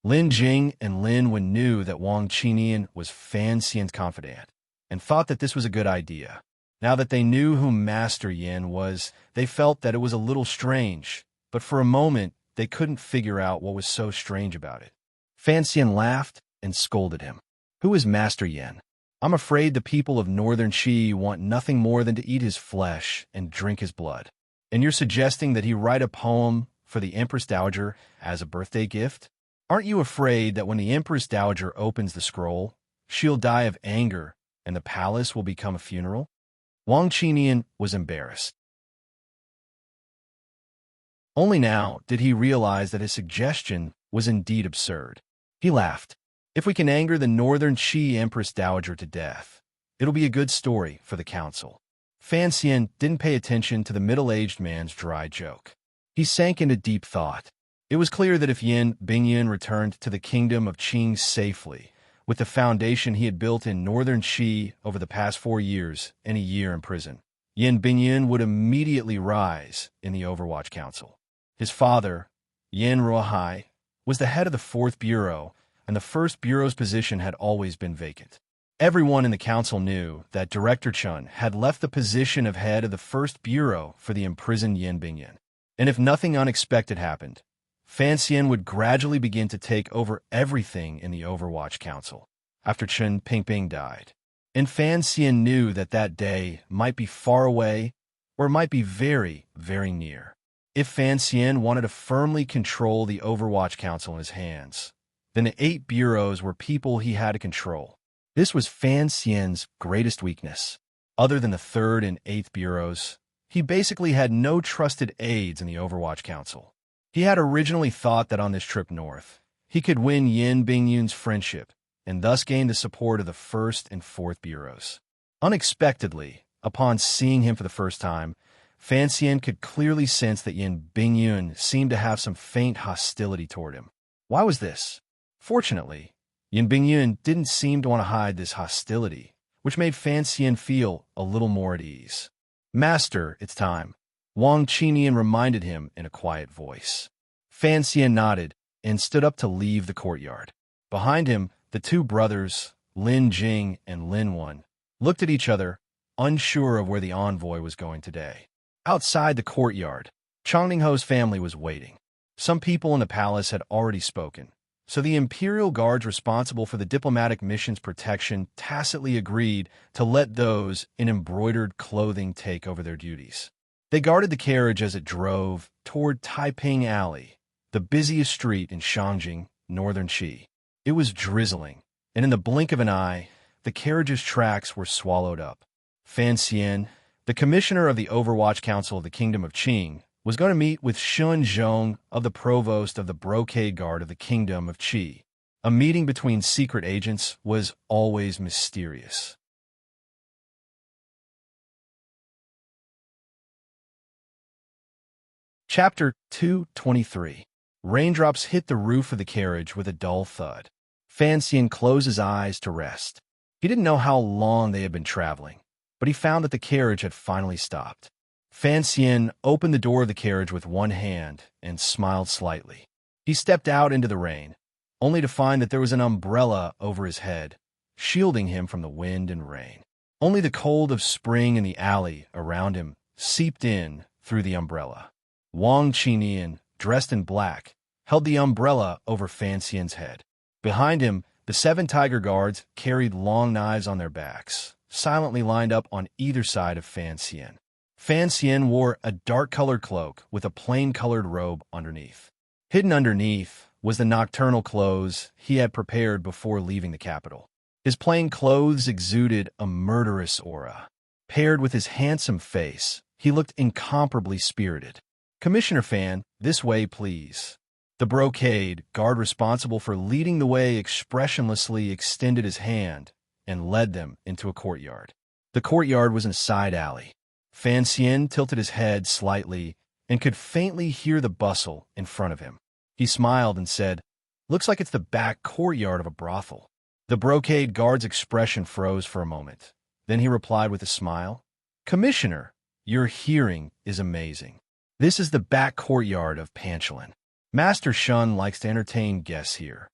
Lin Jing and Lin Wen knew that Wang Qinian was Fan Xian's confidant, and thought that this was a good idea. Now that they knew who Master Yin was, they felt that it was a little strange, but for a moment, they couldn't figure out what was so strange about it. Fan Xian laughed and scolded him. "Who is Master Yin? I'm afraid the people of Northern Qi want nothing more than to eat his flesh and drink his blood. And you're suggesting that he write a poem for the Empress Dowager as a birthday gift? Aren't you afraid that when the Empress Dowager opens the scroll, she'll die of anger and the palace will become a funeral?" Wang Qinian was embarrassed. Only now did he realize that his suggestion was indeed absurd. He laughed. "If we can anger the Northern Qi Empress Dowager to death, it'll be a good story for the council." Fan Xian didn't pay attention to the middle-aged man's dry joke. He sank into deep thought. It was clear that if Yin Bingyun returned to the kingdom of Qing safely, with the foundation he had built in Northern Qi over the past 4 years and a year in prison, Yin Bingyun would immediately rise in the Overwatch Council. His father, Yin Ruohai, was the head of the 4th Bureau, and the 1st Bureau's position had always been vacant. Everyone in the council knew that Director Chun had left the position of head of the 1st Bureau for the imprisoned Yin Bingyun. And if nothing unexpected happened, Fan Xian would gradually begin to take over everything in the Overwatch Council after Chen Pingping died. And Fan Xian knew that that day might be far away or might be very, very near. If Fan Xian wanted to firmly control the Overwatch Council in his hands, then the 8 bureaus were people he had to control. This was Fan Xian's greatest weakness. Other than the 3rd and 8th bureaus, he basically had no trusted aides in the Overwatch Council. He had originally thought that on this trip north, he could win Yin Bingyun's friendship and thus gain the support of the 1st and 4th bureaus. Unexpectedly, upon seeing him for the first time, Fan Xian could clearly sense that Yin Bingyun seemed to have some faint hostility toward him. Why was this? Fortunately, Yin Bingyun didn't seem to want to hide this hostility, which made Fan Xian feel a little more at ease. "Master, it's time," Wang Qinian reminded him in a quiet voice. Fan Xian nodded and stood up to leave the courtyard. Behind him, the 2 brothers, Lin Jing and Lin Wen, looked at each other, unsure of where the envoy was going today. Outside the courtyard, Chongdingho's family was waiting. Some people in the palace had already spoken, so the imperial guards responsible for the diplomatic mission's protection tacitly agreed to let those in embroidered clothing take over their duties. They guarded the carriage as it drove toward Taiping Alley, the busiest street in Shangjing, northern Qi. It was drizzling, and in the blink of an eye, the carriage's tracks were swallowed up. Fan Xian, the commissioner of the Overwatch Council of the Kingdom of Qing, was going to meet with Shun Zhong of the provost of the Brocade Guard of the Kingdom of Qi. A meeting between secret agents was always mysterious. Chapter 223. Raindrops hit the roof of the carriage with a dull thud. Fan Xian closed his eyes to rest. He didn't know how long they had been traveling, but he found that the carriage had finally stopped. Fan Xian opened the door of the carriage with one hand and smiled slightly. He stepped out into the rain, only to find that there was an umbrella over his head, shielding him from the wind and rain. Only the cold of spring in the alley around him seeped in through the umbrella. Wang Qinian, dressed in black, held the umbrella over Fan Xian's head. Behind him, the 7 tiger guards carried long knives on their backs, silently lined up on either side of Fan Xian. Fan Xian wore a dark-colored cloak with a plain-colored robe underneath. Hidden underneath was the nocturnal clothes he had prepared before leaving the capital. His plain clothes exuded a murderous aura. Paired with his handsome face, he looked incomparably spirited. "Commissioner Fan, this way, please." The Brocade guard responsible for leading the way expressionlessly extended his hand and led them into a courtyard. The courtyard was in a side alley. Fan Xian tilted his head slightly and could faintly hear the bustle in front of him. He smiled and said, "Looks like it's the back courtyard of a brothel." The Brocade guard's expression froze for a moment. Then he replied with a smile, "Commissioner, your hearing is amazing. This is the back courtyard of Panchalin. Master Shun likes to entertain guests here."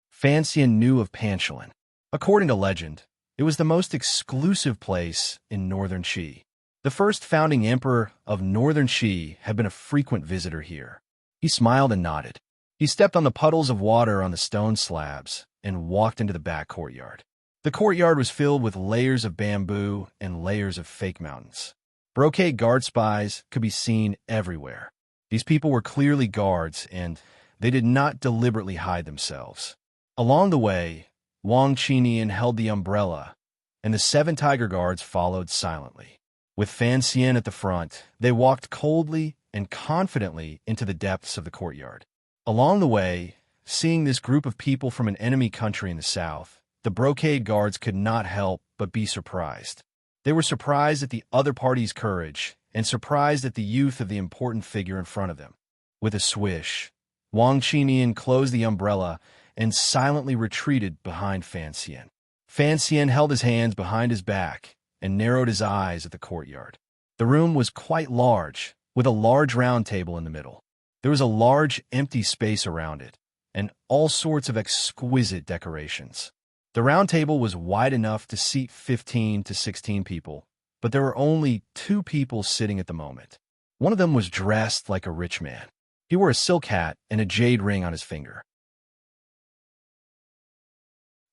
Fan Xian knew of Panchalin. According to legend, it was the most exclusive place in northern Qi. The first founding emperor of northern Qi had been a frequent visitor here. He smiled and nodded. He stepped on the puddles of water on the stone slabs and walked into the back courtyard. The courtyard was filled with layers of bamboo and layers of fake mountains. Brocade guard spies could be seen everywhere. These people were clearly guards, and they did not deliberately hide themselves. Along the way, Wang Qinian held the umbrella, and the 7 tiger guards followed silently. With Fan Xian at the front, they walked coldly and confidently into the depths of the courtyard. Along the way, seeing this group of people from an enemy country in the south, the Brocade guards could not help but be surprised. They were surprised at the other party's courage and surprised at the youth of the important figure in front of them. With a swish, Wang Qinian closed the umbrella and silently retreated behind Fan Xian. Fan Xian held his hands behind his back and narrowed his eyes at the courtyard. The room was quite large, with a large round table in the middle. There was a large empty space around it, and all sorts of exquisite decorations. The round table was wide enough to seat 15 to 16 people, but there were only 2 people sitting at the moment. One of them was dressed like a rich man. He wore a silk hat and a jade ring on his finger.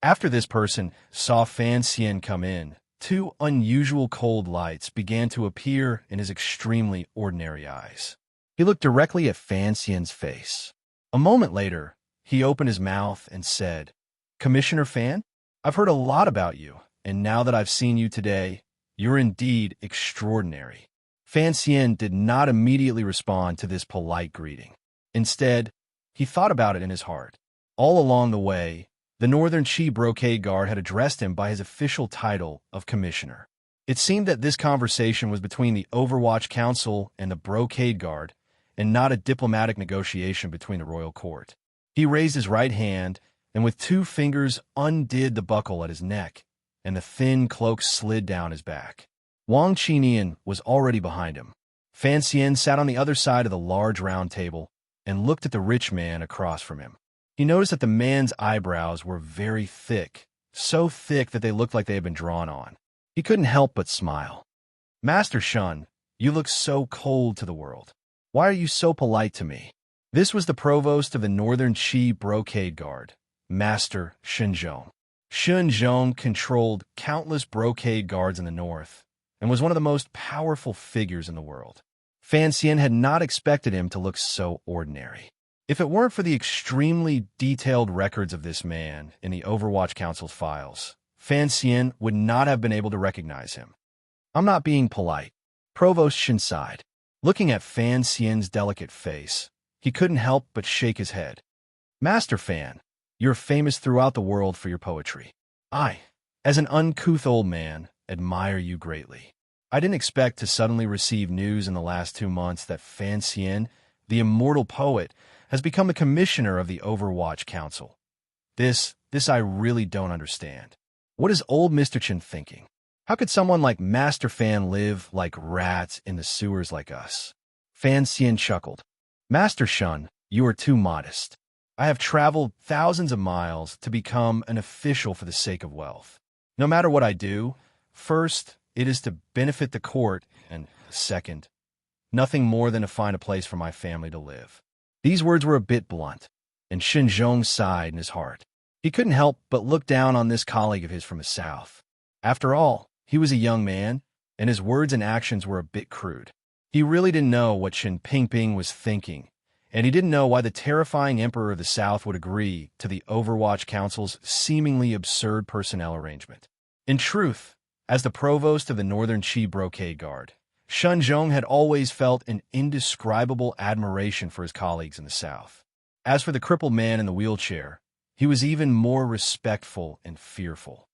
After this person saw Fan Xian come in, 2 unusual cold lights began to appear in his extremely ordinary eyes. He looked directly at Fan Xian's face. A moment later, he opened his mouth and said, "Commissioner Fan, I've heard a lot about you, and now that I've seen you today, you're indeed extraordinary." Fan Xian did not immediately respond to this polite greeting. Instead, he thought about it in his heart. All along the way, the Northern Qi Brocade Guard had addressed him by his official title of Commissioner. It seemed that this conversation was between the Overwatch Council and the Brocade Guard, and not a diplomatic negotiation between the royal court. He raised his right hand, and with 2 fingers undid the buckle at his neck, and the thin cloak slid down his back. Wang Qinian was already behind him. Fan Xian sat on the other side of the large round table and looked at the rich man across from him. He noticed that the man's eyebrows were very thick, so thick that they looked like they had been drawn on. He couldn't help but smile. "Master Shun, you look so cold to the world. Why are you so polite to me? This was the provost of the Northern Qi Brocade Guard, Master Shenzhong. Shenzhong controlled countless brocade guards in the north and was one of the most powerful figures in the world. Fan Xian had not expected him to look so ordinary. If it weren't for the extremely detailed records of this man in the Overwatch Council's files, Fan Xian would not have been able to recognize him. I'm not being polite. Provost Shin sighed. Looking at Fan Xian's delicate face, he couldn't help but shake his head. Master Fan, you're famous throughout the world for your poetry. I, as an uncouth old man, admire you greatly. I didn't expect to suddenly receive news in the last 2 months that Fan Xian, the immortal poet, has become the commissioner of the Overwatch Council. This I really don't understand. What is old Mr. Chen thinking? How could someone like Master Fan live like rats in the sewers like us? Fan Xian chuckled. Master Shun, you are too modest. I have traveled thousands of miles to become an official for the sake of wealth. No matter what I do, first, it is to benefit the court, and second, nothing more than to find a place for my family to live. These words were a bit blunt, and Shenzhong sighed in his heart. He couldn't help but look down on this colleague of his from the south. After all, he was a young man, and his words and actions were a bit crude. He really didn't know what Shen Pingping was thinking, and he didn't know why the terrifying Emperor of the South would agree to the Overwatch Council's seemingly absurd personnel arrangement. In truth, as the provost of the Northern Qi Brocade Guard, Shenzhong had always felt an indescribable admiration for his colleagues in the South. As for the crippled man in the wheelchair, he was even more respectful and fearful.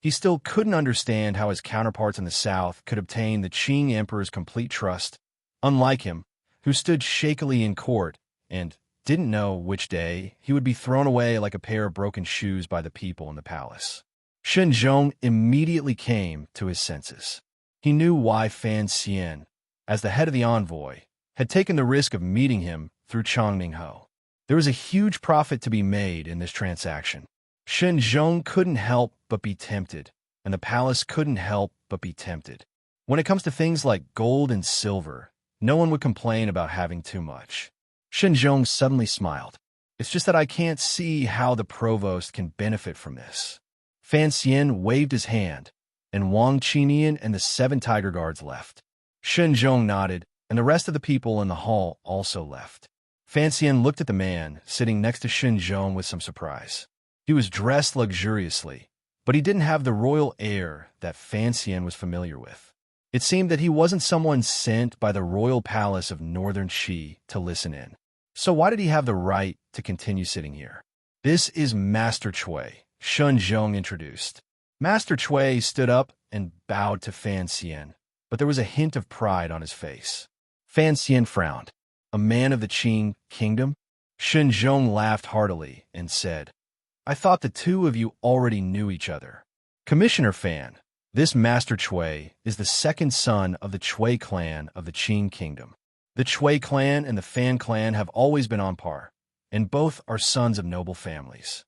He still couldn't understand how his counterparts in the South could obtain the Qing Emperor's complete trust, unlike him, who stood shakily in court and didn't know which day he would be thrown away like a pair of broken shoes by the people in the palace. Shenzhong immediately came to his senses. He knew why Fan Xian, as the head of the envoy, had taken the risk of meeting him through Chongmingho. There was a huge profit to be made in this transaction. Shenzhong couldn't help but be tempted, and the palace couldn't help but be tempted. When it comes to things like gold and silver, no one would complain about having too much. Shenzhong suddenly smiled. It's just that I can't see how the provost can benefit from this. Fan Xian waved his hand, and Wang Qinian and the 7 Tiger Guards left. Shenzhong nodded, and the rest of the people in the hall also left. Fan Xian looked at the man sitting next to Shenzhong with some surprise. He was dressed luxuriously, but he didn't have the royal air that Fan Xian was familiar with. It seemed that he wasn't someone sent by the royal palace of Northern Qi to listen in. So why did he have the right to continue sitting here? This is Master Chui, Shenzhong introduced. Master Chui stood up and bowed to Fan Xian, but there was a hint of pride on his face. Fan Xian frowned. A man of the Qing kingdom? Shenzhong laughed heartily and said, I thought the two of you already knew each other. Commissioner Fan, this Master Chui is the second son of the Chui clan of the Qing kingdom. The Chui clan and the Fan clan have always been on par, and both are sons of noble families.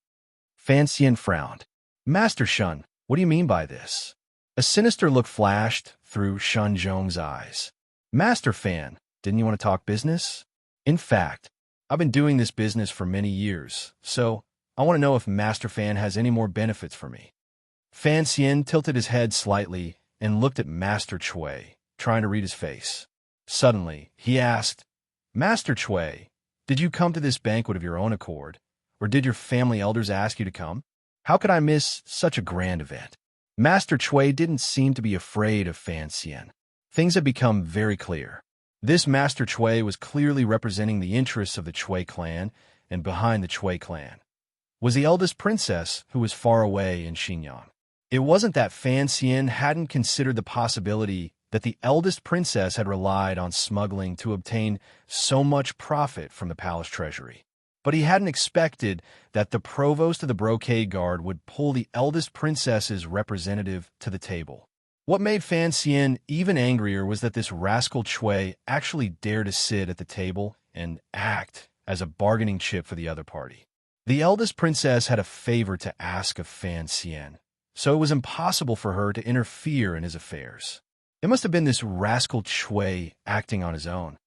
Fan Xian frowned. Master Shun, what do you mean by this? A sinister look flashed through Shenzhong's eyes. Master Fan, didn't you want to talk business? In fact, I've been doing this business for many years, so I want to know if Master Fan has any more benefits for me. Fan Xian tilted his head slightly and looked at Master Chui, trying to read his face. Suddenly, he asked, Master Chui, did you come to this banquet of your own accord, or did your family elders ask you to come? How could I miss such a grand event? Master Chui didn't seem to be afraid of Fan Xian. Things had become very clear. This Master Chui was clearly representing the interests of the Chui clan, and behind the Chui clan was the eldest princess who was far away in Xinjiang. It wasn't that Fan Xian hadn't considered the possibility that the eldest princess had relied on smuggling to obtain so much profit from the palace treasury. But he hadn't expected that the provost of the Brocade Guard would pull the eldest princess's representative to the table. What made Fan Xian even angrier was that this rascal Chui actually dared to sit at the table and act as a bargaining chip for the other party. The eldest princess had a favor to ask of Fan Xian, so it was impossible for her to interfere in his affairs. It must have been this rascal Chui acting on his own.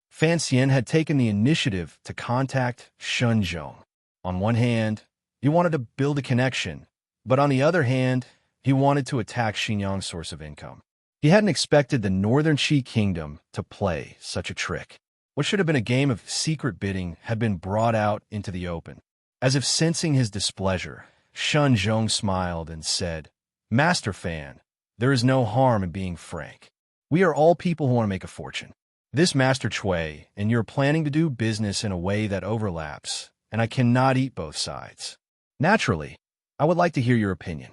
Fan Xian had taken the initiative to contact Shen Zhong. On one hand, he wanted to build a connection, but on the other hand, he wanted to attack Xinyang's source of income. He hadn't expected the Northern Qi Kingdom to play such a trick. What should have been a game of secret bidding had been brought out into the open. As if sensing his displeasure, Shen Zhong smiled and said, "Master Fan, there is no harm in being frank. We are all people who want to make a fortune. This Master Chui and you're planning to do business in a way that overlaps, and I cannot eat both sides. Naturally, I would like to hear your opinion."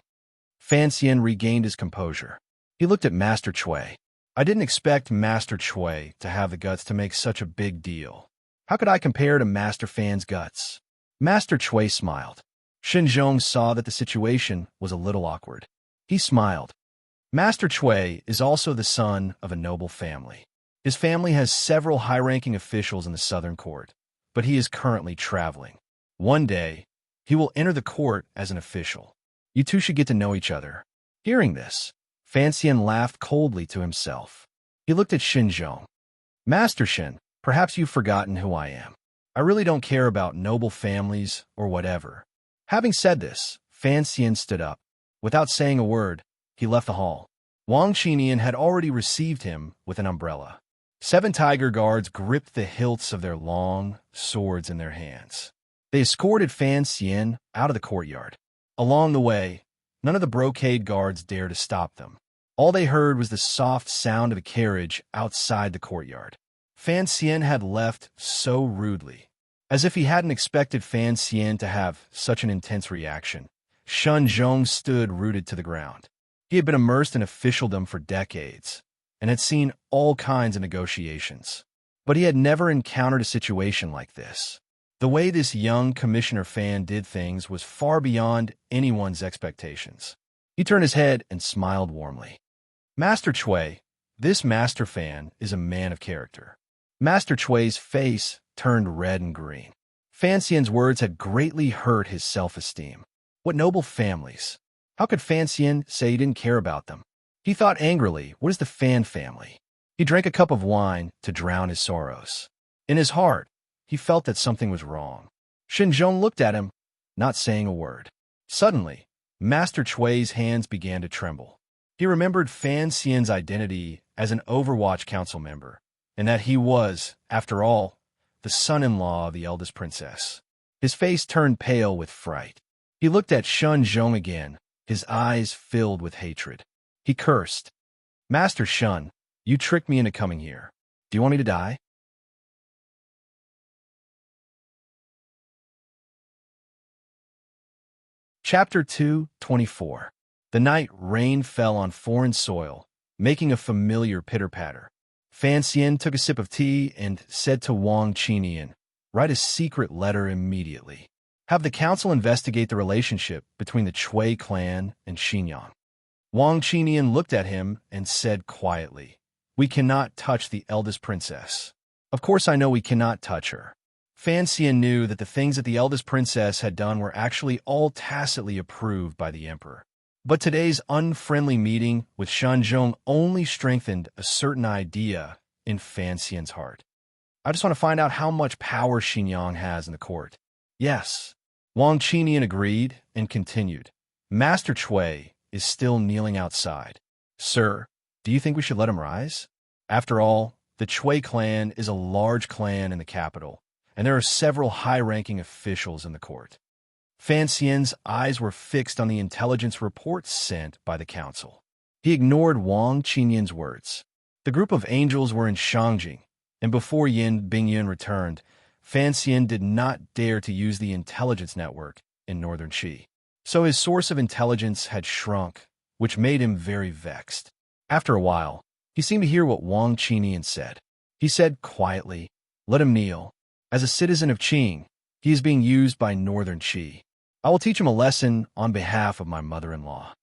Fan Xian regained his composure. He looked at Master Chui. I didn't expect Master Chui to have the guts to make such a big deal. How could I compare to Master Fan's guts? Master Chui smiled. Shen Zhong saw that the situation was a little awkward. He smiled. Master Chui is also the son of a noble family. His family has several high-ranking officials in the southern court, but he is currently traveling. One day, he will enter the court as an official. You two should get to know each other. Hearing this, Fan Xian laughed coldly to himself. He looked at Shen Zhong. Master Shen, perhaps you've forgotten who I am. I really don't care about noble families or whatever. Having said this, Fan Xian stood up. Without saying a word, he left the hall. Wang Qinian had already received him with an umbrella. 7 tiger guards gripped the hilts of their long swords in their hands. They escorted Fan Xian out of the courtyard. Along the way, none of the brocade guards dared to stop them. All they heard was the soft sound of a carriage outside the courtyard. Fan Xian had left so rudely. As if he hadn't expected Fan Xian to have such an intense reaction, Shen Zhong stood rooted to the ground. He had been immersed in officialdom for decades and had seen all kinds of negotiations. But he had never encountered a situation like this. The way this young Commissioner Fan did things was far beyond anyone's expectations. He turned his head and smiled warmly. Master Chui, this Master Fan is a man of character. Master Chui's face turned red and green. Fan Xian's words had greatly hurt his self-esteem. What noble families! How could Fan Xian say he didn't care about them? He thought angrily, what is the Fan family? He drank a cup of wine to drown his sorrows. In his heart, he felt that something was wrong. Shen Zhong looked at him, not saying a word. Suddenly, Master Chui's hands began to tremble. He remembered Fan Xian's identity as an Overwatch Council member, and that he was, after all, the son-in-law of the eldest princess. His face turned pale with fright. He looked at Shen Zhong again, his eyes filled with hatred. He cursed. Master Shen, you tricked me into coming here. Do you want me to die? Chapter 2:24. The night rain fell on foreign soil, making a familiar pitter-patter. Fan Xian took a sip of tea and said to Wang Qinian, "Write a secret letter immediately. Have the council investigate the relationship between the Chui clan and Xinyang." Wang Qinian looked at him and said quietly, "We cannot touch the eldest princess." Of course I know we cannot touch her. Fan Xian knew that the things that the eldest princess had done were actually all tacitly approved by the emperor. But today's unfriendly meeting with Shen Zhong only strengthened a certain idea in Fan Xian's heart. I just want to find out how much power Xinyang has in the court. Yes. Wang Qinian agreed and continued. Master Chui is still kneeling outside. Sir, do you think we should let him rise? After all, the Chui clan is a large clan in the capital, and there are several high-ranking officials in the court. Fan Xian's eyes were fixed on the intelligence reports sent by the council. He ignored Wang Qinian's words. The group of angels were in Shangjing, and before Yin Bingyun returned, Fan Xian did not dare to use the intelligence network in Northern Qi. So his source of intelligence had shrunk, which made him very vexed. After a while, he seemed to hear what Wang Qinian said. He said quietly, "Let him kneel. As a citizen of Qing, he is being used by Northern Qi. I will teach him a lesson on behalf of my mother-in-law."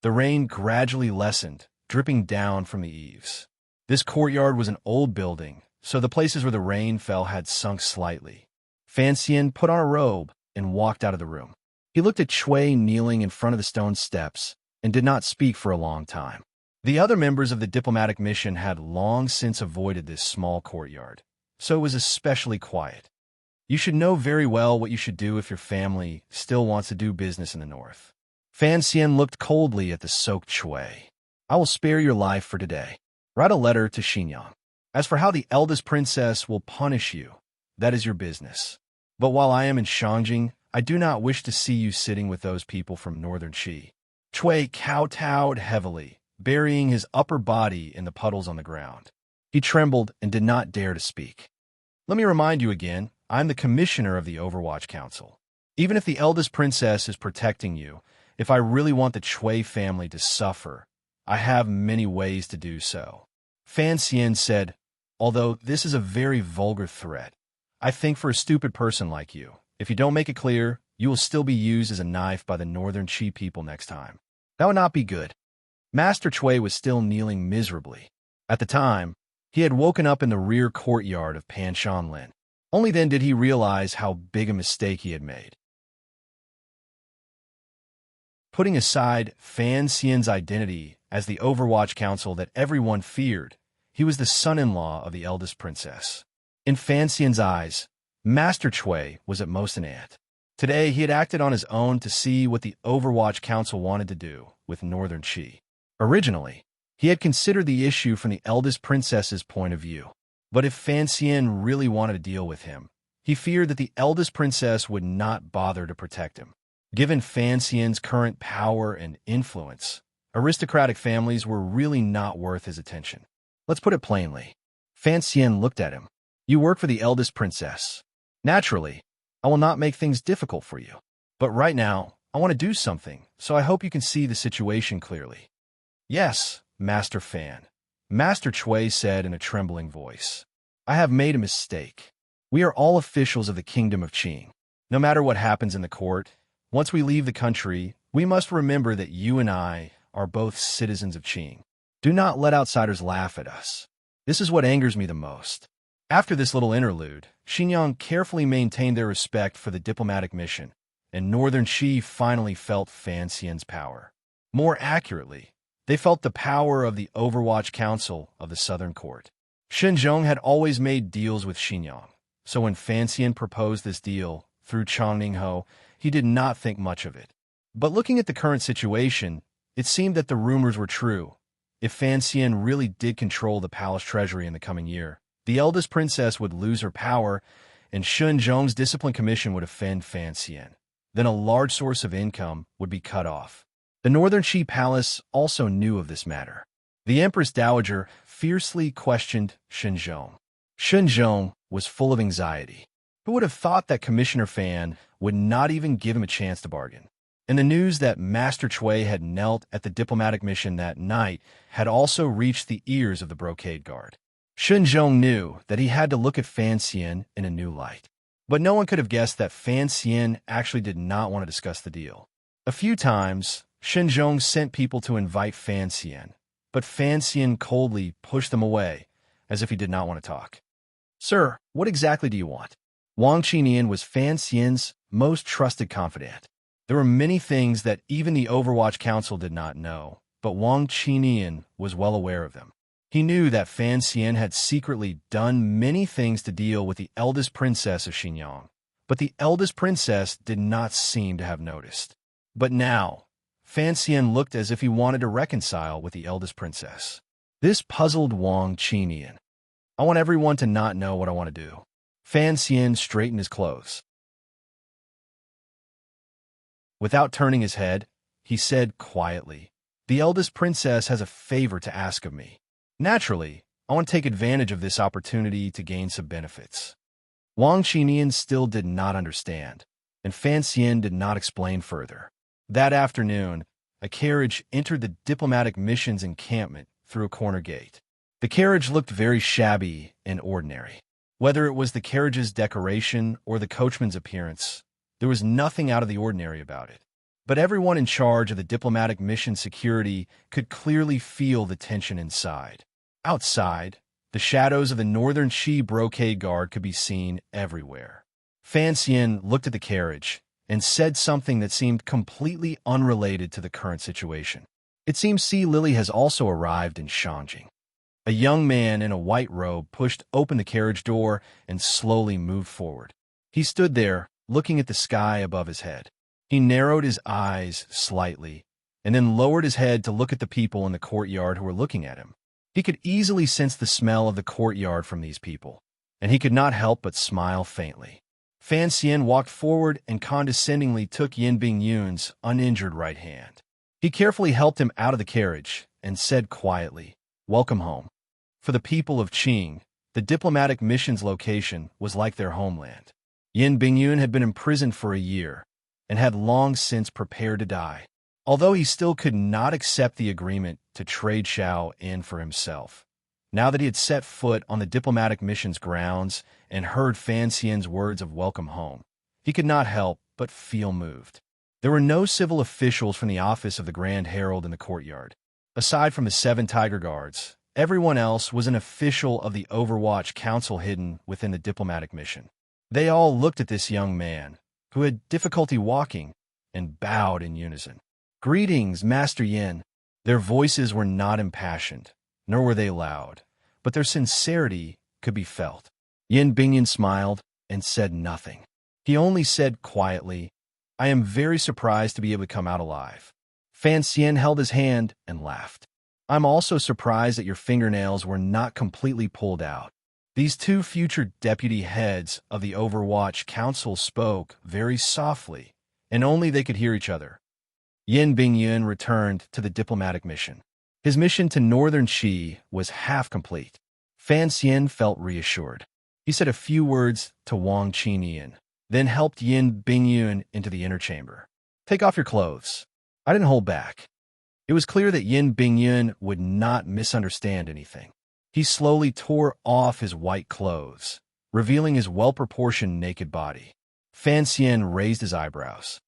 The rain gradually lessened, dripping down from the eaves. This courtyard was an old building, so the places where the rain fell had sunk slightly. Fan Xian put on a robe and walked out of the room. He looked at Chui kneeling in front of the stone steps and did not speak for a long time. The other members of the diplomatic mission had long since avoided this small courtyard, so it was especially quiet. You should know very well what you should do if your family still wants to do business in the north. Fan Xian looked coldly at the soaked Chui. I will spare your life for today. Write a letter to Xinyang. As for how the eldest princess will punish you, that is your business. But while I am in Shangjing, I do not wish to see you sitting with those people from northern Qi. Chui kowtowed heavily, burying his upper body in the puddles on the ground. He trembled and did not dare to speak. Let me remind you again, I am the commissioner of the Overwatch Council. Even if the eldest princess is protecting you, if I really want the Chui family to suffer, I have many ways to do so. Fan Xian said, although this is a very vulgar threat, I think for a stupid person like you, if you don't make it clear, you will still be used as a knife by the northern Qi people next time. That would not be good. Master Chui was still kneeling miserably. At the time, he had woken up in the rear courtyard of Panshanlin. Only then did he realize how big a mistake he had made. Putting aside Fan Xian's identity as the Overwatch Council that everyone feared, he was the son-in-law of the eldest princess. In Fan Xian's eyes, Master Chui was at most an ant. Today, he had acted on his own to see what the Overwatch Council wanted to do with Northern Qi. Originally, he had considered the issue from the eldest princess's point of view. But if Fan Xian really wanted to deal with him, he feared that the eldest princess would not bother to protect him. Given Fan Xian's current power and influence, aristocratic families were really not worth his attention. Let's put it plainly. Fan Xian looked at him. You work for the eldest princess. Naturally, I will not make things difficult for you. But right now, I want to do something, so I hope you can see the situation clearly. Yes, Master Fan. Master Chui said in a trembling voice. I have made a mistake. We are all officials of the Kingdom of Qing. No matter what happens in the court, once we leave the country, we must remember that you and I are both citizens of Qing. Do not let outsiders laugh at us. This is what angers me the most. After this little interlude, Xinyang carefully maintained their respect for the diplomatic mission, and Northern Qi finally felt Fan Xian's power. More accurately, they felt the power of the Overwatch Council of the Southern Court. Shenzhong had always made deals with Xinyang, so when Fan Xian proposed this deal through Changningho, he did not think much of it. But looking at the current situation, it seemed that the rumors were true. If Fan Xian really did control the palace treasury in the coming year, the eldest princess would lose her power, and Shenzhong's discipline commission would offend Fan Xian. Then a large source of income would be cut off. The Northern Qi Palace also knew of this matter. The Empress Dowager fiercely questioned Shenzhong. Shenzhong was full of anxiety. Who would have thought that Commissioner Fan would not even give him a chance to bargain? And the news that Master Chui had knelt at the diplomatic mission that night had also reached the ears of the Brocade Guard. Shenzhong knew that he had to look at Fan Xian in a new light. But no one could have guessed that Fan Xian actually did not want to discuss the deal. A few times, Shenzhong sent people to invite Fan Xian, but Fan Xian coldly pushed them away, as if he did not want to talk. Sir, what exactly do you want? Wang Qinian was Fan Xian's most trusted confidant. There were many things that even the Overwatch Council did not know, but Wang Qinian was well aware of them. He knew that Fan Xian had secretly done many things to deal with the eldest princess of Xinyang, but the eldest princess did not seem to have noticed. But now, Fan Xian looked as if he wanted to reconcile with the eldest princess. This puzzled Wang Qinian. I want everyone to not know what I want to do. Fan Xian straightened his clothes. Without turning his head, he said quietly, the eldest princess has a favor to ask of me. Naturally, I want to take advantage of this opportunity to gain some benefits. Wang Qinian still did not understand, and Fan Xian did not explain further. That afternoon, a carriage entered the diplomatic mission's encampment through a corner gate. The carriage looked very shabby and ordinary. Whether it was the carriage's decoration or the coachman's appearance, there was nothing out of the ordinary about it. But everyone in charge of the diplomatic mission security could clearly feel the tension inside. Outside, the shadows of the Northern Qi Brocade Guard could be seen everywhere. Fan Xian looked at the carriage and said something that seemed completely unrelated to the current situation. It seems Sea Lily has also arrived in Shangjing. A young man in a white robe pushed open the carriage door and slowly moved forward. He stood there, looking at the sky above his head. He narrowed his eyes slightly, and then lowered his head to look at the people in the courtyard who were looking at him. He could easily sense the smell of the courtyard from these people, and he could not help but smile faintly. Fan Xian walked forward and condescendingly took Yin Bingyun's uninjured right hand. He carefully helped him out of the carriage and said quietly, "Welcome home." For the people of Qing, the diplomatic mission's location was like their homeland. Yin Bingyun had been imprisoned for a year and had long since prepared to die. Although he still could not accept the agreement to trade Xiao in for himself. Now that he had set foot on the diplomatic mission's grounds and heard Fan Xian's words of welcome home, he could not help but feel moved. There were no civil officials from the office of the Grand Herald in the courtyard. Aside from the 7 Tiger Guards, everyone else was an official of the Overwatch Council hidden within the diplomatic mission. They all looked at this young man, who had difficulty walking, and bowed in unison. "Greetings, Master Yin." Their voices were not impassioned, nor were they loud, but their sincerity could be felt. Yin Bingyun smiled and said nothing. He only said quietly, "I am very surprised to be able to come out alive." Fan Xian held his hand and laughed. "I'm also surprised that your fingernails were not completely pulled out." These 2 future deputy heads of the Overwatch Council spoke very softly, and only they could hear each other. Yin Bingyun returned to the diplomatic mission. His mission to northern Qi was half complete. Fan Xian felt reassured. He said a few words to Wang Qinian, then helped Yin Bingyun into the inner chamber. "Take off your clothes." I didn't hold back. It was clear that Yin Bingyun would not misunderstand anything. He slowly tore off his white clothes, revealing his well-proportioned naked body. Fan Xian raised his eyebrows.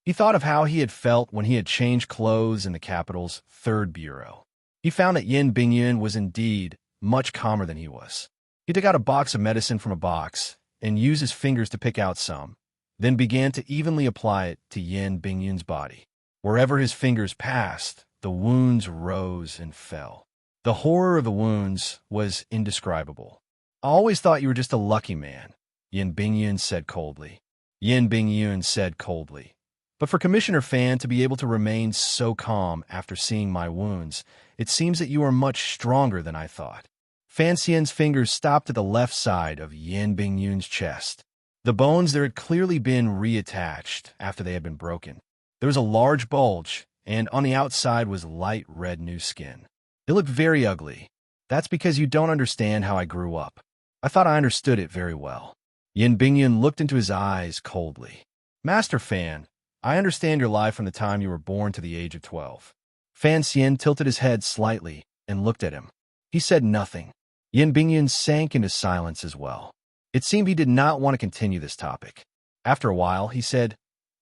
He thought of how he had felt when he had changed clothes in the capital's 3rd bureau. He found that Yin Bingyun was indeed much calmer than he was. He took out a box of medicine from a box and used his fingers to pick out some, then began to evenly apply it to Yin Bingyun's body. Wherever his fingers passed, the wounds rose and fell. The horror of the wounds was indescribable. "I always thought you were just a lucky man," Yin Bingyun said coldly. Yin Bingyun said coldly, "But for Commissioner Fan to be able to remain so calm after seeing my wounds, it seems that you are much stronger than I thought." Fan Xian's fingers stopped at the left side of Yin Bingyun's chest. The bones there had clearly been reattached after they had been broken. There was a large bulge, and on the outside was light red new skin. It looked very ugly. "That's because you don't understand how I grew up. I thought I understood it very well." Yin Bingyun looked into his eyes coldly. "Master Fan, I understand your life from the time you were born to the age of 12. Fan Xian tilted his head slightly and looked at him. He said nothing. Yin Bingyun sank into silence as well. It seemed he did not want to continue this topic. After a while, he said,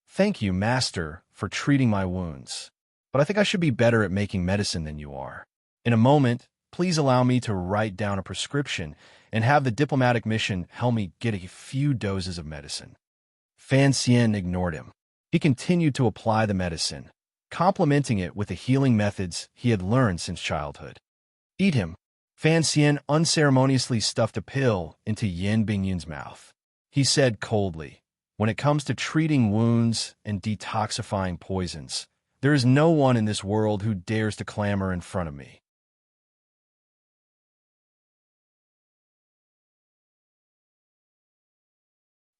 "Thank you, Master, for treating my wounds. But I think I should be better at making medicine than you are. In a moment, please allow me to write down a prescription and have the diplomatic mission help me get a few doses of medicine." Fan Xian ignored him. He continued to apply the medicine, complementing it with the healing methods he had learned since childhood. "Eat him." Fan Xian unceremoniously stuffed a pill into Yin Bingyun's mouth. He said coldly, "When it comes to treating wounds and detoxifying poisons, there is no one in this world who dares to clamor in front of me."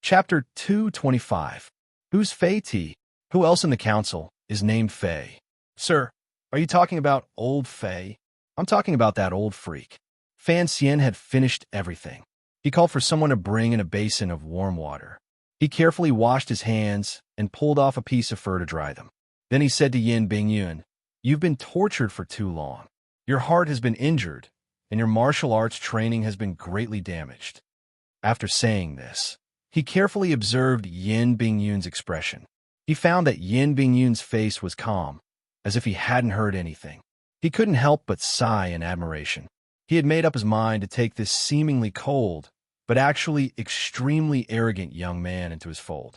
Chapter 225. Who's Fei Ti? Who else in the council is named Fei? "Sir, are you talking about old Fei?" "I'm talking about that old freak." Fan Xian had finished everything. He called for someone to bring in a basin of warm water. He carefully washed his hands and pulled off a piece of fur to dry them. Then he said to Yin Bingyun, "You've been tortured for too long. Your heart has been injured, and your martial arts training has been greatly damaged." After saying this, he carefully observed Yin Bingyun's expression. He found that Yin Bingyun's face was calm, as if he hadn't heard anything. He couldn't help but sigh in admiration. He had made up his mind to take this seemingly cold, but actually extremely arrogant young man into his fold.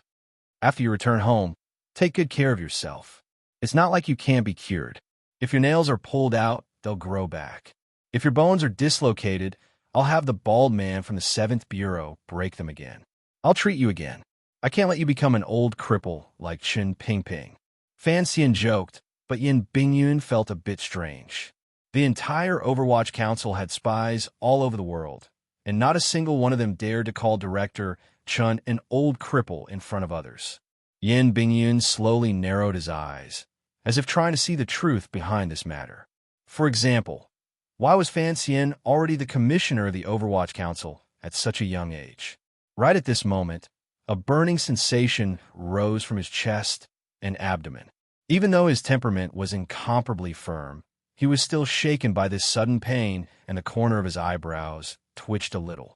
After you return home, Take good care of yourself. It's not like you can't be cured. If your nails are pulled out, they'll grow back. If your bones are dislocated, I'll have the bald man from the 7th Bureau break them again. I'll treat you again. I can't let you become an old cripple like Chen Ping. Fan Xian joked, but Yin Bingyun felt a bit strange. The entire Overwatch Council had spies all over the world, and not a single one of them dared to call Director Chun an old cripple in front of others. Yin Bingyun slowly narrowed his eyes, as if trying to see the truth behind this matter. For example, why was Fan Xian already the commissioner of the Overwatch Council at such a young age? Right at this moment, a burning sensation rose from his chest and abdomen. Even though his temperament was incomparably firm, he was still shaken by this sudden pain, and the corner of his eyebrows twitched a little.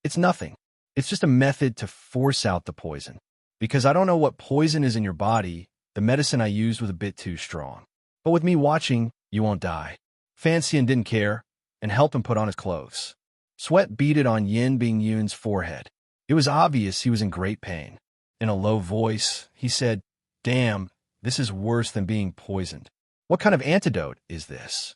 It's nothing. It's just a method to force out the poison. Because I don't know what poison is in your body, the medicine I used was a bit too strong. But with me watching, you won't die. Fan Xian didn't care, and helped him put on his clothes. Sweat beaded on Yin Bingyun's forehead. It was obvious he was in great pain. In a low voice, he said, "Damn, this is worse than being poisoned. What kind of antidote is this?"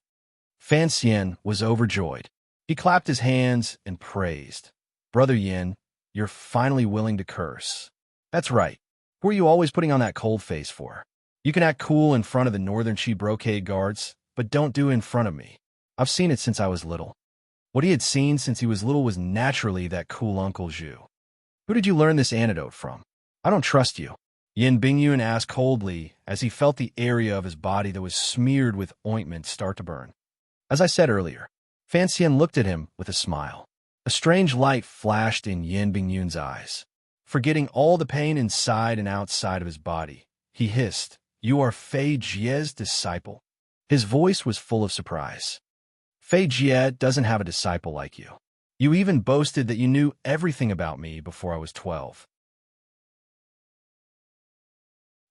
Fan Xian was overjoyed. He clapped his hands and praised. "Brother Yin, you're finally willing to curse. That's right. Who are you always putting on that cold face for? You can act cool in front of the Northern Chi brocade guards, but don't do it in front of me. I've seen it since I was little." What he had seen since he was little was naturally that cool Uncle Zhu. "Who did you learn this antidote from? I don't trust you," Yin Bingyun asked coldly as he felt the area of his body that was smeared with ointment start to burn. As I said earlier, Fan Xian looked at him with a smile. A strange light flashed in Yin Bingyun's eyes. Forgetting all the pain inside and outside of his body, he hissed, "You are Fei Jie's disciple?" His voice was full of surprise. "Fei Jie doesn't have a disciple like you. You even boasted that you knew everything about me before I was 12.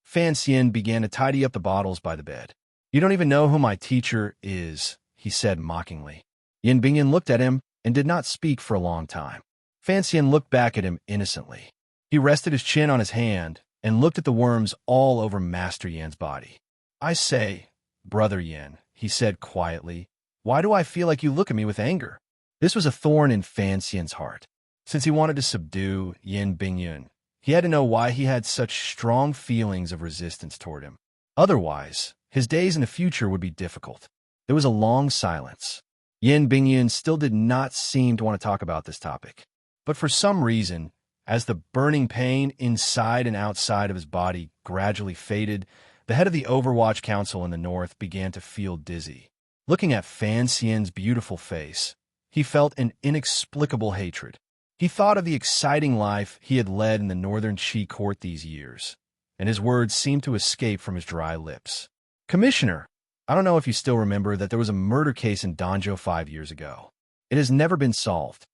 Fan Xian began to tidy up the bottles by the bed. "You don't even know who my teacher is," he said mockingly. Yin Bingyun looked at him and did not speak for a long time. Fan Xian looked back at him innocently. He rested his chin on his hand and looked at the worms all over Master Yan's body. "I say, Brother Yan," he said quietly, "why do I feel like you look at me with anger?" This was a thorn in Fan Xian's heart. Since he wanted to subdue Yin Bingyun, he had to know why he had such strong feelings of resistance toward him. Otherwise, his days in the future would be difficult. There was a long silence. Yin Bingyun still did not seem to want to talk about this topic. But for some reason, as the burning pain inside and outside of his body gradually faded, the head of the Overwatch Council in the north began to feel dizzy. Looking at Fan Xian's beautiful face, he felt an inexplicable hatred. He thought of the exciting life he had led in the Northern Chi court these years, and his words seemed to escape from his dry lips. "Commissioner, I don't know if you still remember that there was a murder case in Danzhou 5 years ago. It has never been solved."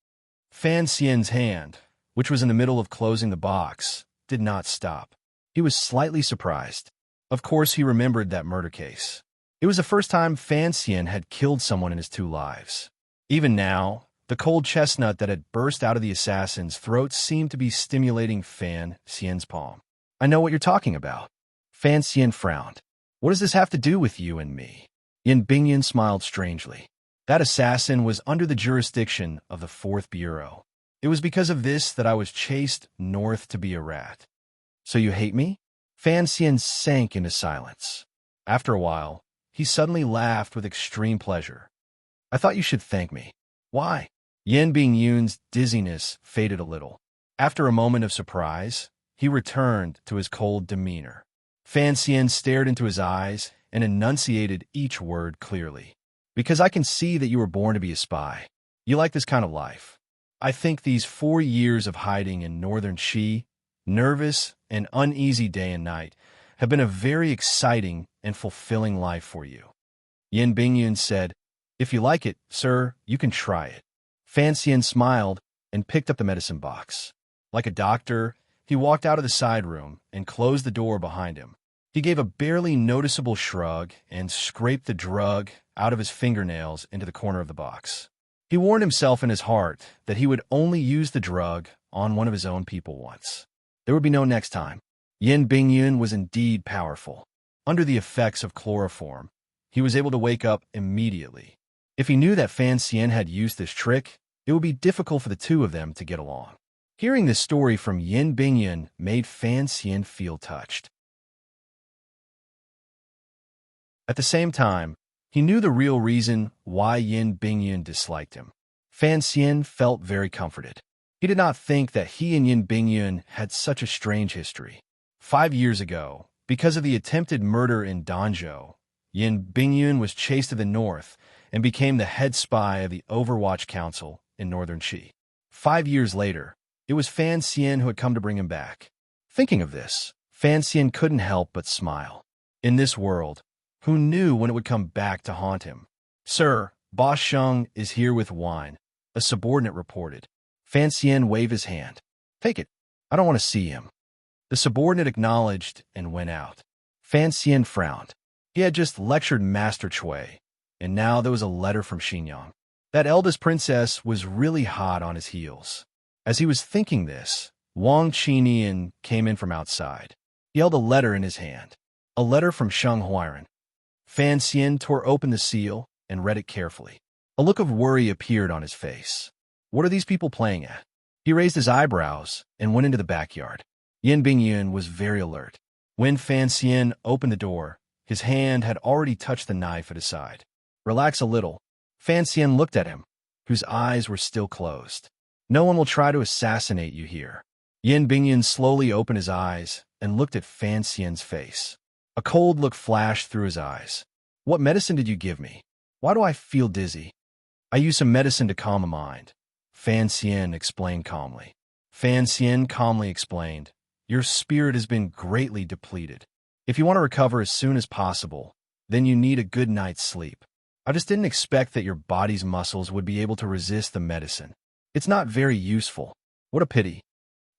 Fan Xian's hand, which was in the middle of closing the box, did not stop. He was slightly surprised. Of course, he remembered that murder case. It was the first time Fan Xian had killed someone in his 2 lives. Even now, the cold chestnut that had burst out of the assassin's throat seemed to be stimulating Fan Xian's palm. "I know what you're talking about." Fan Xian frowned. "What does this have to do with you and me?" Yin Bingyun smiled strangely. "That assassin was under the jurisdiction of the 4th Bureau. It was because of this that I was chased north to be a rat." "So you hate me?" Fan Xian sank into silence. After a while, he suddenly laughed with extreme pleasure. "I thought you should thank me." "Why?" Yin Bingyun's dizziness faded a little. After a moment of surprise, he returned to his cold demeanor. Fan Xian stared into his eyes and enunciated each word clearly. "Because I can see that you were born to be a spy. You like this kind of life. I think these 4 years of hiding in Northern Chi, nervous and uneasy day and night, have been a very exciting and fulfilling life for you." Yin Bingyun said, "If you like it, sir, you can try it." Fan Xian smiled and picked up the medicine box. Like a doctor, he walked out of the side room and closed the door behind him. He gave a barely noticeable shrug and scraped the drug out of his fingernails into the corner of the box. He warned himself in his heart that he would only use the drug on one of his own people once. There would be no next time. Yin Bingyun was indeed powerful. Under the effects of chloroform, he was able to wake up immediately. If he knew that Fan Xian had used this trick, it would be difficult for the two of them to get along. Hearing this story from Yin Bingyun made Fan Xian feel touched. At the same time, he knew the real reason why Yin Bingyun disliked him. Fan Xian felt very comforted. He did not think that he and Yin Bingyun had such a strange history. 5 years ago, because of the attempted murder in Danzhou, Yin Bingyun was chased to the north and became the head spy of the Overwatch Council in northern Qi. 5 years later, it was Fan Xian who had come to bring him back. Thinking of this, Fan Xian couldn't help but smile. In this world, who knew when it would come back to haunt him? "Sir, Boss Sheng is here with wine," a subordinate reported. Fan Xian waved his hand. "Take it. I don't want to see him." The subordinate acknowledged and went out. Fan Xian frowned. He had just lectured Master Cui, and now there was a letter from Xinyang. That eldest princess was really hot on his heels. As he was thinking this, Wang Qinian came in from outside. He held a letter in his hand. A letter from Sheng Huairan. Fan Xian tore open the seal and read it carefully. A look of worry appeared on his face. What are these people playing at? He raised his eyebrows and went into the backyard. Yin Bingyun was very alert. When Fan Xian opened the door, his hand had already touched the knife at his side. "Relax a little." Fan Xian looked at him, whose eyes were still closed. "No one will try to assassinate you here." Yin Bingyun slowly opened his eyes and looked at Fan Xian's face. A cold look flashed through his eyes. "What medicine did you give me? Why do I feel dizzy?" "I used some medicine to calm the mind," Fan Xian explained calmly. Fan Xian calmly explained, "Your spirit has been greatly depleted. If you want to recover as soon as possible, then you need a good night's sleep. I just didn't expect that your body's muscles would be able to resist the medicine. It's not very useful. What a pity."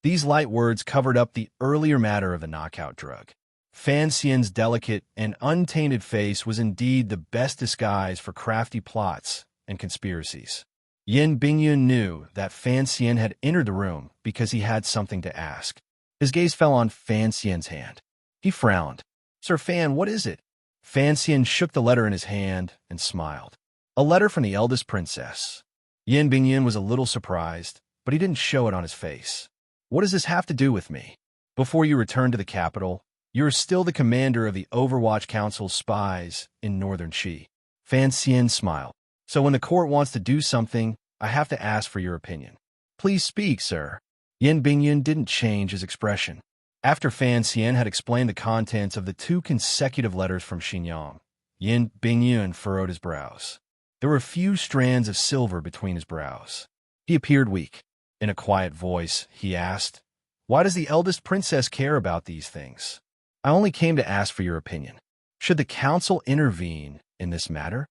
These light words covered up the earlier matter of the knockout drug. Fan Xian's delicate and untainted face was indeed the best disguise for crafty plots and conspiracies. Yin Bingyun knew that Fan Xian had entered the room because he had something to ask. His gaze fell on Fan Xian's hand. He frowned. "Sir Fan, what is it?" Fan Xian shook the letter in his hand and smiled. "A letter from the eldest princess." Yin Bingyun was a little surprised, but he didn't show it on his face. "What does this have to do with me? Before you return to the capital, you are still the commander of the Overwatch Council's spies in northern Qi." Fan Xian smiled. "So when the court wants to do something, I have to ask for your opinion." "Please speak, sir." Yin Bingyun didn't change his expression. After Fan Xian had explained the contents of the 2 consecutive letters from Xinyang, Yin Bingyun furrowed his brows. There were a few strands of silver between his brows. He appeared weak. In a quiet voice, he asked, "Why does the eldest princess care about these things?" "I only came to ask for your opinion. Should the council intervene in this matter?"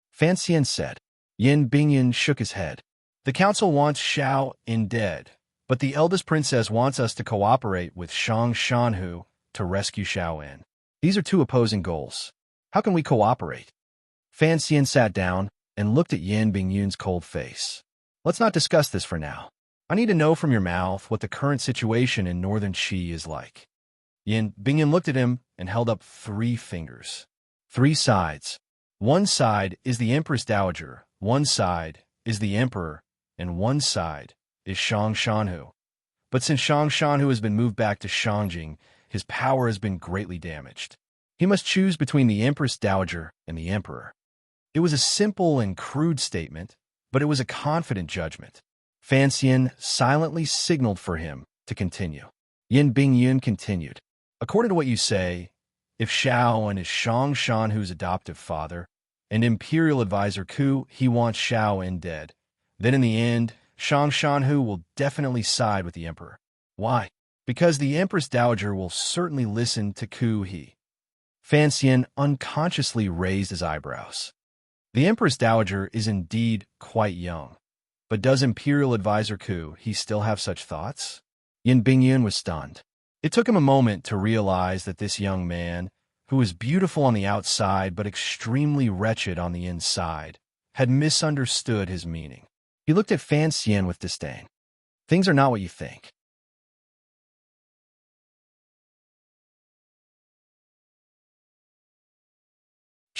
Fan Xian said. Yin Bingyun shook his head. "The council wants Xiao In dead, but the eldest princess wants us to cooperate with Shang Shanhu to rescue Xiao In. These are 2 opposing goals. How can we cooperate?" Fan Xian sat down and looked at Yin Bingyun's cold face. "Let's not discuss this for now. I need to know from your mouth what the current situation in northern Qi is like." Yin Bingyun looked at him and held up 3 fingers. 3 sides. One side is the Empress Dowager, one side is the Emperor, and one side is Shang Shanhu. But since Shang Shanhu has been moved back to Shangjing, his power has been greatly damaged. He must choose between the Empress Dowager and the Emperor. It was a simple and crude statement, but it was a confident judgment. Fan Xian silently signaled for him to continue. Yin Bingyun continued. "According to what you say, if Xiao In is Shang Shanhu's adoptive father, and Imperial Advisor Ku, he wants Xiao In dead, then in the end, Shang Shanhu will definitely side with the Emperor. Why? Because the Empress Dowager will certainly listen to Ku He." Fan Xian unconsciously raised his eyebrows. The Empress Dowager is indeed quite young, but does Imperial Advisor Ku He still have such thoughts? Yin Bingyun was stunned. It took him a moment to realize that this young man, who was beautiful on the outside but extremely wretched on the inside, had misunderstood his meaning. He looked at Fan Xian with disdain. "Things are not what you think.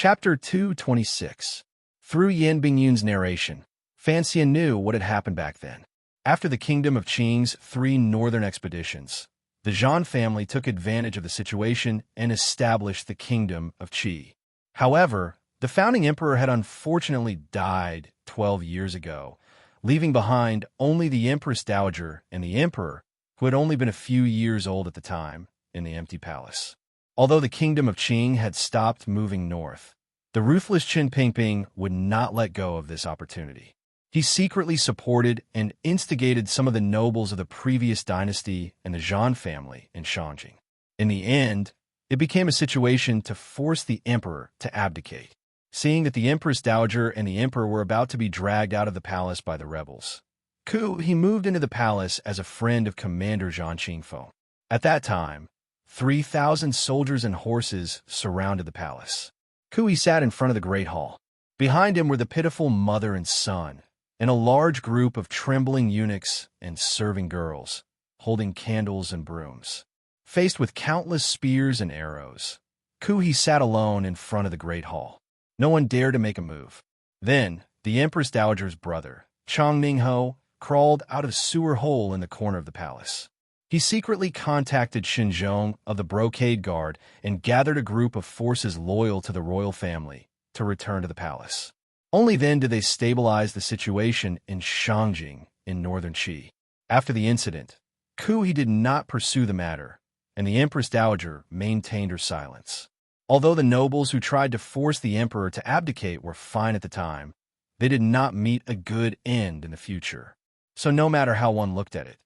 Chapter 226. Through Yan Bingyun's narration, Fan Xian knew what had happened back then. After the kingdom of Qing's 3 northern expeditions, the Zhan family took advantage of the situation and established the kingdom of Qi. However, the founding emperor had unfortunately died 12 years ago, leaving behind only the Empress Dowager and the emperor, who had only been a few years old at the time, in the empty palace. Although the kingdom of Qing had stopped moving north, the ruthless Qin Pingping would not let go of this opportunity. He secretly supported and instigated some of the nobles of the previous dynasty and the Zhan family in Shangjing. In the end, it became a situation to force the emperor to abdicate. Seeing that the Empress Dowager and the emperor were about to be dragged out of the palace by the rebels, he moved into the palace as a friend of Commander Zhan Qingfeng. At that time, 3,000 soldiers and horses surrounded the palace. He sat in front of the great hall. Behind him were the pitiful mother and son, and a large group of trembling eunuchs and serving girls, holding candles and brooms. Faced with countless spears and arrows, he sat alone in front of the great hall. No one dared to make a move. Then, the Empress Dowager's brother, Chang Ningho, crawled out of a sewer hole in the corner of the palace. He secretly contacted Xinzhong of the Brocade Guard and gathered a group of forces loyal to the royal family to return to the palace. Only then did they stabilize the situation in Shangjing in northern Qi. After the incident, he did not pursue the matter, and the Empress Dowager maintained her silence. Although the nobles who tried to force the emperor to abdicate were fine at the time, they did not meet a good end in the future. So no matter how one looked at it,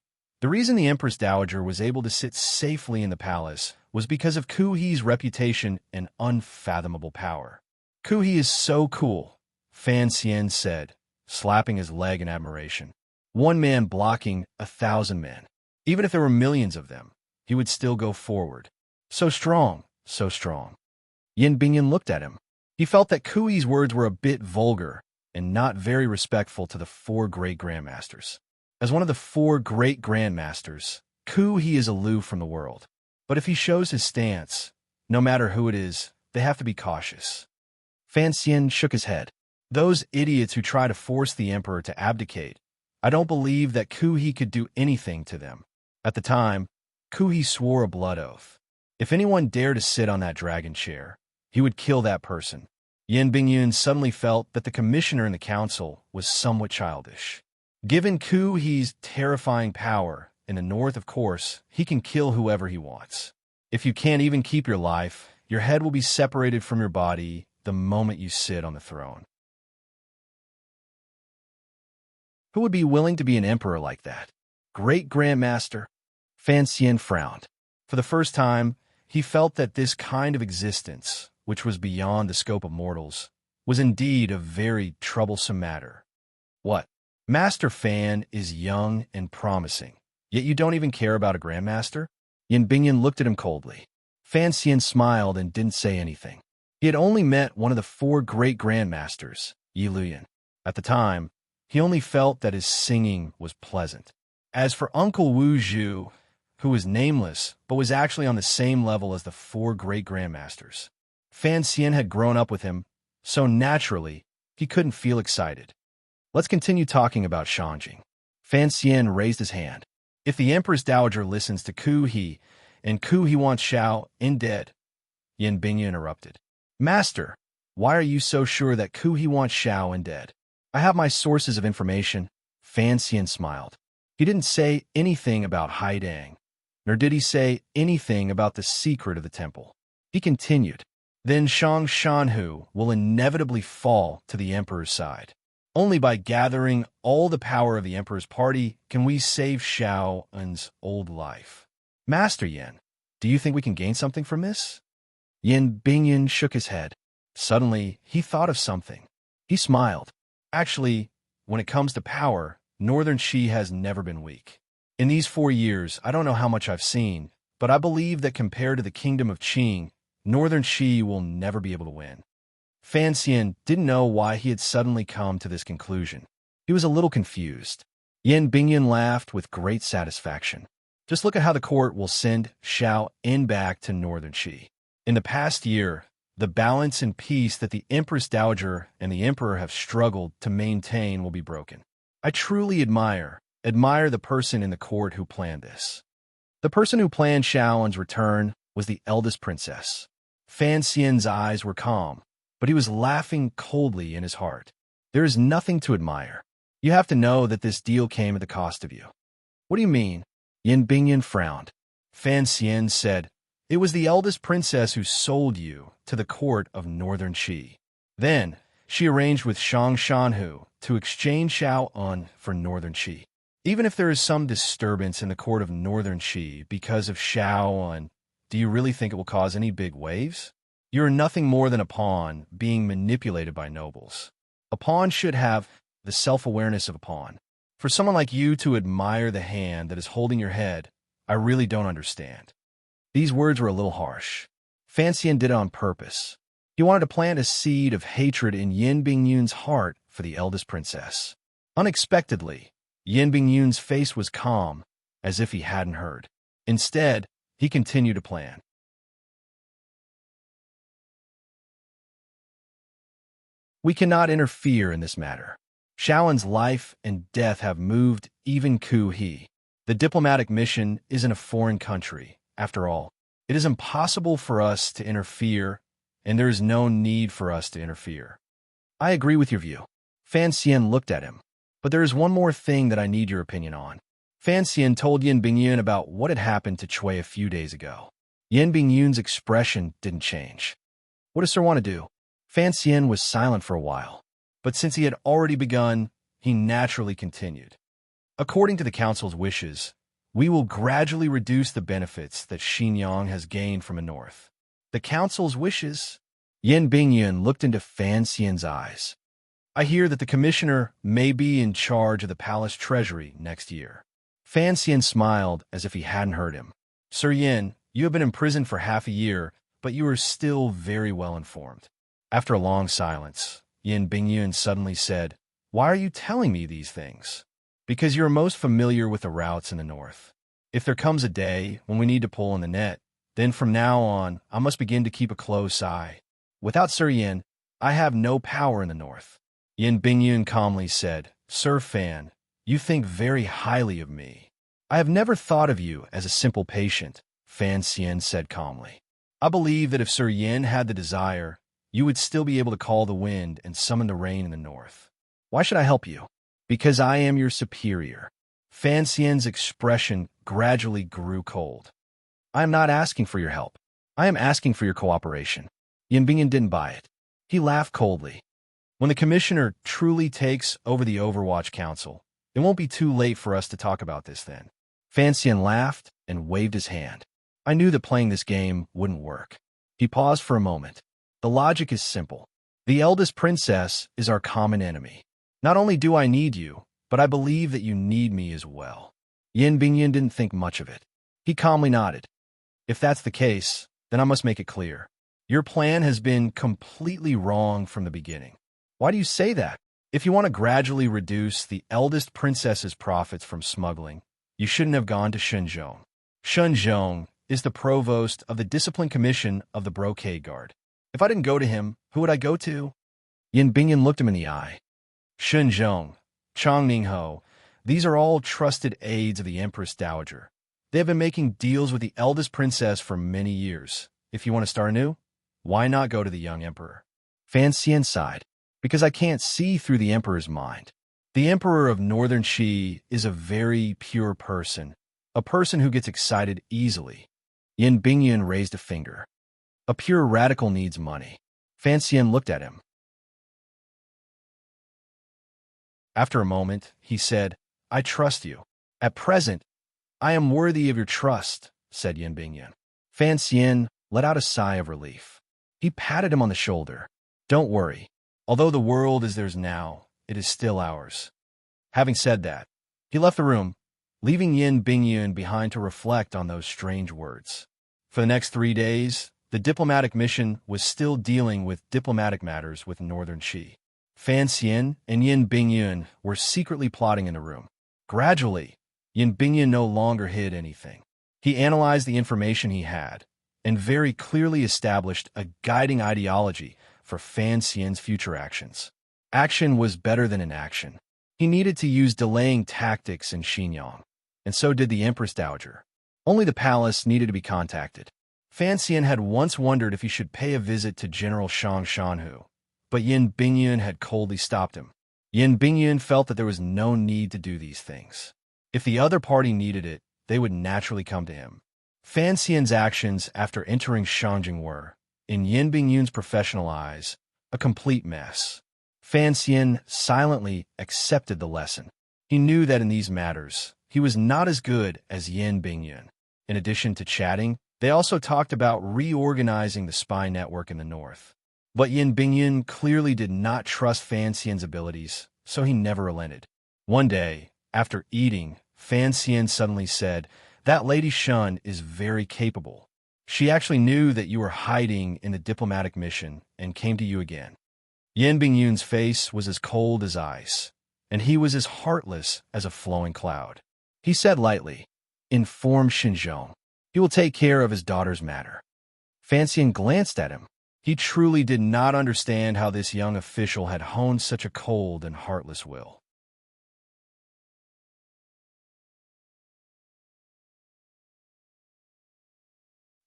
the reason the Empress Dowager was able to sit safely in the palace was because of He's reputation and unfathomable power. He is so cool, Fan Xian said, slapping his leg in admiration. One man blocking 1,000 men. Even if there were millions of them, he would still go forward. So strong, so strong. Yan Bingyun looked at him. He felt that He's words were a bit vulgar and not very respectful to the 4 great grandmasters. As one of the 4 great grandmasters, he is aloof from the world. But if he shows his stance, no matter who it is, they have to be cautious. Fan Xian shook his head. Those idiots who try to force the emperor to abdicate, I don't believe that he could do anything to them. At the time, he swore a blood oath. If anyone dared to sit on that dragon chair, he would kill that person. Yan Bingyun suddenly felt that the commissioner in the council was somewhat childish. Given He's terrifying power, in the north, of course, he can kill whoever he wants. If you can't even keep your life, your head will be separated from your body the moment you sit on the throne. Who would be willing to be an emperor like that? Great Grandmaster? Fan Xian frowned. For the first time, he felt that this kind of existence, which was beyond the scope of mortals, was indeed a very troublesome matter. What? Master Fan is young and promising, yet you don't even care about a grandmaster? Yan Bingyun looked at him coldly. Fan Xian smiled and didn't say anything. He had only met one of the 4 great grandmasters, Yi Luyan. At the time, he only felt that his singing was pleasant. As for Uncle Wu Zhu, who was nameless but was actually on the same level as the 4 great grandmasters, Fan Xian had grown up with him, so naturally, he couldn't feel excited. Let's continue talking about Shangjing. Fan Xian raised his hand. If the Empress Dowager listens to He, and He wants Xiao in dead, Yan Bingyun interrupted. Master, why are you so sure that He wants Xiao in dead? I have my sources of information. Fan Xian smiled. He didn't say anything about Haidang, nor did he say anything about the secret of the temple. He continued, then Shang Shanhu will inevitably fall to the emperor's side. Only by gathering all the power of the emperor's party can we save Xiao En's old life. Master Yan, do you think we can gain something from this? Yan Bingyun shook his head. Suddenly, he thought of something. He smiled. Actually, when it comes to power, Northern Qi has never been weak. In these 4 years, I don't know how much I've seen, but I believe that compared to the kingdom of Qing, Northern Qi will never be able to win. Fan Xian didn't know why he had suddenly come to this conclusion. He was a little confused. Yan Bingyun laughed with great satisfaction. Just look at how the court will send Xiao En back to Northern Qi. In the past year, The balance and peace that the Empress Dowager and the Emperor have struggled to maintain will be broken. I truly admire the person in the court who planned this. The person who planned Xiaoan's return was the eldest princess. Fan Xian's eyes were calm, but he was laughing coldly in his heart. There is nothing to admire. You have to know that this deal came at the cost of you. What do you mean? Yin Bingyan frowned. Fan Xian said, it was the eldest princess who sold you to the court of Northern Qi. Then, she arranged with Shang Shanhu to exchange Xiaoan for Northern Qi. Even if there is some disturbance in the court of Northern Qi because of Xiaoan, do you really think it will cause any big waves? You are nothing more than a pawn being manipulated by nobles. A pawn should have the self-awareness of a pawn. For someone like you to admire the hand that is holding your head, I really don't understand. These words were a little harsh. Fan Xian did it on purpose. He wanted to plant a seed of hatred in Yin Bingyun's heart for the eldest princess. Unexpectedly, Yin Bingyun's face was calm, as if he hadn't heard. Instead, he continued to plan. We cannot interfere in this matter. Xiaoan's life and death have moved even Ku He. The diplomatic mission is in a foreign country. After all, it is impossible for us to interfere, and there is no need for us to interfere. I agree with your view. Fan Xian looked at him. But there is one more thing that I need your opinion on. Fan Xian told Yin Bingyun about what had happened to Cui a few days ago. Yin Bingyun's expression didn't change. What does Sir want to do? Fan Xian was silent for a while, but since he had already begun, he naturally continued. According to the council's wishes, we will gradually reduce the benefits that Xinyang has gained from the north. The council's wishes? Yin Bingyun looked into Fan Xian's eyes. I hear that the commissioner may be in charge of the palace treasury next year. Fan Xian smiled as if he hadn't heard him. Sir Yin, you have been imprisoned for half a year, but you are still very well informed. After a long silence, Yin Bingyun suddenly said, why are you telling me these things? Because you are most familiar with the routes in the north. If there comes a day when we need to pull in the net, then from now on, I must begin to keep a close eye. Without Sir Yin, I have no power in the north. Yin Bingyun calmly said, Sir Fan, you think very highly of me. I have never thought of you as a simple patient, Fan Xian said calmly. I believe that if Sir Yin had the desire, you would still be able to call the wind and summon the rain in the north. Why should I help you? Because I am your superior. Fan Xian's expression gradually grew cold. I am not asking for your help. I am asking for your cooperation. Yin Bingyun didn't buy it. He laughed coldly. When the commissioner truly takes over the Overwatch Council, it won't be too late for us to talk about this then. Fan Xian laughed and waved his hand. I knew that playing this game wouldn't work. He paused for a moment. The logic is simple. The eldest princess is our common enemy. Not only do I need you, but I believe that you need me as well. Yin Bingyun didn't think much of it. He calmly nodded. If that's the case, then I must make it clear. Your plan has been completely wrong from the beginning. Why do you say that? If you want to gradually reduce the eldest princess's profits from smuggling, you shouldn't have gone to Shenzhong. Shenzhong is the provost of the Discipline Commission of the Brocade Guard. If I didn't go to him, who would I go to? Yin Bingyun looked him in the eye. Shenzhong, Changningho, these are all trusted aides of the Empress Dowager. They have been making deals with the eldest princess for many years. If you want to start anew, why not go to the young emperor? Fan Xian sighed. Because I can't see through the emperor's mind. The emperor of Northern Qi is a very pure person, a person who gets excited easily. Yin Bingyun raised a finger. A pure radical needs money. Fan Xian looked at him. After a moment, he said, I trust you. At present, I am worthy of your trust, said Yin Bingyun. Fan Xian let out a sigh of relief. He patted him on the shoulder. Don't worry. Although the world is theirs now, it is still ours. Having said that, he left the room, leaving Yin Bingyun behind to reflect on those strange words. For the next 3 days, the diplomatic mission was still dealing with diplomatic matters with Northern Qi. Fan Xian and Yin Bingyun were secretly plotting in the room. Gradually, Yin Bingyun no longer hid anything. He analyzed the information he had, and very clearly established a guiding ideology for Fan Xian's future actions. Action was better than inaction. He needed to use delaying tactics in Xinyang, and so did the Empress Dowager. Only the palace needed to be contacted. Fan Xian had once wondered if he should pay a visit to General Shang Shanhu, but Yin Bingyun had coldly stopped him. Yin Bingyun felt that there was no need to do these things. If the other party needed it, they would naturally come to him. Fan Xian's actions after entering Shangjing were, in Yin Bingyun's professional eyes, a complete mess. Fan Xian silently accepted the lesson. He knew that in these matters, he was not as good as Yin Bingyun. In addition to chatting, they also talked about reorganizing the spy network in the north. But Yin Bingyun clearly did not trust Fan Xian's abilities, so he never relented. One day, after eating, Fan Xian suddenly said, "That Lady Shun is very capable. She actually knew that you were hiding in the diplomatic mission and came to you again." Yin Bingyun's face was as cold as ice, and he was as heartless as a flowing cloud. He said lightly, "Inform Xinzhong. He will take care of his daughter's matter." Fan Xian glanced at him. He truly did not understand how this young official had honed such a cold and heartless will.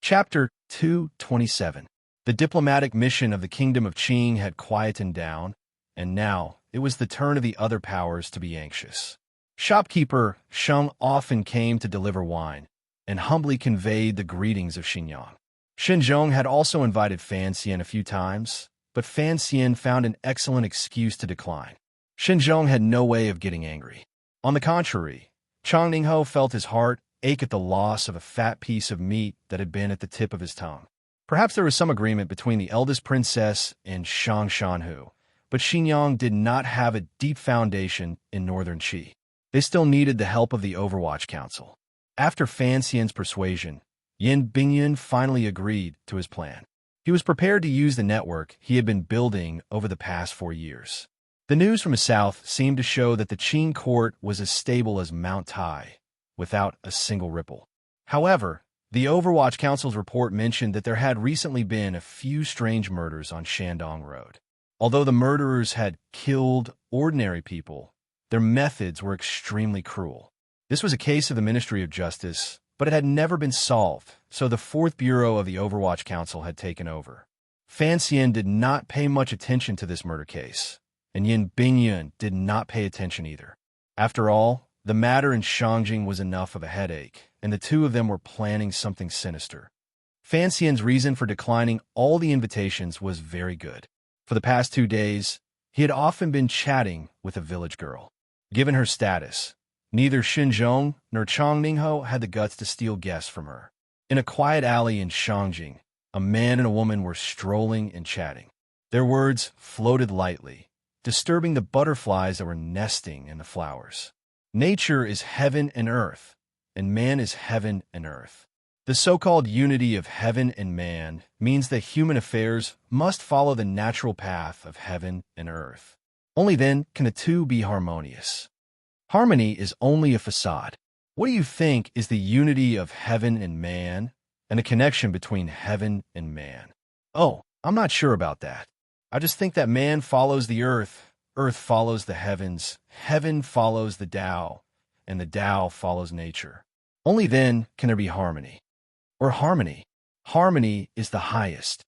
Chapter 227. The diplomatic mission of the Kingdom of Qing had quietened down, and now it was the turn of the other powers to be anxious. Shopkeeper Sheng often came to deliver wine, and humbly conveyed the greetings of Xinyang. Xinzhong had also invited Fan Xian a few times, but Fan Xian found an excellent excuse to decline. Xinzhong had no way of getting angry. On the contrary, Chang Ningho felt his heart ache at the loss of a fat piece of meat that had been at the tip of his tongue. Perhaps there was some agreement between the eldest princess and Shang Shanhu, but Xinyang did not have a deep foundation in northern Qi. They still needed the help of the Overwatch Council. After Fan Xian's persuasion, Yin Bingyun finally agreed to his plan. He was prepared to use the network he had been building over the past 4 years. The news from the south seemed to show that the Qing court was as stable as Mount Tai, without a single ripple. However, the Overwatch Council's report mentioned that there had recently been a few strange murders on Shandong Road. Although the murderers had killed ordinary people, their methods were extremely cruel. This was a case of the Ministry of Justice, but it had never been solved, so the 4th Bureau of the Overwatch Council had taken over. Fan Xian did not pay much attention to this murder case, and Yin Bingyun did not pay attention either. After all, the matter in Shangjing was enough of a headache, and the two of them were planning something sinister. Fan Xian's reason for declining all the invitations was very good. For the past 2 days, he had often been chatting with a village girl. Given her status, neither Xinzhong nor Chang Ningho had the guts to steal guests from her. In a quiet alley in Shangjing, a man and a woman were strolling and chatting. Their words floated lightly, disturbing the butterflies that were nesting in the flowers. Nature is heaven and earth, and man is heaven and earth. The so-called unity of heaven and man means that human affairs must follow the natural path of heaven and earth. Only then can the two be harmonious. Harmony is only a facade. What do you think is the unity of heaven and man, and the connection between heaven and man? Oh, I'm not sure about that. I just think that man follows the earth follows the heavens, heaven follows the Tao, and the Tao follows nature. Only then can there be harmony. Or harmony. Harmony is the highest.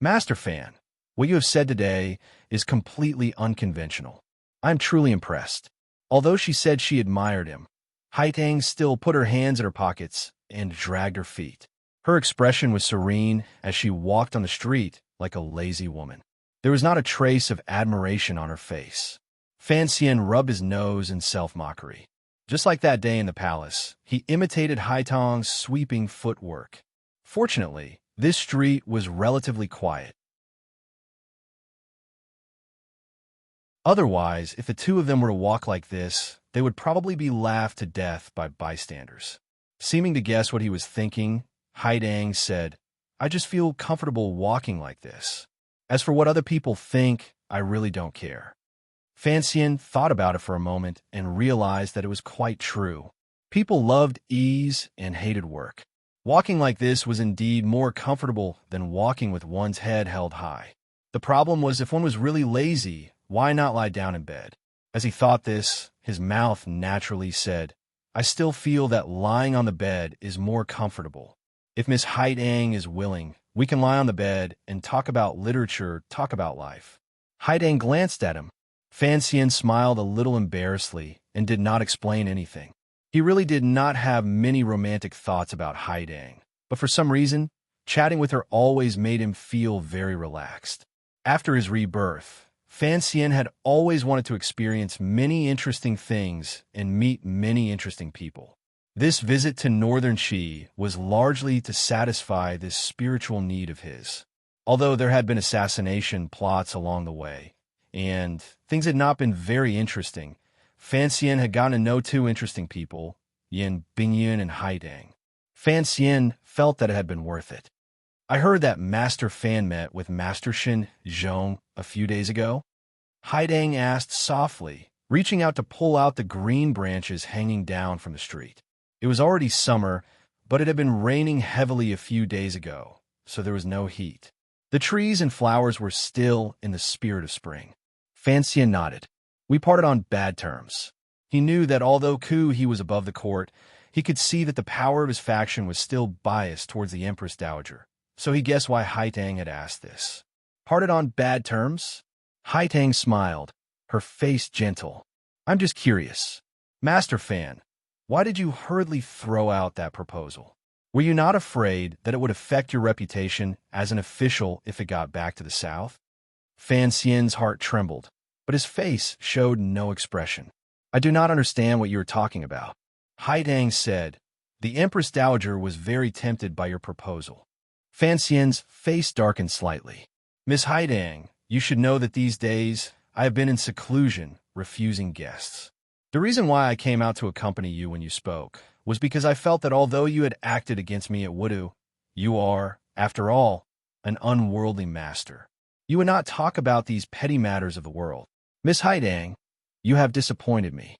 Master Fan, what you have said today is completely unconventional. I am truly impressed. Although she said she admired him, Haitang still put her hands in her pockets and dragged her feet. Her expression was serene as she walked on the street like a lazy woman. There was not a trace of admiration on her face. Fan Xian rubbed his nose in self-mockery. Just like that day in the palace, he imitated Haitang's sweeping footwork. Fortunately, this street was relatively quiet. Otherwise, if the two of them were to walk like this, they would probably be laughed to death by bystanders. Seeming to guess what he was thinking, Haidang said, "I just feel comfortable walking like this. As for what other people think, I really don't care." Fan Xian thought about it for a moment and realized that it was quite true. People loved ease and hated work. Walking like this was indeed more comfortable than walking with one's head held high. The problem was if one was really lazy, why not lie down in bed? As he thought this, his mouth naturally said, I still feel that lying on the bed is more comfortable. If Miss Haidang is willing, we can lie on the bed and talk about literature, talk about life. Haidang glanced at him. Fan Xian smiled a little embarrassedly and did not explain anything. He really did not have many romantic thoughts about Haidang, but for some reason, chatting with her always made him feel very relaxed. After his rebirth, Fan Xian had always wanted to experience many interesting things and meet many interesting people. This visit to Northern Qi was largely to satisfy this spiritual need of his. Although there had been assassination plots along the way, and things had not been very interesting, Fan Xian had gotten to know two interesting people, Yin Bingyan and Haidang. Fan Xian felt that it had been worth it. I heard that Master Fan met with Master Shin Zhong a few days ago. Haidang asked softly, reaching out to pull out the green branches hanging down from the street. It was already summer, but it had been raining heavily a few days ago, so there was no heat. The trees and flowers were still in the spirit of spring. Fan Xian nodded. We parted on bad terms. He knew that although he was above the court, he could see that the power of his faction was still biased towards the Empress Dowager, so he guessed why Haitang had asked this. Parted on bad terms? Haitang smiled, her face gentle. I'm just curious. Master Fan, why did you hurriedly throw out that proposal? Were you not afraid that it would affect your reputation as an official if it got back to the south? Fan Xian's heart trembled, but his face showed no expression. I do not understand what you are talking about. Haidang said, the Empress Dowager was very tempted by your proposal. Fan Xian's face darkened slightly. Miss Haidang, you should know that these days I have been in seclusion, refusing guests. The reason why I came out to accompany you when you spoke was because I felt that although you had acted against me at Wudu, you are, after all, an unworldly master. You would not talk about these petty matters of the world. Miss Haidang, you have disappointed me.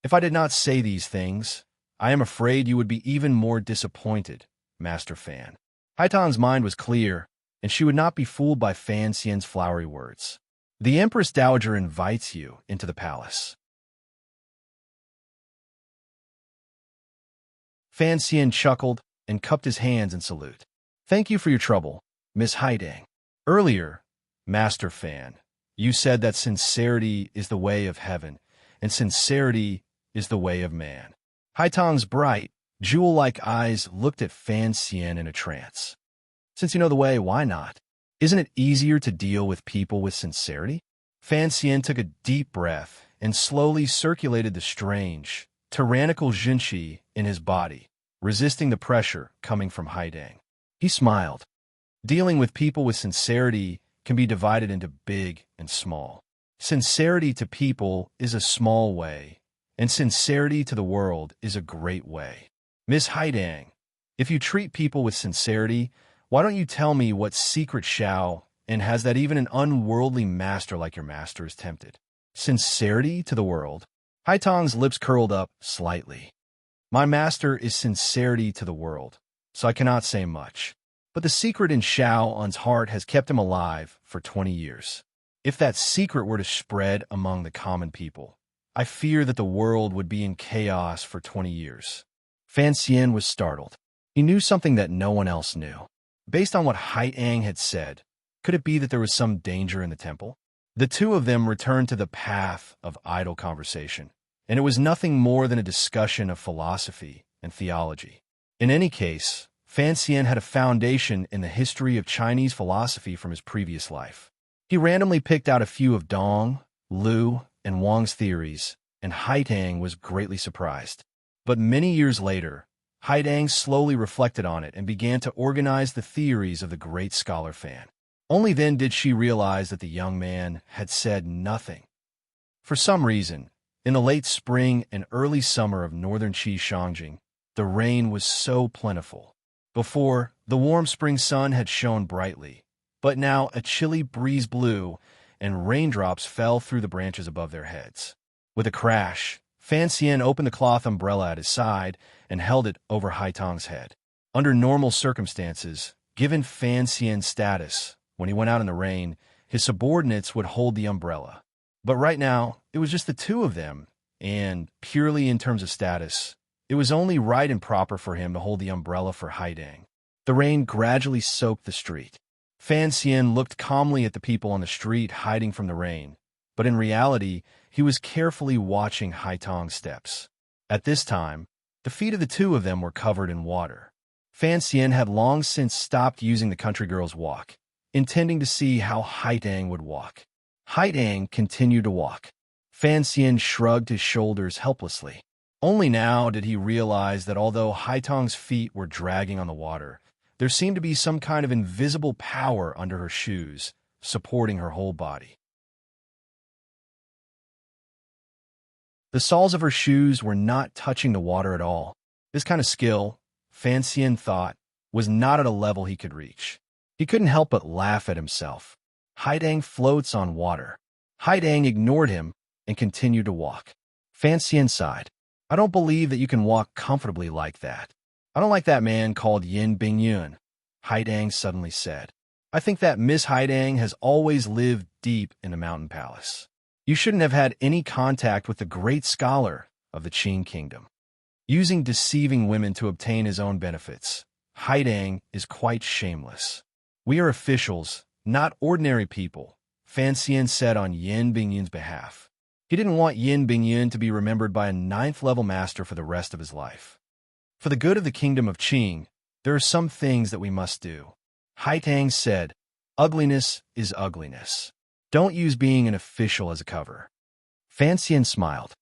If I did not say these things, I am afraid you would be even more disappointed, Master Fan. Haitang's mind was clear, and she would not be fooled by Fan Xian's flowery words. The Empress Dowager invites you into the palace. Fan Xian chuckled and cupped his hands in salute. Thank you for your trouble, Miss Haidang. Earlier, Master Fan, you said that sincerity is the way of heaven, and sincerity is the way of man. Haitang's bright, jewel-like eyes looked at Fan Xian in a trance. Since you know the way, why not? Isn't it easier to deal with people with sincerity? Fan Xian took a deep breath and slowly circulated the strange, tyrannical Jinqi in his body, resisting the pressure coming from Haidang. He smiled. Dealing with people with sincerity can be divided into big and small. Sincerity to people is a small way, and sincerity to the world is a great way. Miss Haidang, if you treat people with sincerity, why don't you tell me what secret shao and has that even an unworldly master like your master is tempted? Sincerity to the world? Haitang's lips curled up slightly. My master is sincerity to the world, so I cannot say much. But the secret in Shao Un's heart has kept him alive for 20 years. If that secret were to spread among the common people, I fear that the world would be in chaos for 20 years. Fan Xian was startled. He knew something that no one else knew. Based on what Haitang had said, could it be that there was some danger in the temple? The two of them returned to the path of idle conversation, and it was nothing more than a discussion of philosophy and theology. In any case, Fan Xian had a foundation in the history of Chinese philosophy from his previous life. He randomly picked out a few of Dong, Lu, and Wang's theories, and Haitang was greatly surprised. But many years later, Haitang slowly reflected on it and began to organize the theories of the great scholar Fan. Only then did she realize that the young man had said nothing. For some reason, in the late spring and early summer of northern Qi Shangjing, the rain was so plentiful. Before, the warm spring sun had shone brightly, but now a chilly breeze blew, and raindrops fell through the branches above their heads. With a crash, Fan Xian opened the cloth umbrella at his side and held it over Haitang's head. Under normal circumstances, given Fan Xian's status, when he went out in the rain, his subordinates would hold the umbrella. But right now, it was just the two of them, and purely in terms of status, it was only right and proper for him to hold the umbrella for Haidang. The rain gradually soaked the street. Fan Xian looked calmly at the people on the street hiding from the rain, but in reality, he was carefully watching Haitong's steps. At this time, the feet of the two of them were covered in water. Fan Xian had long since stopped using the country girl's walk, intending to see how Haidang would walk. Haidang continued to walk. Fan Xian shrugged his shoulders helplessly. Only now did he realize that although Haitong's feet were dragging on the water, there seemed to be some kind of invisible power under her shoes, supporting her whole body. The soles of her shoes were not touching the water at all. This kind of skill, Fan Xian thought, was not at a level he could reach. He couldn't help but laugh at himself. Haidang floats on water. Haidang ignored him and continued to walk. Fan Xian sighed. I don't believe that you can walk comfortably like that. I don't like that man called Yin Bingyun, Haidang suddenly said. I think that Miss Haidang has always lived deep in the mountain palace. You shouldn't have had any contact with the great scholar of the Qin kingdom. Using deceiving women to obtain his own benefits, Haidang is quite shameless. We are officials, not ordinary people, Fan Xian said on Yin Bingyun's behalf. He didn't want Yin Bingyun to be remembered by a 9th-level master for the rest of his life. For the good of the kingdom of Qing, there are some things that we must do. Haitang said, ugliness is ugliness. Don't use being an official as a cover. Fan Xian smiled.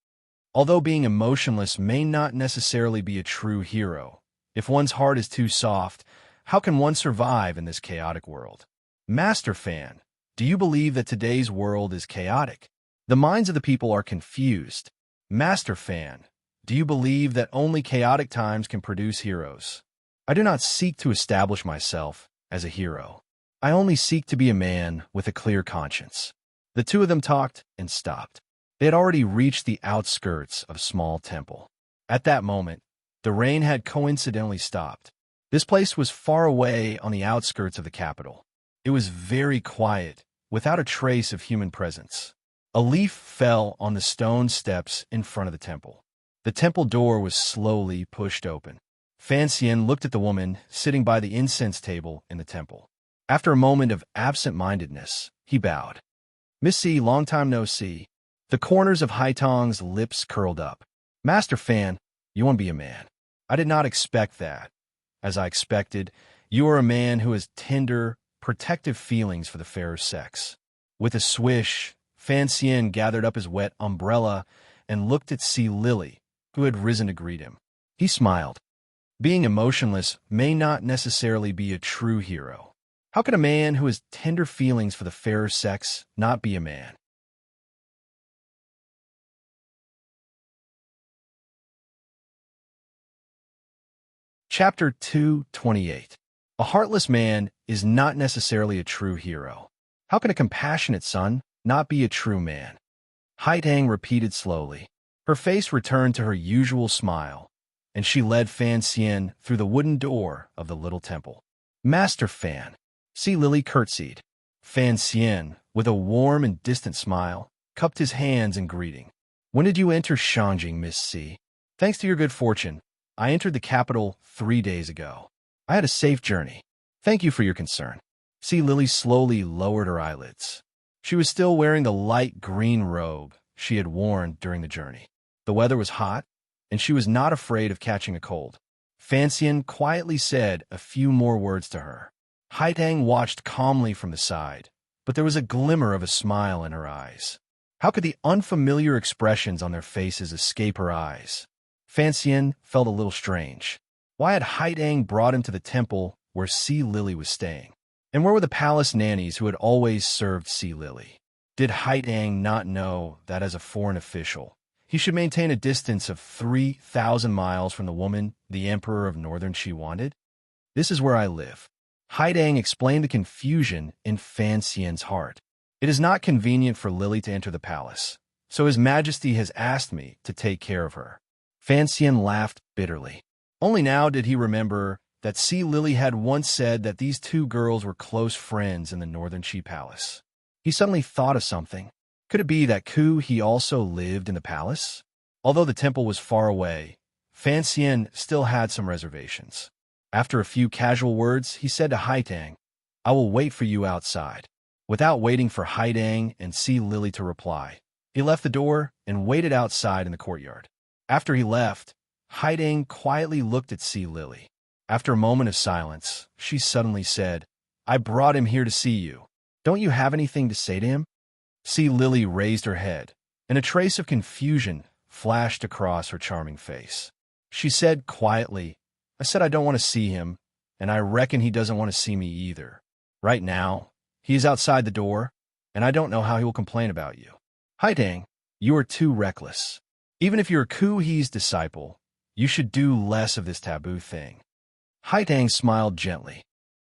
Although being emotionless may not necessarily be a true hero, if one's heart is too soft, how can one survive in this chaotic world? Master Fan, do you believe that today's world is chaotic? The minds of the people are confused. Master Fan, do you believe that only chaotic times can produce heroes? I do not seek to establish myself as a hero. I only seek to be a man with a clear conscience. The two of them talked and stopped. They had already reached the outskirts of a small temple. At that moment, the rain had coincidentally stopped. This place was far away on the outskirts of the capital. It was very quiet, without a trace of human presence. A leaf fell on the stone steps in front of the temple. The temple door was slowly pushed open. Fan Xian looked at the woman sitting by the incense table in the temple. After a moment of absent-mindedness, he bowed. Misty, long time no see. The corners of Haitong's lips curled up. Master Fan, you want to be a man. I did not expect that. As I expected, you are a man who has tender, protective feelings for the fairer sex. With a swish, Fan Xian gathered up his wet umbrella and looked at Sea Lily, who had risen to greet him. He smiled. Being emotionless may not necessarily be a true hero. How can a man who has tender feelings for the fairer sex not be a man? Chapter 228. A heartless man is not necessarily a true hero. How can a compassionate son not be a true man? Haitang repeated slowly. Her face returned to her usual smile, and she led Fan Xian through the wooden door of the little temple. Master Fan, Sea Lily curtsied. Fan Xian, with a warm and distant smile, cupped his hands in greeting. When did you enter Shangjing, Miss C? Thanks to your good fortune, I entered the capital 3 days ago. I had a safe journey. Thank you for your concern. Sea Lily slowly lowered her eyelids. She was still wearing the light green robe she had worn during the journey. The weather was hot, and she was not afraid of catching a cold. Fan Xian quietly said a few more words to her. Haitang watched calmly from the side, but there was a glimmer of a smile in her eyes. How could the unfamiliar expressions on their faces escape her eyes? Fan Xian felt a little strange. Why had Haitang brought him to the temple where Sea Lily was staying? And where were the palace nannies who had always served Sea Lily? Did Haitang not know that as a foreign official, he should maintain a distance of 3,000 miles from the woman the Emperor of Northern Qi wanted? This is where I live. Haitang explained the confusion in Fan Xian's heart. It is not convenient for Lily to enter the palace, so His Majesty has asked me to take care of her. Fan Xian laughed bitterly. Only now did he remember that Sea Lily had once said that these two girls were close friends in the Northern Chi Palace. He suddenly thought of something. Could it be that he also lived in the palace? Although the temple was far away, Fan Xian still had some reservations. After a few casual words, he said to Haitang, "I will wait for you outside." Without waiting for Haitang and Sea Lily to reply, he left the door and waited outside in the courtyard. After he left, Haitang quietly looked at Sea Lily. After a moment of silence, she suddenly said, "I brought him here to see you. Don't you have anything to say to him?" Sea Lily raised her head, and a trace of confusion flashed across her charming face. She said quietly, "I said I don't want to see him, and I reckon he doesn't want to see me either. Right now, he is outside the door, and I don't know how he will complain about you. Haitang, you are too reckless. Even if you're He's disciple, you should do less of this taboo thing." Haitang smiled gently.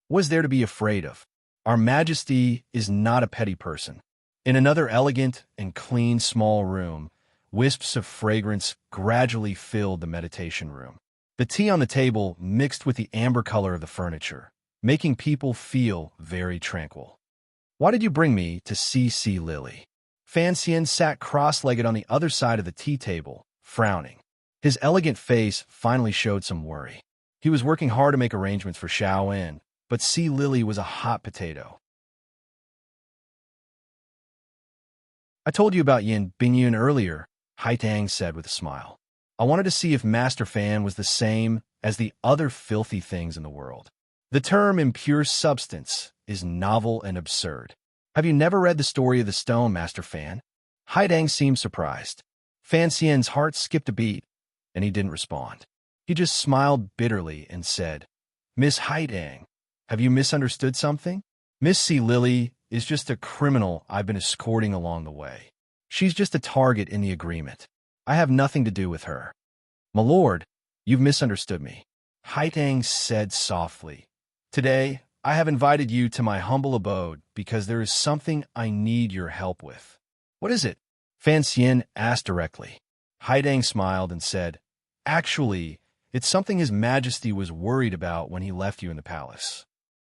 "What is there to be afraid of? Our Majesty is not a petty person." In another elegant and clean small room, wisps of fragrance gradually filled the meditation room. The tea on the table mixed with the amber color of the furniture, making people feel very tranquil. "Why did you bring me to see Sea Lily?" Fan Xian sat cross-legged on the other side of the tea table, frowning. His elegant face finally showed some worry. He was working hard to make arrangements for Xiao En, but Sea Lily was a hot potato. "I told you about Yin Bingyun earlier," Haitang said with a smile. "I wanted to see if Master Fan was the same as the other filthy things in the world. The term impure substance is novel and absurd. Have you never read the story of the stone, Master Fan?" Haitang seemed surprised. Fan Xian's heart skipped a beat, and he didn't respond. He just smiled bitterly and said, "Miss Haitang, have you misunderstood something? Miss Sea Lily is just a criminal I've been escorting along the way. She's just a target in the agreement. I have nothing to do with her." "My lord, you've misunderstood me," Haitang said softly. "Today, I have invited you to my humble abode because there is something I need your help with." "What is it?" Fan Xian asked directly. Haitang smiled and said, "Actually, it's something His Majesty was worried about when he left you in the palace."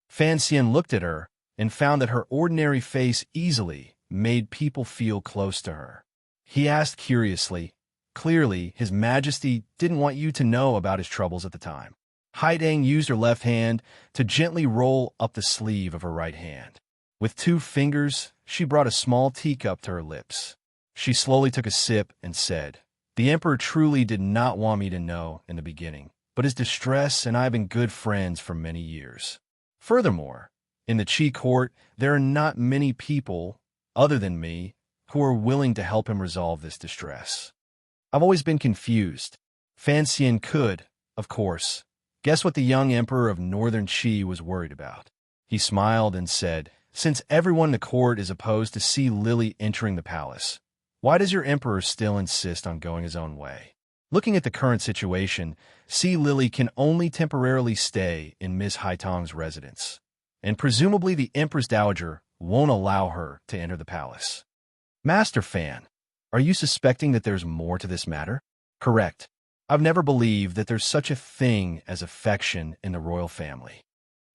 Fan Xian looked at her and found that her ordinary face easily made people feel close to her. He asked curiously, "Clearly, His Majesty didn't want you to know about his troubles at the time." Haitang used her left hand to gently roll up the sleeve of her right hand. With 2 fingers, she brought a small teacup to her lips. She slowly took a sip and said, "The Emperor truly did not want me to know in the beginning, but his distress and I have been good friends for many years. Furthermore, in the Qi court, there are not many people, other than me, who are willing to help him resolve this distress. I've always been confused." Fan Xian could, of course, guess what the young emperor of Northern Qi was worried about. He smiled and said, "Since everyone in the court is opposed to Sea Lily entering the palace, why does your emperor still insist on going his own way? Looking at the current situation, Sea Lily can only temporarily stay in Miss Haitang's residence, and presumably the Empress Dowager won't allow her to enter the palace." "Master Fan, are you suspecting that there's more to this matter?" "Correct. I've never believed that there's such a thing as affection in the royal family."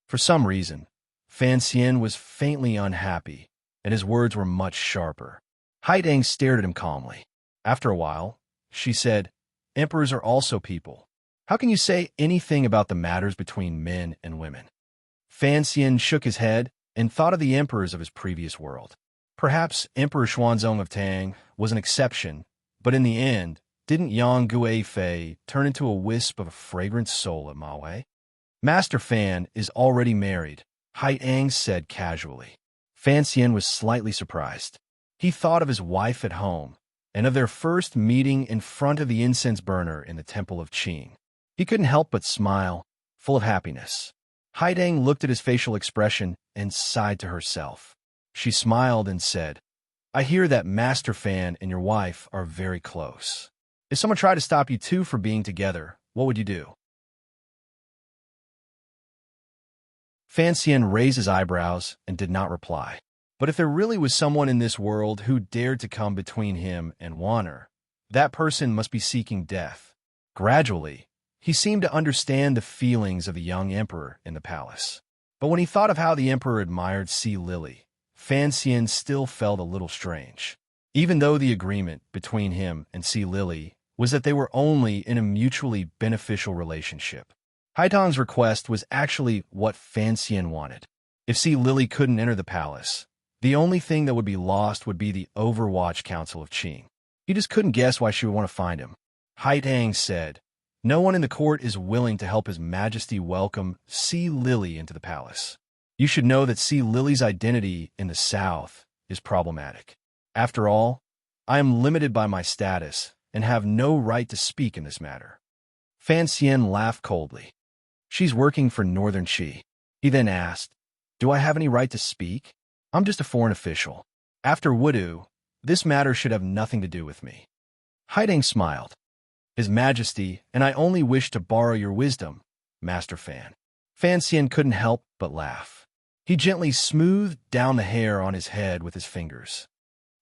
For some reason, Fan Xian was faintly unhappy, and his words were much sharper. Haitang stared at him calmly. After a while, she said, "Emperors are also people. How can you say anything about the matters between men and women?" Fan Xian shook his head and thought of the emperors of his previous world. Perhaps Emperor Xuanzong of Tang was an exception, but in the end, didn't Yang Gui Fei turn into a wisp of a fragrant soul at Ma Wei? "Master Fan is already married," Haitang said casually. Fan Xian was slightly surprised. He thought of his wife at home and of their first meeting in front of the incense burner in the Temple of Qing. He couldn't help but smile, full of happiness. Haitang looked at his facial expression and sighed to herself. She smiled and said, "I hear that Master Fan and your wife are very close. If someone tried to stop you two from being together, what would you do?" Fan Xian raised his eyebrows and did not reply. But if there really was someone in this world who dared to come between him and Wanner, that person must be seeking death. Gradually, He seemed to understand the feelings of the young emperor in the palace. But when he thought of how the emperor admired Sea Lily, Fan Xian still felt a little strange. Even though the agreement between him and Sea Lily was that they were only in a mutually beneficial relationship, Haitang's request was actually what Fan Xian wanted. If Sea Lily couldn't enter the palace, the only thing that would be lost would be the Overwatch Council of Qing. He just couldn't guess why she would want to find him. Haitang said, "No one in the court is willing to help His Majesty welcome Sea Lily into the palace. You should know that Sea Lily's identity in the south is problematic. After all, I am limited by my status and have no right to speak in this matter." Fan Xian laughed coldly. "She's working for Northern Qi." He then asked, "Do I have any right to speak? I'm just a foreign official. After Wudu, this matter should have nothing to do with me." Haidang smiled. "His Majesty, and I only wish to borrow your wisdom, Master Fan." Fan Xian couldn't help but laugh. He gently smoothed down the hair on his head with his fingers.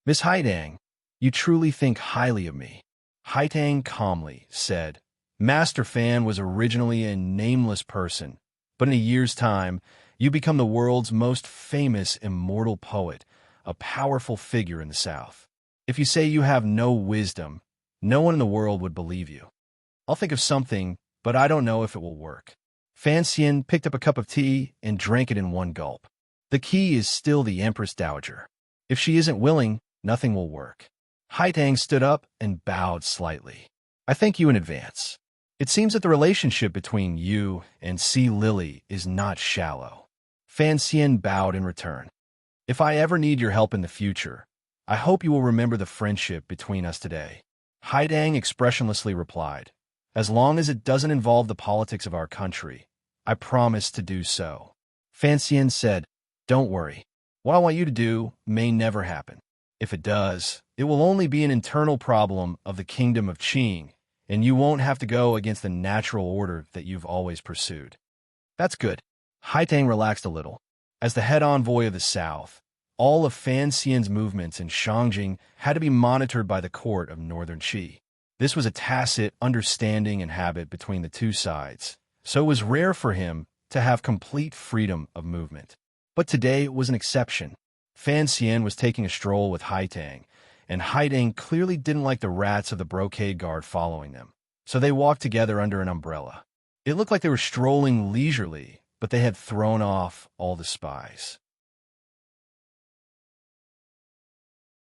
"Miss Haidang, you truly think highly of me." Haitang calmly said, "Master Fan was originally a nameless person, but in a year's time, you become the world's most famous immortal poet, a powerful figure in the South. If you say you have no wisdom, no one in the world would believe you. I'll think of something, but I don't know if it will work." Fan Xian picked up a cup of tea and drank it in one gulp. The key is still the Empress Dowager. If she isn't willing, nothing will work. Haitang stood up and bowed slightly. "I thank you in advance. It seems that the relationship between you and Sea Lily is not shallow." Fan Xian bowed in return. "If I ever need your help in the future, I hope you will remember the friendship between us today." Haidang expressionlessly replied, "As long as it doesn't involve the politics of our country, I promise to do so." Fan Xian said, "Don't worry. What I want you to do may never happen. If it does, it will only be an internal problem of the Kingdom of Qing, and you won't have to go against the natural order that you've always pursued." "That's good." Haitang relaxed a little. As the head envoy of the South, all of Fan Xian's movements in Shangjing had to be monitored by the court of Northern Qi. This was a tacit understanding and habit between the two sides, so it was rare for him to have complete freedom of movement. But today was an exception. Fan Xian was taking a stroll with Haitang, and Haitang clearly didn't like the rats of the brocade guard following them, so they walked together under an umbrella. It looked like they were strolling leisurely, but they had thrown off all the spies.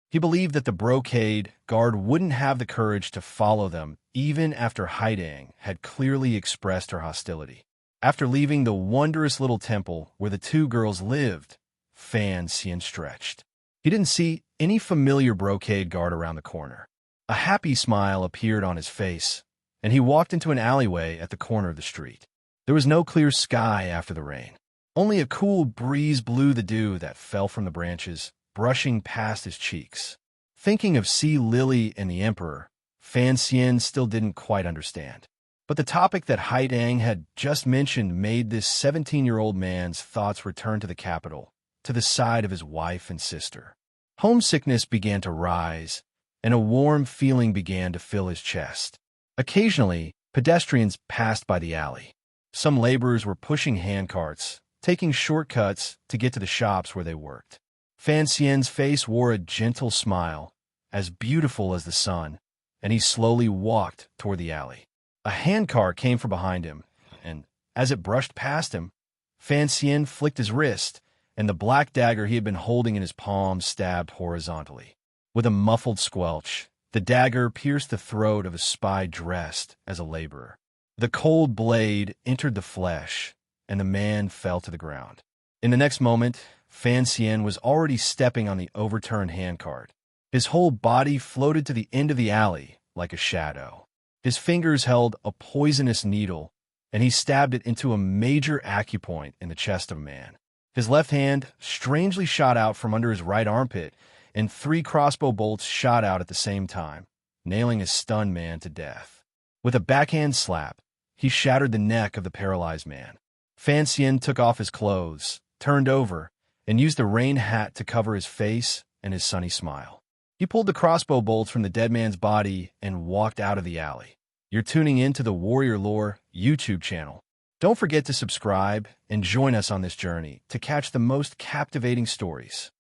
He believed that the brocade guard wouldn't have the courage to follow them even after Haidang had clearly expressed her hostility. After leaving the wondrous little temple where the two girls lived, Fan Xian stretched. He didn't see any familiar brocade guard around the corner. A happy smile appeared on his face, and he walked into an alleyway at the corner of the street. There was no clear sky after the rain. Only a cool breeze blew the dew that fell from the branches, brushing past his cheeks. Thinking of Sea Lily and the Emperor, Fan Xian still didn't quite understand. But the topic that Haidang had just mentioned made this 17-year-old man's thoughts return to the capital, to the side of his wife and sister. Homesickness began to rise, and a warm feeling began to fill his chest. Occasionally, pedestrians passed by the alley. Some laborers were pushing handcarts, taking shortcuts to get to the shops where they worked. Fan Xian's face wore a gentle smile, as beautiful as the sun, and he slowly walked toward the alley. A handcar came from behind him, and as it brushed past him, Fan Xian flicked his wrist, and the black dagger he had been holding in his palm stabbed horizontally. With a muffled squelch, the dagger pierced the throat of a spy dressed as a laborer. The cold blade entered the flesh, and the man fell to the ground. In the next moment, Fan Xian was already stepping on the overturned handcart. His whole body floated to the end of the alley like a shadow. His fingers held a poisonous needle, and he stabbed it into a major acupoint in the chest of a man. His left hand strangely shot out from under his right armpit, and 3 crossbow bolts shot out at the same time, nailing a stunned man to death. With a backhand slap, he shattered the neck of the paralyzed man. Fan Xian took off his clothes, turned over, and used the rain hat to cover his face and his sunny smile. He pulled the crossbow bolts from the dead man's body and walked out of the alley. You're tuning in to the Warrior Lore YouTube channel. Don't forget to subscribe and join us on this journey to catch the most captivating stories.